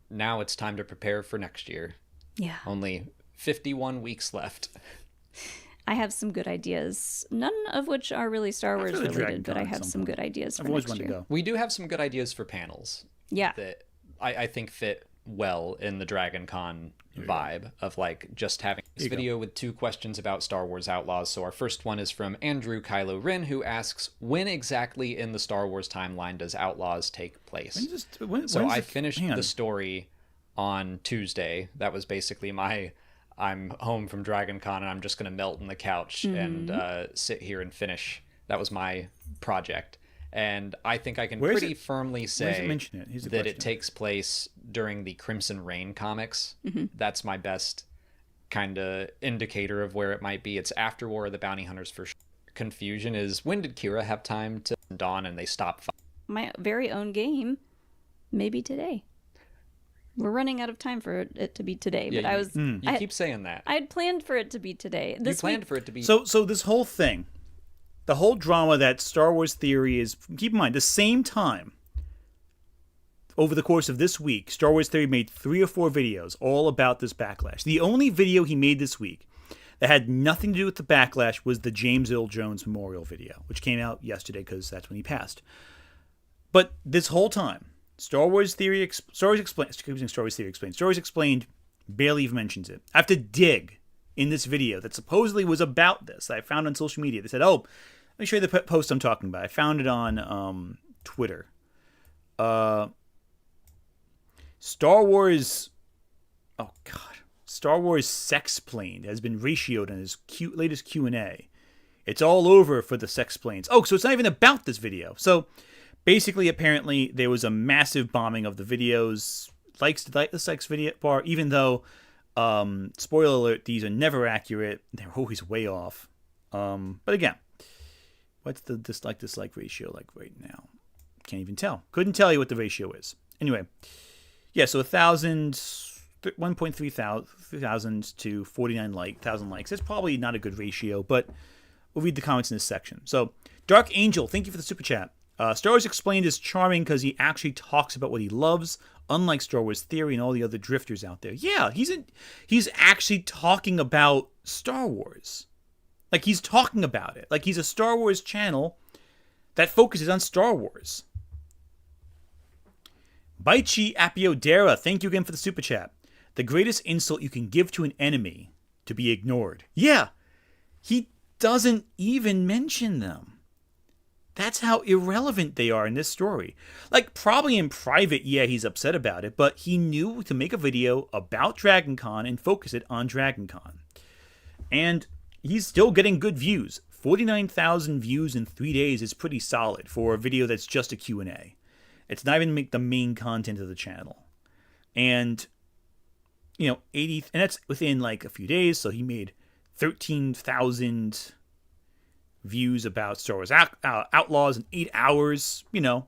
now it's time to prepare for next year. Yeah. Only 51 weeks left. I have some good ideas, none of which are really Star Wars related, but I have some good ideas for next year. We do have some good ideas for panels. Yeah. That I think fit well in the Dragon Con vibe of like just having this video with 2 questions about Star Wars Outlaws. So our first one is from Andrew Kylo Ren, who asks, when exactly in the Star Wars timeline does Outlaws take place? I finished the story on Tuesday. That was basically I'm home from Dragon Con and I'm just going to melt in the couch and sit here and finish. That was my project. And I think I can pretty firmly say that it takes place during the Crimson Reign comics. That's my best kind of indicator of where it might be. It's after War of the Bounty Hunters for sure. Confusion is, when did Kira have time to dawn and they stop fighting? My very own game, maybe today. We're running out of time for it to be today, Yeah, but I was. You keep saying that. I had planned for it to be today. This you planned week, for it to be. So this whole thing, the whole drama that Star Wars Theory is, keep in mind, the same time, over the course of this week, Star Wars Theory made 3 or 4 videos all about this backlash. The only video he made this week that had nothing to do with the backlash was the James Earl Jones memorial video, which came out yesterday because that's when he passed. But this whole time, Star Wars Theory Explained barely even mentions it. I have to dig in this video that supposedly was about this that I found on social media. They said, oh, let me show you the post I'm talking about. I found it on Twitter. Star Wars Sexplained has been ratioed in his latest Q&A. It's all over for the Sexplains. Oh, so it's not even about this video. So basically, apparently, there was a massive bombing of the videos. Likes the sex video bar, even though, spoiler alert, these are never accurate. They're always way off. But again, what's the dislike ratio like right now? Can't even tell. Couldn't tell you what the ratio is. Anyway, yeah, so 1.3 thousand to 49,000 likes. That's probably not a good ratio, but we'll read the comments in this section. So, Dark Angel, thank you for the super chat. Star Wars Explained is charming because he actually talks about what he loves, unlike Star Wars Theory and all the other drifters out there. Yeah, he's actually talking about Star Wars. Like, he's talking about it. Like, he's a Star Wars channel that focuses on Star Wars. Baichi Apiodera, thank you again for the super chat. The greatest insult you can give to an enemy, to be ignored. Yeah, he doesn't even mention them. That's how irrelevant they are in this story. Like, probably in private, yeah, he's upset about it, but he knew to make a video about Dragon Con and focus it on Dragon Con. And he's still getting good views. 49,000 views in 3 days is pretty solid for a video that's just a Q&A. It's not even the main content of the channel. And, you know, and that's within like a few days, so he made 13,000 views about Star Wars Outlaws in 8 hours. You know,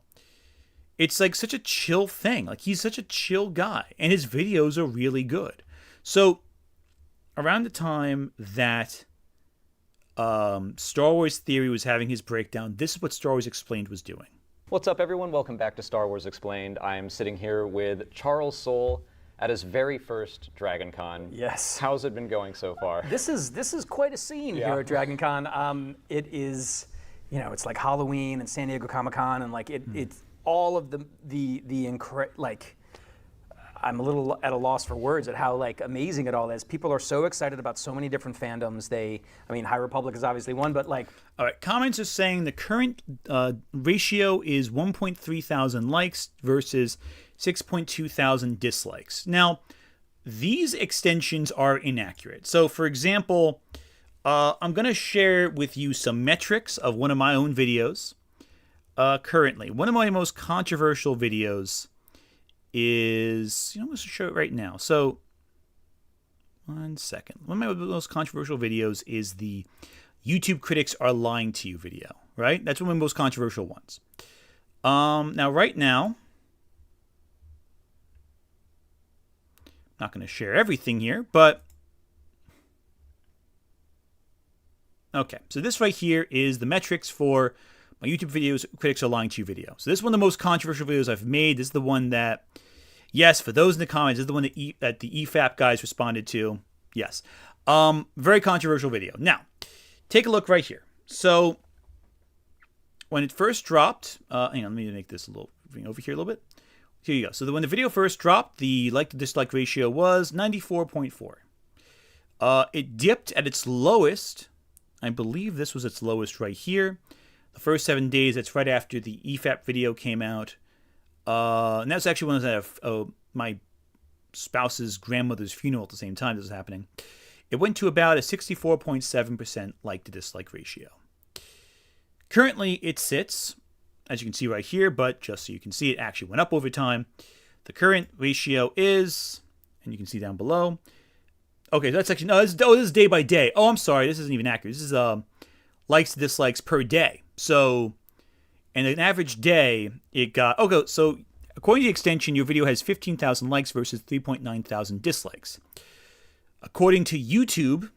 it's like such a chill thing. Like, he's such a chill guy, and his videos are really good. So around the time that Star Wars Theory was having his breakdown, this is what Star Wars Explained was doing. What's up, everyone? Welcome back to Star Wars Explained. I am sitting here with Charles Soule at his very first Dragon Con. Yes. How's it been going so far? This is quite a scene here at Dragon Con. It is, you know, it's like Halloween and San Diego Comic-Con, and like it's all of like, I'm a little at a loss for words at how like amazing it all is. People are so excited about so many different fandoms. High Republic is obviously one, but like. All right, comments are saying the current ratio is 1.3 thousand likes versus 6.2 thousand dislikes. Now, these extensions are inaccurate. So, for example, I'm going to share with you some metrics of one of my own videos. Currently, one of my most controversial videos is, I'm going to show it right now. So, 1 second. One of my most controversial videos is the YouTube critics are lying to you video, right? That's one of my most controversial ones. Now, right now, I'm not going to share everything here, but okay. So this right here is the metrics for my YouTube videos, critics are lying to you video. So this is one of the most controversial videos I've made. This is the one that, yes, for those in the comments, this is the one that the EFAP guys responded to. Yes. Very controversial video. Now, take a look right here. So when it first dropped, hang on, let me make this a little, bring over here a little bit. Here you go. So when the video first dropped, the like to dislike ratio was 94.4. It dipped at its lowest. I believe this was its lowest right here. The first 7 days, that's right after the EFAP video came out. And that's actually when I was at my spouse's grandmother's funeral at the same time this was happening. It went to about a 64.7% like to dislike ratio. Currently, it sits, as you can see right here, but just so you can see, it actually went up over time. The current ratio is, and you can see down below, Okay, that's actually no. This is day by day. Oh, I'm sorry. This isn't even accurate. This is likes to dislikes per day. So, in an average day, it got okay. So, according to the extension, your video has 15,000 likes versus 3.9 thousand dislikes. According to YouTube,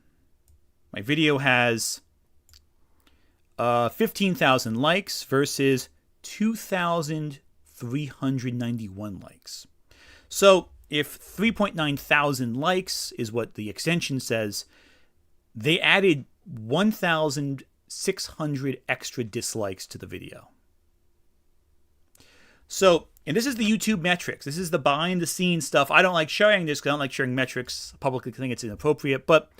my video has 15,000 likes versus 2,391 likes. So, if 3.9 thousand likes is what the extension says, they added 1,600 extra dislikes to the video. So, and this is the YouTube metrics. This is the behind the scenes stuff. I don't like sharing this because I don't like sharing metrics publicly. I think it's inappropriate. But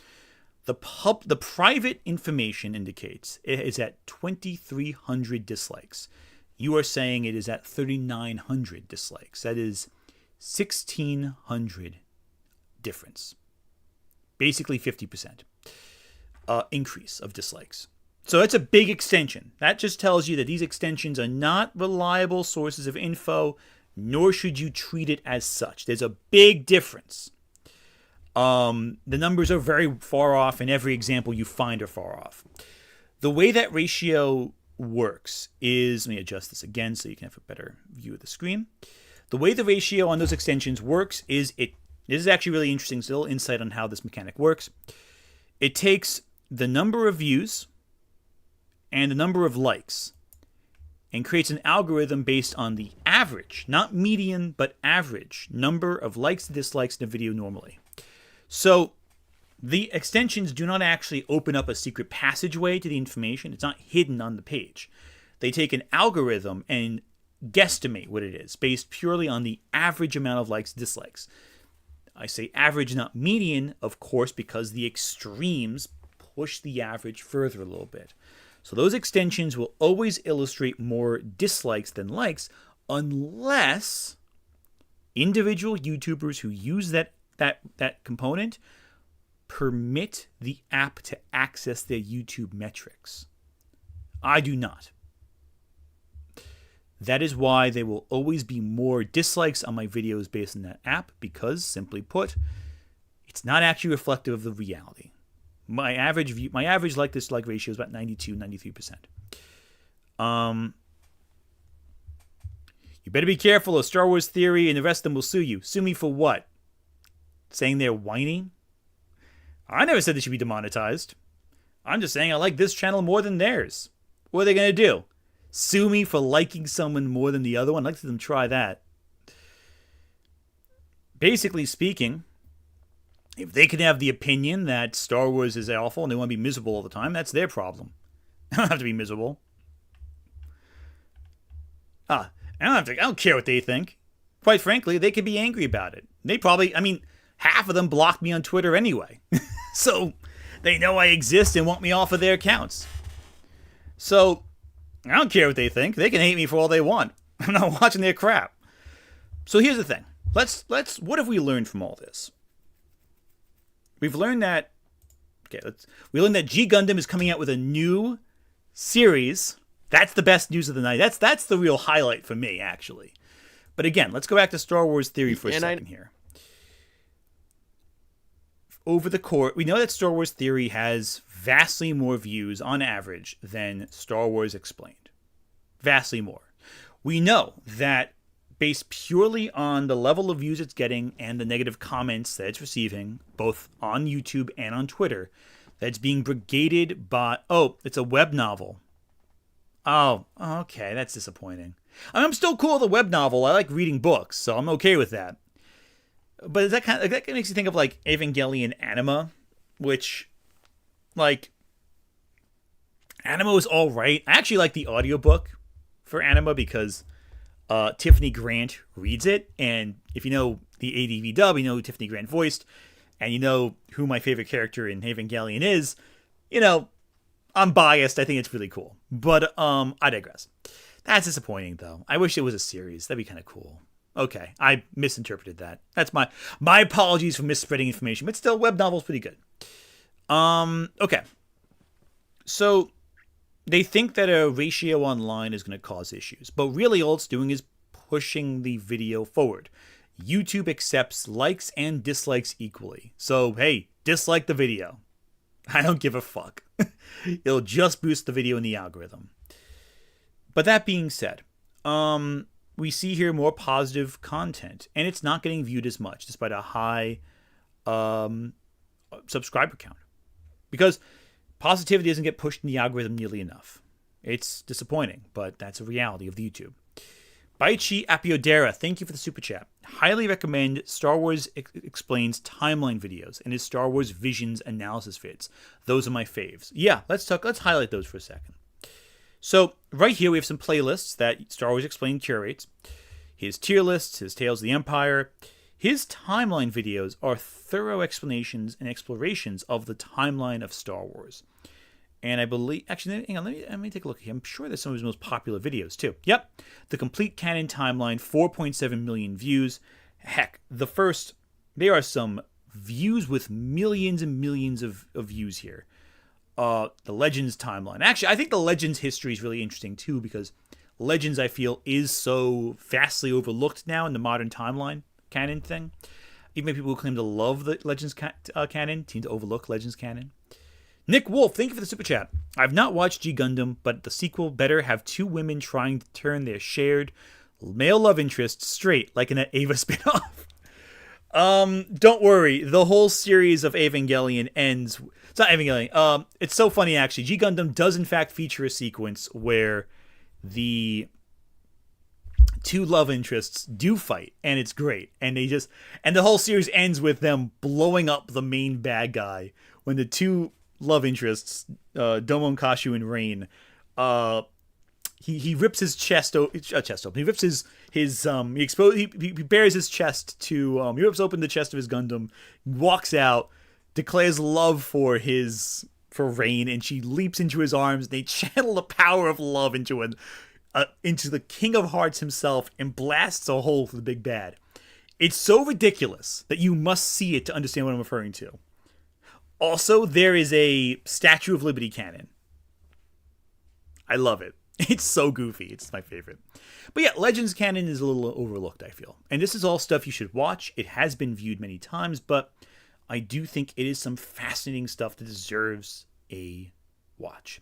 the private information indicates it is at 2,300 dislikes. You are saying it is at 3,900 dislikes. That is 1,600 difference. Basically 50% increase of dislikes. So that's a big extension. That just tells you that these extensions are not reliable sources of info, nor should you treat it as such. There's a big difference. The numbers are very far off, and every example you find are far off. The way that ratio works is, let me adjust this again so you can have a better view of the screen. The way the ratio on those extensions works is this is actually really interesting. It's a little insight on how this mechanic works. It takes the number of views and the number of likes and creates an algorithm based on the average, not median, but average number of likes and dislikes in a video normally. So the extensions do not actually open up a secret passageway to the information. It's not hidden on the page. They take an algorithm and guesstimate what it is based purely on the average amount of likes and dislikes. I say average, not median, of course, because the extremes push the average further a little bit. So those extensions will always illustrate more dislikes than likes unless individual YouTubers who use that component permit the app to access their YouTube metrics. I do not. That is why there will always be more dislikes on my videos based on that app because, simply put, it's not actually reflective of the reality. My average like dislike ratio is about 92-93%. You better be careful of Star Wars Theory and the rest of them will sue you. Sue me for what? Saying they're whiny? I never said they should be demonetized. I'm just saying I like this channel more than theirs. What are they going to do? Sue me for liking someone more than the other one? I'd like to them try that. Basically speaking, if they can have the opinion that Star Wars is awful and they want to be miserable all the time, that's their problem. I don't have to be miserable. I don't care what they think. Quite frankly, they could be angry about it. They probably, half of them blocked me on Twitter anyway. So they know I exist and want me off of their accounts. So I don't care what they think. They can hate me for all they want. I'm not watching their crap. So here's the thing. What have we learned from all this? We've learned that, we learned that G Gundam is coming out with a new series. That's the best news of the night. That's the real highlight for me, actually. But again, let's go back to Star Wars Theory for a second here. Over the course, we know that Star Wars Theory has vastly more views on average than Star Wars Explained. Vastly more. We know that based purely on the level of views it's getting and the negative comments that it's receiving, both on YouTube and on Twitter, that it's being brigaded by, it's a web novel. Oh, okay, that's disappointing. I'm still cool with a web novel. I like reading books, so I'm okay with that. But that makes you think of like Evangelion Anima, which, like, Anima is all right. I actually like the audiobook for Anima because Tiffany Grant reads it, and if you know the ADV dub, you know who Tiffany Grant voiced, and you know who my favorite character in Evangelion is, I'm biased. I think it's really cool. But I digress. That's disappointing, though. I wish it was a series. That'd be kind of cool. Okay, I misinterpreted that. That's my apologies for misspreading information, but still, web novel's pretty good. Okay. So they think that a ratio online is going to cause issues, but really all it's doing is pushing the video forward. YouTube accepts likes and dislikes equally. So, hey, dislike the video. I don't give a fuck. It'll just boost the video in the algorithm. But that being said, we see here more positive content, and it's not getting viewed as much despite a high subscriber count. Because positivity doesn't get pushed in the algorithm nearly enough. It's disappointing, but that's a reality of the YouTube. Baichi Apiodera, thank you for the super chat. Highly recommend Star Wars Explains timeline videos and his Star Wars Visions analysis vids. Those are my faves. Yeah, let's highlight those for a second. So right here we have some playlists that Star Wars Explained curates. His tier lists, his Tales of the Empire. His timeline videos are thorough explanations and explorations of the timeline of Star Wars. And I believe, actually, hang on, let me take a look here. I'm sure there's some of his most popular videos too. Yep, the complete canon timeline, 4.7 million views. Heck, there are some views with millions and millions of views here. The Legends timeline. Actually, I think the Legends history is really interesting too, because Legends, I feel, is so vastly overlooked now in the modern timeline canon thing. Even people who claim to love the Legends canon seem to overlook Legends canon. Nick Wolf, thank you for the super chat. I've not watched G Gundam, but the sequel better have two women trying to turn their shared male love interest straight, like in an Ava spinoff. Don't worry, the whole series of Evangelion ends. It's not Evangelion. It's so funny actually. G Gundam does in fact feature a sequence where the two love interests do fight, and it's great. And the whole series ends with them blowing up the main bad guy when the two love interests, Domon Kashu and Rain, he rips his chest open. He rips he bares his chest to he rips open the chest of his Gundam, walks out, declares love for Rain, and she leaps into his arms. They channel the power of love into the King of Hearts himself and blasts a hole for the big bad. It's so ridiculous that you must see it to understand what I'm referring to. Also, there is a Statue of Liberty cannon. I love it. It's so goofy. It's my favorite. But yeah, Legends canon is a little overlooked, I feel. And this is all stuff you should watch. It has been viewed many times, but I do think it is some fascinating stuff that deserves a watch.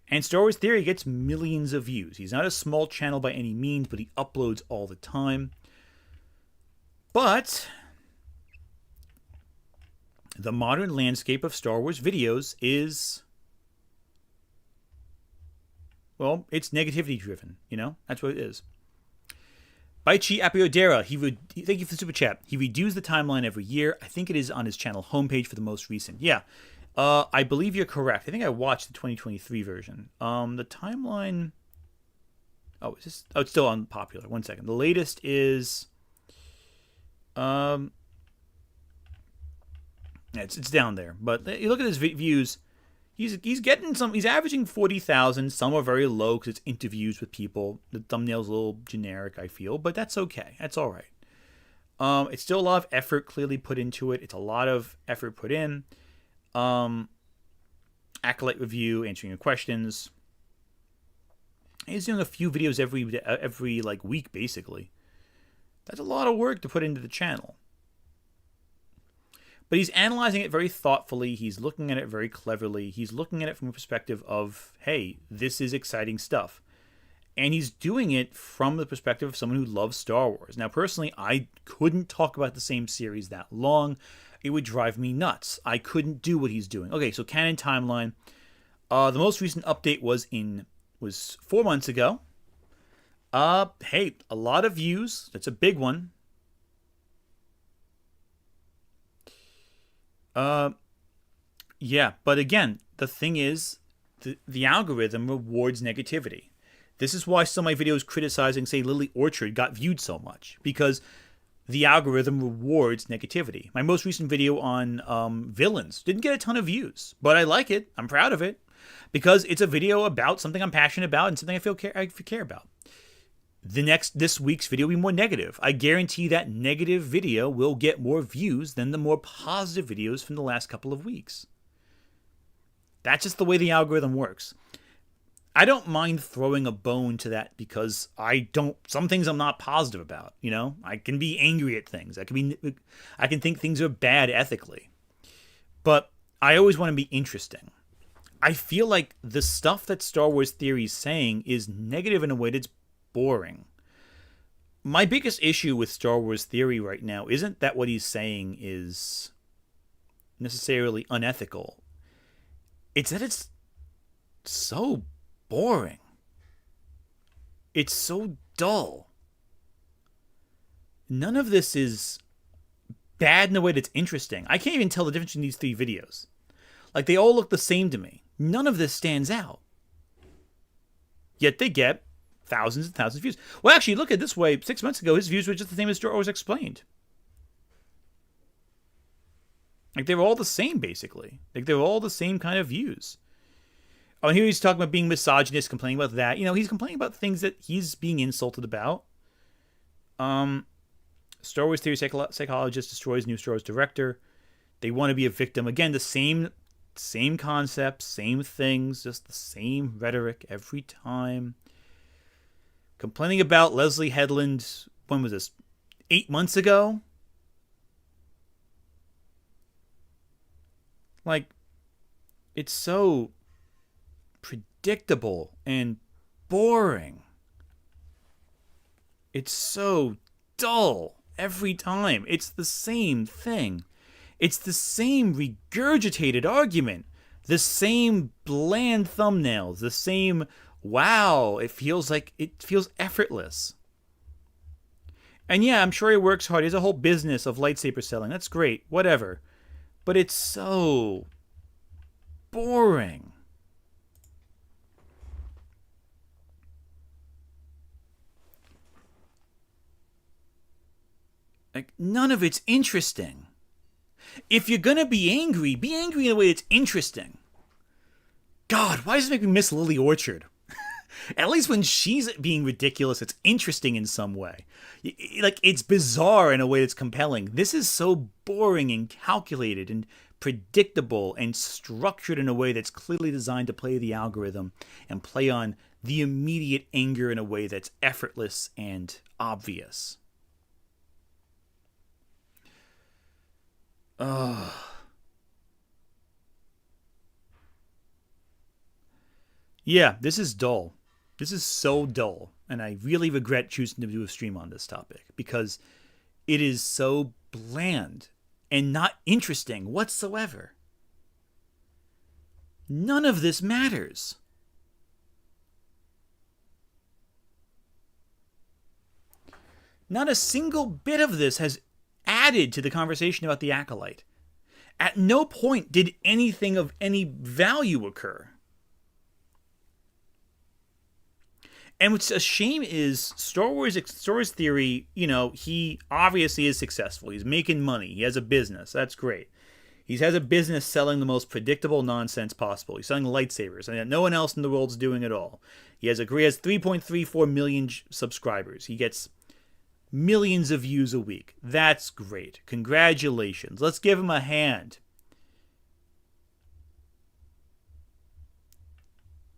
And Star Wars Theory gets millions of views. He's not a small channel by any means, but he uploads all the time. But the modern landscape of Star Wars videos is, well, it's negativity driven, That's what it is. Baichi Apiodera, thank you for the super chat. He redoes the timeline every year. I think it is on his channel homepage for the most recent. Yeah, I believe you're correct. I think I watched the 2023 version. The timeline, it's still unpopular. 1 second. The latest is, it's down there, but you look at his views. He's getting some. He's averaging 40,000. Some are very low because it's interviews with people. The thumbnail's a little generic, I feel, but that's okay. That's all right. It's still a lot of effort clearly put into it. It's a lot of effort put in. Acolyte review, answering your questions. He's doing a few videos every week basically. That's a lot of work to put into the channel. But he's analyzing it very thoughtfully. He's looking at it very cleverly. He's looking at it from a perspective of, hey, this is exciting stuff. And he's doing it from the perspective of someone who loves Star Wars. Now, personally, I couldn't talk about the same series that long. It would drive me nuts. I couldn't do what he's doing. Okay, so canon timeline. The most recent update was 4 months ago. Hey, a lot of views. That's a big one. Yeah, but again, the thing is, the algorithm rewards negativity. This is why some of my videos criticizing, say, Lily Orchard got viewed so much, because the algorithm rewards negativity. My most recent video on villains didn't get a ton of views, but I like it. I'm proud of it, because it's a video about something I'm passionate about and something I care about. This week's video will be more negative. I guarantee that negative video will get more views than the more positive videos from the last couple of weeks. That's just the way the algorithm works. I don't mind throwing a bone to that because some things I'm not positive about, I can be angry at things. I can think things are bad ethically. but I always want to be interesting. I feel like the stuff that Star Wars Theory is saying is negative in a way that's boring. My biggest issue with Star Wars Theory right now isn't that what he's saying is necessarily unethical. It's that it's so boring. It's so dull. None of this is bad in a way that's interesting. I can't even tell the difference between these 3 videos. Like, they all look the same to me. None of this stands out. Yet they get thousands and thousands of views. Well, actually, look at it this way. 6 months ago, his views were just the same as Star Wars Explained. Like, they were all the same, basically. Like, they were all the same kind of views. Oh, and here he's talking about being misogynist, complaining about that. You know, he's complaining about things that he's being insulted about. Star Wars Theory psychologist destroys new Star Wars director. They want to be a victim. Again, the same concepts, same things, just the same rhetoric every time. Complaining about Leslie Headland, when was this? 8 months ago? Like, it's so predictable and boring. It's so dull every time. It's the same thing. It's the same regurgitated argument. The same bland thumbnails. The same, wow, it feels effortless. And yeah, I'm sure he works hard. He has a whole business of lightsaber selling. That's great. Whatever. But it's so boring. Like, none of it's interesting. If you're going to be angry in a way that's interesting. God, why does it make me miss Lily Orchard? At least when she's being ridiculous, it's interesting in some way. Like, it's bizarre in a way that's compelling. This is so boring and calculated and predictable and structured in a way that's clearly designed to play the algorithm and play on the immediate anger in a way that's effortless and obvious. Yeah, this is dull. This is so dull. And I really regret choosing to do a stream on this topic because it is so bland and not interesting whatsoever. None of this matters. Not a single bit of this has added to the conversation about the Acolyte. At no point did anything of any value occur. And what's a shame is Star Wars Theory, you know, he obviously is successful. He's making money. He has a business. That's great. He has a business selling the most predictable nonsense possible. He's selling lightsabers, and no one else in the world's doing it all. He has 3.34 million subscribers. He gets millions of views a week. That's great. Congratulations. Let's give him a hand.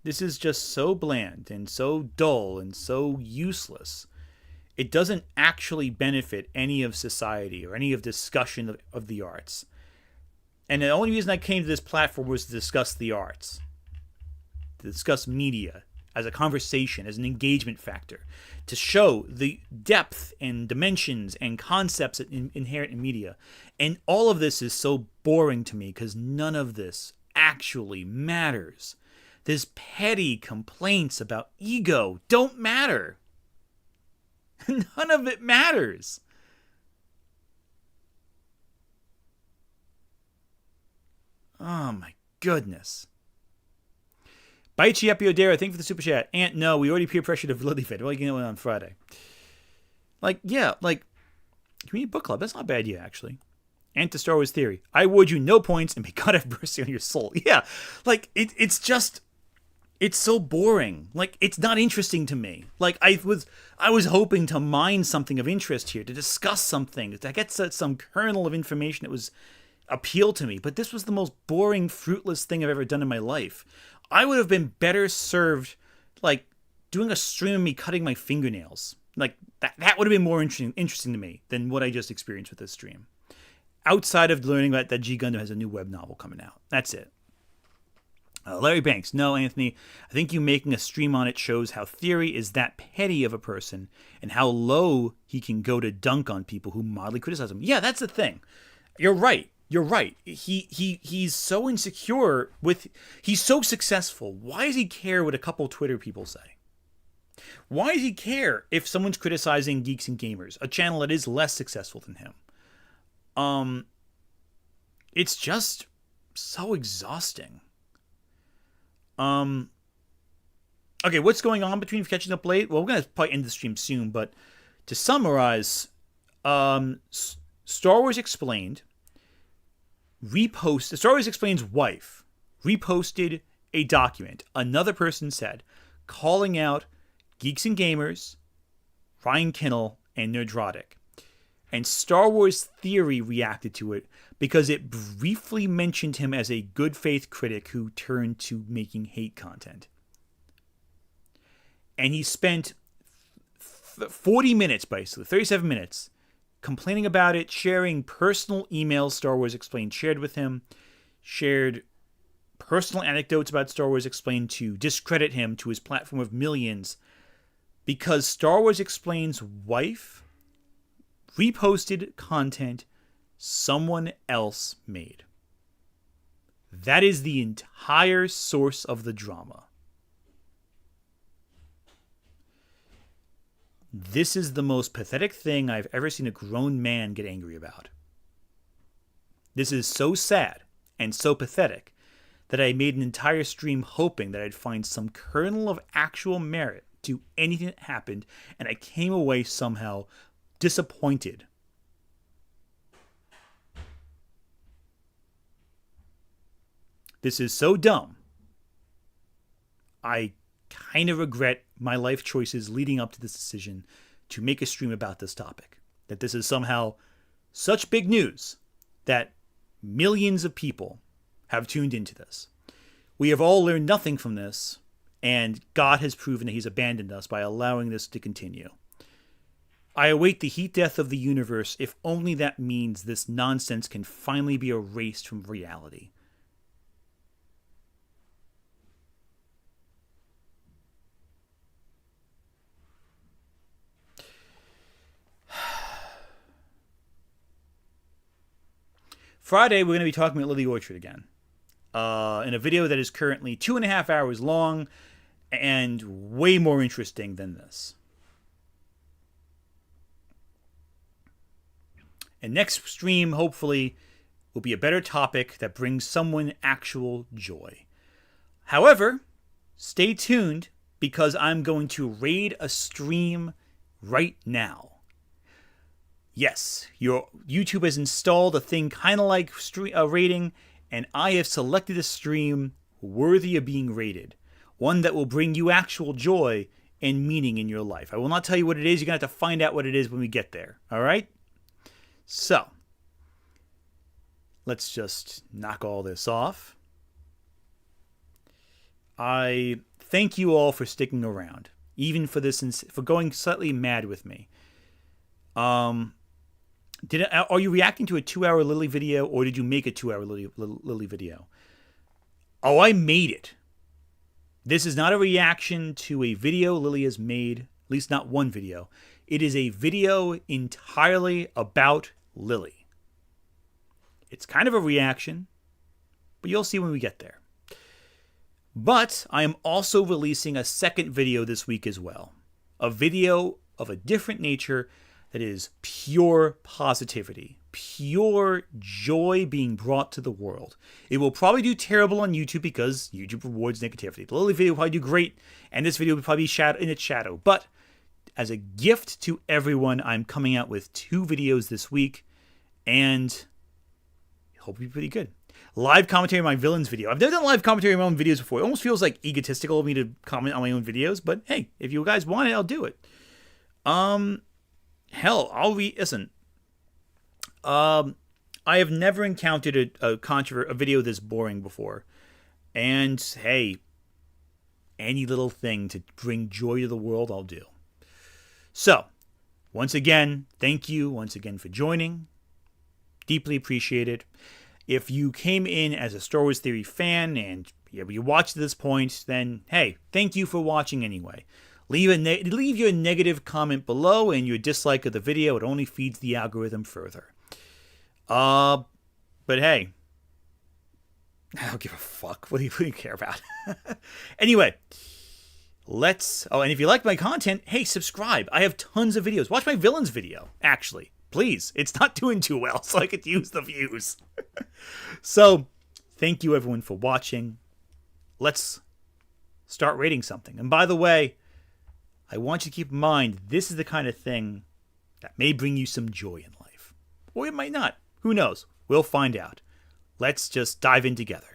This is just so bland and so dull and so useless. It doesn't actually benefit any of society or any of discussion of the arts. And the only reason I came to this platform was to discuss the arts, to discuss media as a conversation, as an engagement factor, to show the depth and dimensions and concepts inherent in media. And all of this is so boring to me because none of this actually matters. This petty complaints about ego don't matter. None of it matters. Oh my goodness. Baichi Epiodera, thank you for the super chat. Ant, no, we already peer pressured of Lilyfed. Well, you know, on Friday. Like, yeah, like, Community Book Club, that's not a bad idea, actually. Ant to Star Wars Theory. I award you no points and may God have mercy on your soul. Yeah, like, it's just, it's so boring. Like, it's not interesting to me. Like, I was hoping to mine something of interest here, to discuss something, to get some kernel of information that was appeal to me. But this was the most boring, fruitless thing I've ever done in my life. I would have been better served, like, doing a stream of me cutting my fingernails. Like, that would have been more interesting to me than what I just experienced with this stream. outside of learning that G Gundam has a new web novel coming out. That's it. Larry Banks, no, Anthony, I think you making a stream on it shows how Theory is that petty of a person and how low he can go to dunk on people who mildly criticize him. Yeah, that's the thing. You're right. He's so insecure he's so successful. Why does he care what a couple Twitter people say? Why does he care if someone's criticizing Geeks and Gamers, a channel that is less successful than him? It's just so exhausting. Okay, what's going on between catching up late? Well, we're going to probably end the stream soon, but to summarize, Star Wars Explained Star Wars Explained's wife reposted a document, another person said, calling out Geeks and Gamers, Ryan Kinnell, and Nerdrotic. And Star Wars Theory reacted to it because it briefly mentioned him as a good faith critic who turned to making hate content. And he spent 40 minutes, basically, 37 minutes, complaining about it, sharing personal emails Star Wars Explained shared with him, shared personal anecdotes about Star Wars Explained to discredit him to his platform of millions, because Star Wars Explained's wife reposted content someone else made. That is the entire source of the drama. This is the most pathetic thing I've ever seen a grown man get angry about. This is so sad and so pathetic that I made an entire stream hoping that I'd find some kernel of actual merit to anything that happened, and I came away somehow disappointed. This is so dumb. I kind of regret my life choices leading up to this decision to make a stream about this topic. That this is somehow such big news that millions of people have tuned into this. We have all learned nothing from this, and God has proven that he's abandoned us by allowing this to continue. I await the heat death of the universe, if only that means this nonsense can finally be erased from reality. Friday, we're going to be talking about Lily Orchard again. In a video that is currently 2.5 hours long and way more interesting than this. And next stream, hopefully, will be a better topic that brings someone actual joy. However, stay tuned because I'm going to raid a stream right now. Yes, your YouTube has installed a thing kind of like rating, and I have selected a stream worthy of being rated. One that will bring you actual joy and meaning in your life. I will not tell you what it is. You're going to have to find out what it is when we get there. All right? So, let's just knock all this off. I thank you all for sticking around, even for this, for going slightly mad with me. Are you reacting to a 2-hour Lily video, or did you make a 2-hour Lily video? Oh, I made it. This is not a reaction to a video Lily has made, at least not one video. It is a video entirely about Lily. It's kind of a reaction, but you'll see when we get there. But I am also releasing a second video this week as well. A video of a different nature that is pure positivity, pure joy being brought to the world. It will probably do terrible on YouTube because YouTube rewards negativity. The Lily video will probably do great, and this video will probably be in its shadow. But as a gift to everyone, I'm coming out with 2 videos this week, and hope it'll be pretty good. Live commentary on my villains video. I've never done live commentary on my own videos before. It almost feels like egotistical of me to comment on my own videos, but hey, if you guys want it, I'll do it. Hell, listen. I have never encountered a video this boring before. And hey, any little thing to bring joy to the world, I'll do. So, once again, thank you once again for joining. Deeply appreciate it. If you came in as a Star Wars Theory fan and you watched to this point, then hey, thank you for watching anyway. Leave your negative comment below and your dislike of the video. It only feeds the algorithm further. But hey, I don't give a fuck. What do you care about? Anyway, and if you like my content, hey, subscribe. I have tons of videos. Watch my villains video, actually. Please. It's not doing too well, so I could use the views. So, thank you everyone for watching. Let's start rating something. And by the way, I want you to keep in mind, this is the kind of thing that may bring you some joy in life. Or it might not. Who knows? We'll find out. Let's just dive in together.